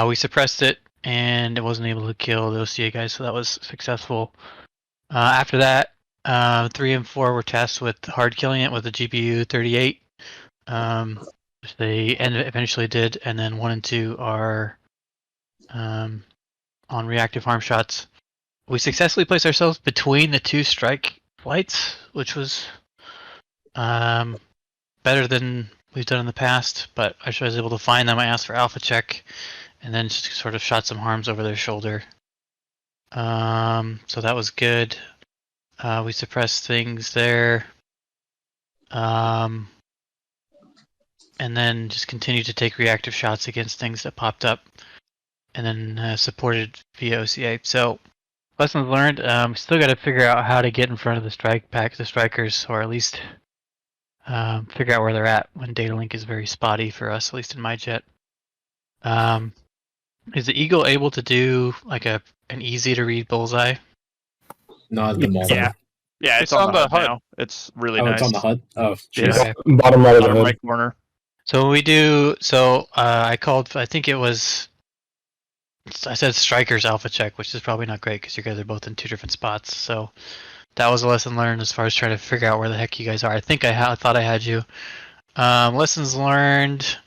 we suppressed it and it wasn't able to kill the OCA guys, so that was successful. After that, 3 and 4 were tasked with hard killing it with the GPU 38. They eventually did, and then 1 and 2 are on reactive harm shots. We successfully placed ourselves between the 2 strike flights, which was better than we've done in the past, but I was able to find them. I asked for alpha check and then just sort of shot some harms over their shoulder. So that was good. We suppressed things there. And then just continued to take reactive shots against things that popped up and then supported via OCA. So lessons learned, still got to figure out how to get in front of the strikers, or at least figure out where they're at when data link is very spotty for us, at least in my jet. Is the Eagle able to do like an easy to read bullseye? Not at the moment. Yeah, it's on the HUD now. It's really nice. It's on the HUD? Oh, yeah. okay. Bottom right of the HUD. Right corner. So we do. So I called. I think it was. I said strikers alpha check, which is probably not great because you guys are both in 2 different spots. So that was a lesson learned as far as trying to figure out where the heck you guys are. I think I thought I had you. Lessons learned.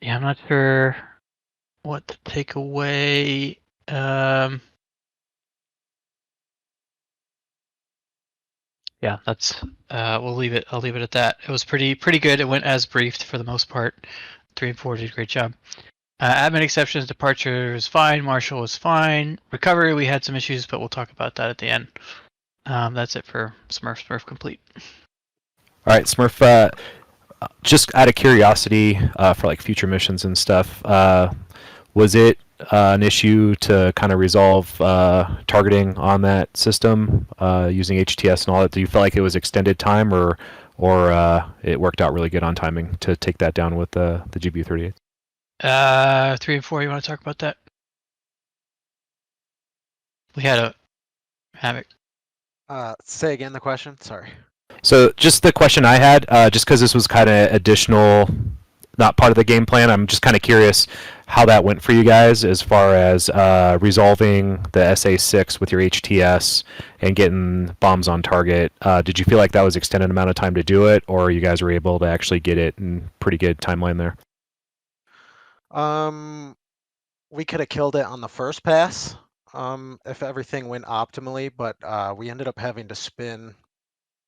Yeah, I'm not sure what to take away. Yeah, that's we'll leave it. I'll leave it at that. It was pretty good. It went as briefed for the most part. 3 and 4 did a great job. Admin exceptions, departure was fine. Marshall was fine. Recovery, we had some issues, but we'll talk about that at the end. That's it for Smurf. Smurf complete. All right, Smurf. Just out of curiosity, for like future missions and stuff, was it an issue to kind of resolve targeting on that system using HTS and all that? Do you feel like it was extended time, or it worked out really good on timing to take that down with the GBU-38? 3 and 4. You want to talk about that? We had a Havoc. Say again the question. Sorry. So just the question I had, just because this was kind of additional, not part of the game plan, I'm just kind of curious how that went for you guys as far as resolving the SA-6 with your HTS and getting bombs on target. Did you feel like that was extended amount of time to do it, or you guys were able to actually get it in pretty good timeline there? We could have killed it on the first pass if everything went optimally, but we ended up having to spin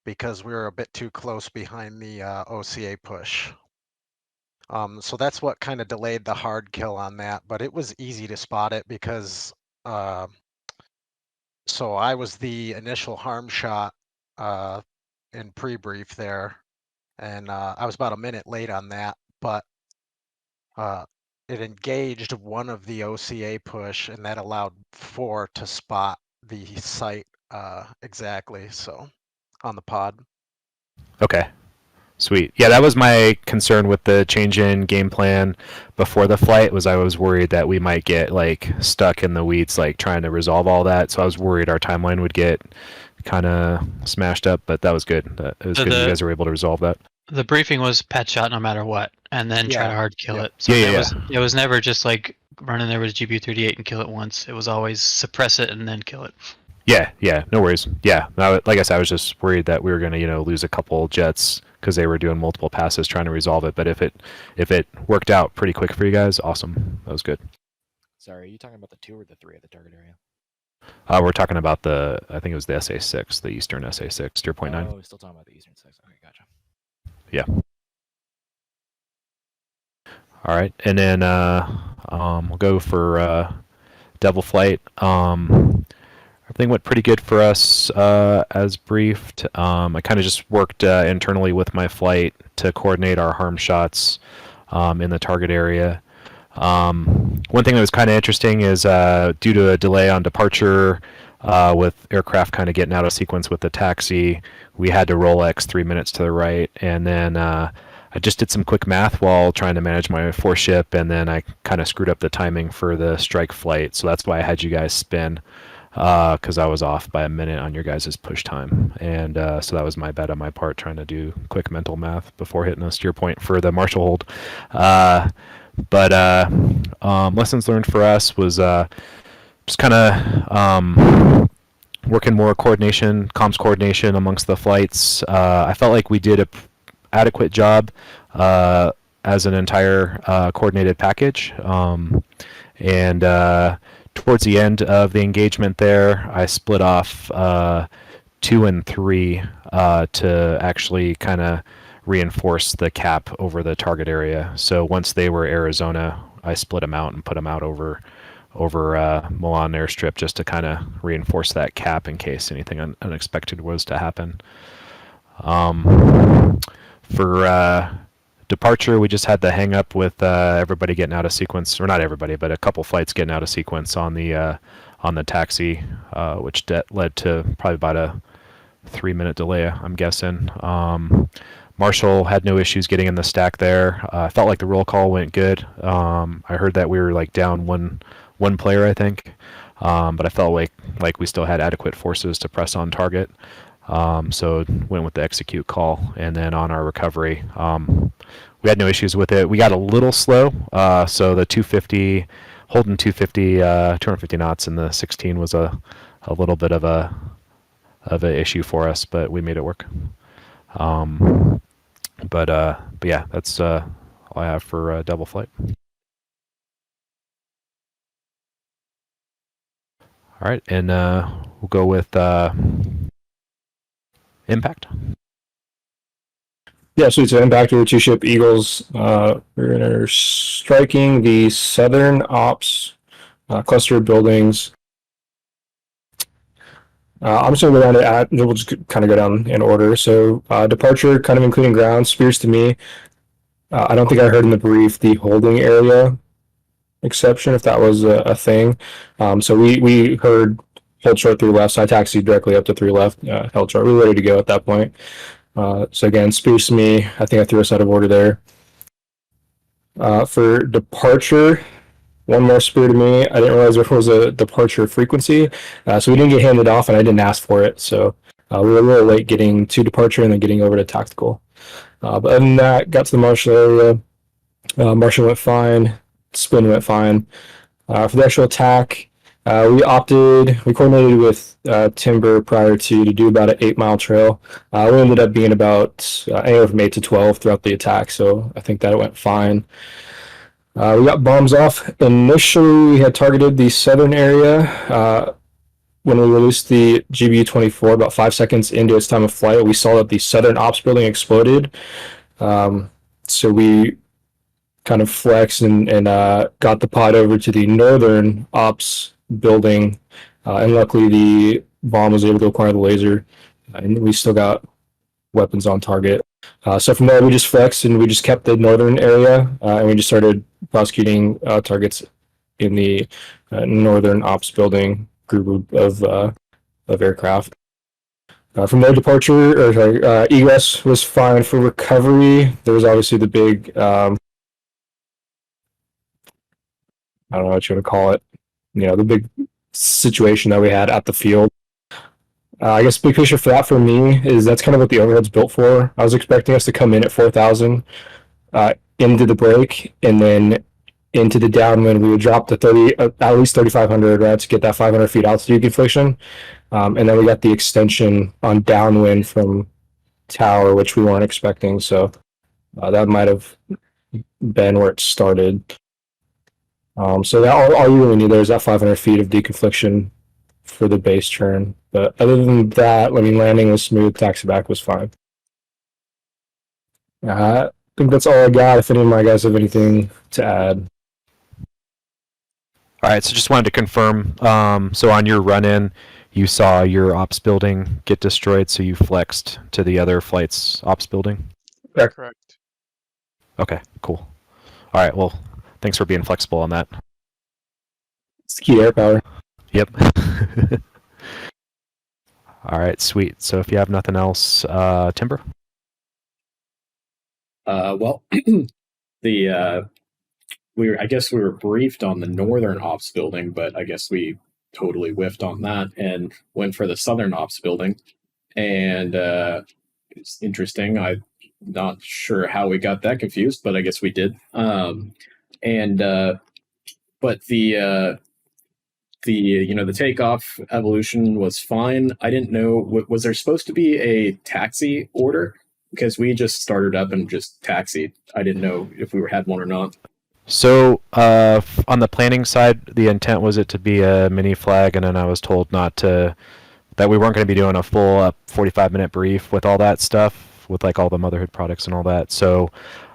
because we were a bit too close behind the OCA push. So that's what kind of delayed the hard kill on that, but it was easy to spot it because so I was the initial harm shot in pre-brief there, and I was about a minute late on that, but it engaged one of the OCA push, and that allowed 4 to spot the site exactly, so on the pod. Okay. Sweet. Yeah, that was my concern with the change in game plan before the flight, was I was worried that we might get like stuck in the weeds like trying to resolve all that. So I was worried our timeline would get kind of smashed up, but that was good. It was good you guys were able to resolve that. The briefing was pet shot no matter what, and then try to hard kill it. So it was never just like run in there with GBU-38 and kill it once. It was always suppress it and then kill it. Yeah, no worries. Yeah, like I said, I was just worried that we were going to, lose a couple jets because they were doing multiple passes trying to resolve it. But if it worked out pretty quick for you guys, awesome. That was good. Sorry, are you talking about the 2 or the 3 at the target area? We're talking about I think it was the SA-6, the Eastern SA-6, 0.9. Oh, we're still talking about the Eastern 6. Okay, gotcha. Yeah. All right, and then we'll go for Devil Flight. Everything went pretty good for us as briefed. I kind of just worked internally with my flight to coordinate our harm shots in the target area. One thing that was kind of interesting is due to a delay on departure with aircraft kind of getting out of sequence with the taxi, we had to roll X 3 minutes to the right, and then I just did some quick math while trying to manage my 4-ship, and then I kind of screwed up the timing for the strike flight, so that's why I had you guys spin, because I was off by a minute on your guys' push time, and so that was my bad on my part, trying to do quick mental math before hitting a steer point for the Marshall hold. But lessons learned for us was just kind of working more comms coordination amongst the flights. I felt like we did a adequate job as an entire coordinated package. And towards the end of the engagement there, I split off 2 and 3 to actually kind of reinforce the cap over the target area. So once they were Arizona, I split them out and put them out over Milan airstrip just to kind of reinforce that cap in case anything unexpected was to happen. For departure, we just had the hang up with everybody getting out of sequence, or not everybody, but a couple flights getting out of sequence on the taxi, which led to probably about a 3-minute delay, I'm guessing. Marshall had no issues getting in the stack there. I felt like the roll call went good. I heard that we were like down one player, I think, but I felt like we still had adequate forces to press on target. So went with the execute call, and then on our recovery, we had no issues with it. We got a little slow, so the 250, holding 250 knots in the 16 was a little bit of a issue for us, but we made it work. But yeah, that's all all I have for double flight. All right, and we'll go with impact. Yeah, so it's an impact with 2-ship Eagles. We're striking the southern ops cluster of buildings. I'm just going to go down to we'll just kind of go down in order. So departure, kind of including ground, spears to me. I don't think I heard in the brief the holding area exception, if that was a thing. So we heard hold short 3 left, so I taxied directly up to 3 left, held short. We were ready to go at that point. So again, spears to me. I think I threw us out of order there. For departure, one more spear to me. I didn't realize there was a departure frequency, so we didn't get handed off, and I didn't ask for it. So we were a little late getting to departure and then getting over to tactical. But other than that, got to the Marshall area. Marshall went fine. Spin went fine. For the actual attack, we coordinated with Timber prior to do about an 8-mile trail. We ended up being about anywhere from 8 to 12 throughout the attack, so I think that it went fine. We got bombs off. Initially, we had targeted the southern area. When we released the GBU-24, about 5 seconds into its time of flight, we saw that the southern ops building exploded. So we kind of flexed and got the pod over to the northern ops building, and luckily the bomb was able to acquire the laser, and we still got weapons on target. So from there, we just flexed and we just kept the northern area, and we just started prosecuting targets in the northern ops building group of aircraft. From their egress was fine. For recovery, there was obviously the big, I don't know what you want to call it, the big situation that we had at the field. I guess big picture for that for me is that's kind of what the overhead's built for. I was expecting us to come in at 4,000 into the break, and then into the downwind we would drop to at least 3,500 right, to get that 500 feet altitude confliction. And then we got the extension on downwind from tower, which we weren't expecting. So that might have been where it started. So that all you really need there is that 500 feet of deconfliction for the base turn. But other than that, landing was smooth, taxi back was fine. I think that's all I got. If any of my guys have anything to add. All right, so just wanted to confirm. So on your run-in, you saw your ops building get destroyed, so you flexed to the other flight's ops building? Correct. Okay, cool. All right, well, thanks for being flexible on that. It's key air power. Yep. All right, sweet. So if you have nothing else, Timber? Well, I guess we were briefed on the northern ops building, but I guess we totally whiffed on that and went for the southern ops building. And it's interesting. I'm not sure how we got that confused, but I guess we did. But the takeoff evolution was fine. I didn't know, was there supposed to be a taxi order? Because we just started up and just taxied. I didn't know if we had one or not. So on the planning side, the intent was it to be a mini flag, and then I was told that we weren't going to be doing a full 45-minute brief with all that stuff, with all the motherhood products and all that. So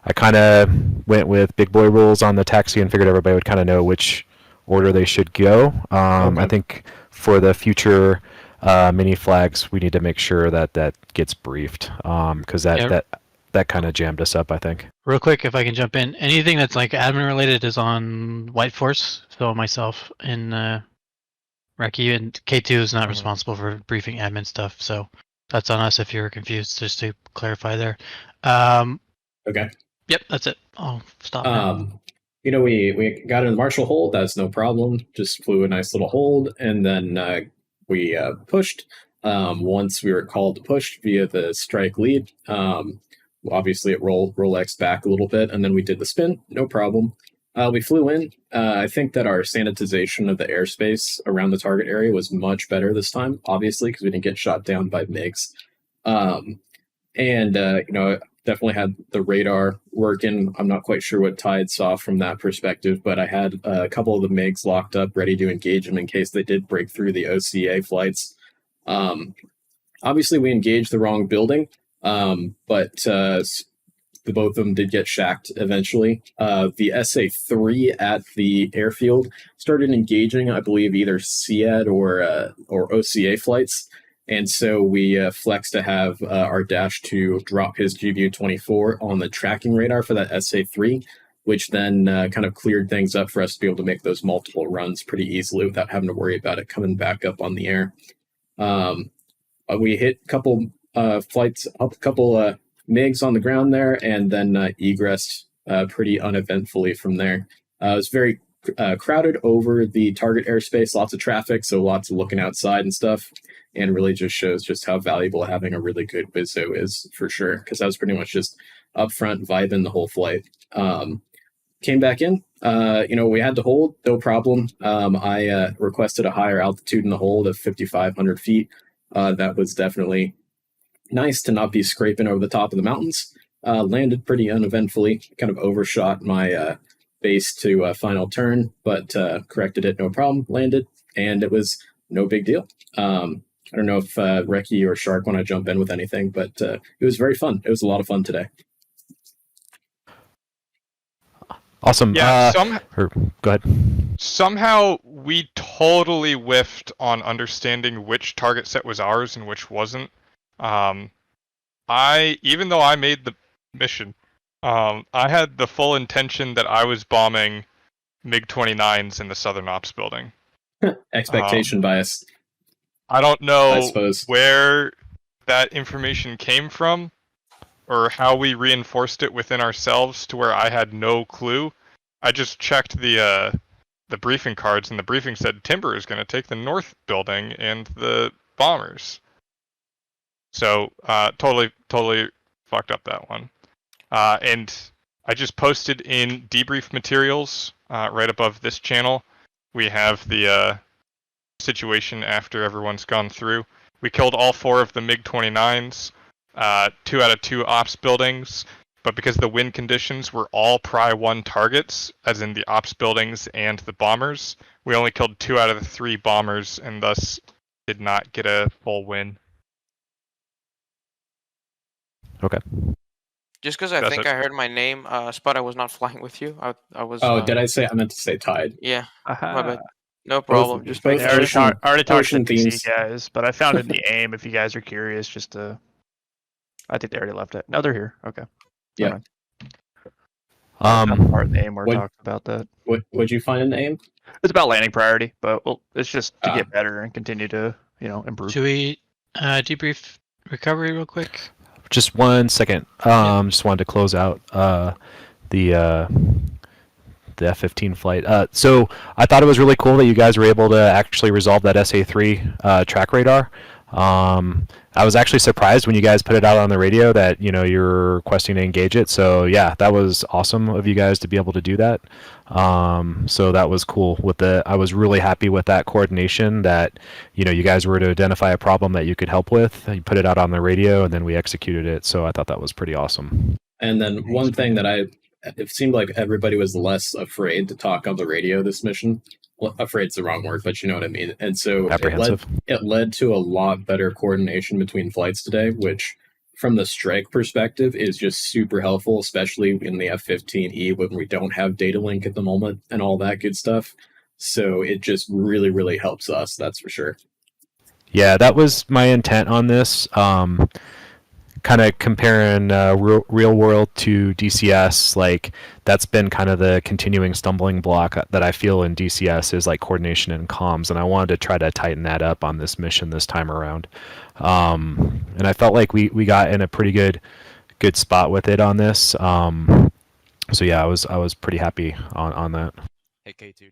I kind of went with big boy rules on the taxi and figured everybody would kind of know which order they should go. Okay. I think for the future mini flags, we need to make sure that gets briefed, because that kind of jammed us up, I think. Real quick, if I can jump in, anything that's admin related is on White Force. So myself and Reki, and K2 is not responsible for briefing admin stuff. So that's on us if you're confused, just to clarify there. Okay. Yep, that's it. I'll stop now. We got in the Marshall hold. That's no problem. Just flew a nice little hold, and then we pushed. Once we were called to push via the strike lead, obviously it Rolex back a little bit, and then we did the spin. No problem. We flew in. I think that our sanitization of the airspace around the target area was much better this time, obviously, because we didn't get shot down by MiGs. definitely had the radar working. I'm not quite sure what Tide saw from that perspective, but I had a couple of the MiGs locked up, ready to engage them in case they did break through the OCA flights. Obviously, we engaged the wrong building, but the both of them did get shacked eventually. The SA-3 at the airfield started engaging, I believe, either CED or OCA flights. And so we flexed to have our Dash 2 drop his GBU-24 on the tracking radar for that SA-3, which then kind of cleared things up for us to be able to make those multiple runs pretty easily without having to worry about it coming back up on the air. We hit a couple flights, a couple MiGs on the ground there, and then egressed pretty uneventfully from there. It was very crowded over the target airspace, lots of traffic, so lots of looking outside and stuff, and really just shows just how valuable having a really good Wizzo is for sure, because I was pretty much just up front vibing the whole flight. Came back in, we had to hold, no problem. I requested a higher altitude in the hold of 5,500 feet. That was definitely nice to not be scraping over the top of the mountains. Landed pretty uneventfully, kind of overshot my base to final turn, but corrected it, no problem, landed, and it was no big deal. I don't know if Reki or Shark want to jump in with anything, but it was very fun. It was a lot of fun today. Awesome. Yeah, go ahead. Somehow we totally whiffed on understanding which target set was ours and which wasn't. Even though I made the mission, I had the full intention that I was bombing MiG-29s in the Southern Ops building. Expectation bias. I don't know where that information came from, or how we reinforced it within ourselves to where I had no clue. I just checked the briefing cards, and the briefing said Timber is going to take the north building and the bombers. So totally fucked up that one. And I just posted in debrief materials right above this channel. We have the situation after everyone's gone through. We killed all 4 of the MiG-29s, 2 out of 2 ops buildings, but because the wind conditions were all Pry 1 targets, as in the ops buildings and the bombers, we only killed 2 out of the 3 bombers and thus did not get a full win. Okay. Just because I think I heard my name, Spud, I was not flying with you. I was. Oh, did I say? I meant to say Tide. Yeah. My bad. No problem. Just I already talked to the PC guys, but I found it in the AIM if you guys are curious. I think they already left it. No, they're here. Okay. Yeah. Part of the AIM where we talked about that. What'd you find in the AIM? It's about landing priority, but it's just to get better and continue to improve. Should we debrief recovery real quick? Just 1 second. Just wanted to close out the F-15 flight. So I thought it was really cool that you guys were able to actually resolve that SA-3 track radar. I was actually surprised when you guys put it out on the radio that you're requesting to engage it. So yeah, that was awesome of you guys to be able to do that. So that was cool. I was really happy with that coordination. That you guys were to identify a problem that you could help with. You put it out on the radio, and then we executed it. So I thought that was pretty awesome. And then one thing that it seemed like everybody was less afraid to talk on the radio this mission. Well, afraid's the wrong word, but you know what I mean. And so it led to a lot better coordination between flights today, which from the strike perspective is just super helpful, especially in the F-15E when we don't have data link at the moment and all that good stuff. So it just really, really helps us, that's for sure. Yeah, that was my intent on this. Kind of comparing real world to DCS, like that's been kind of the continuing stumbling block that I feel in DCS is like coordination and comms, and I wanted to try to tighten that up on this mission this time around. And I felt like we got in a pretty good spot with it on this. So yeah, I was pretty happy on that. Hey K2.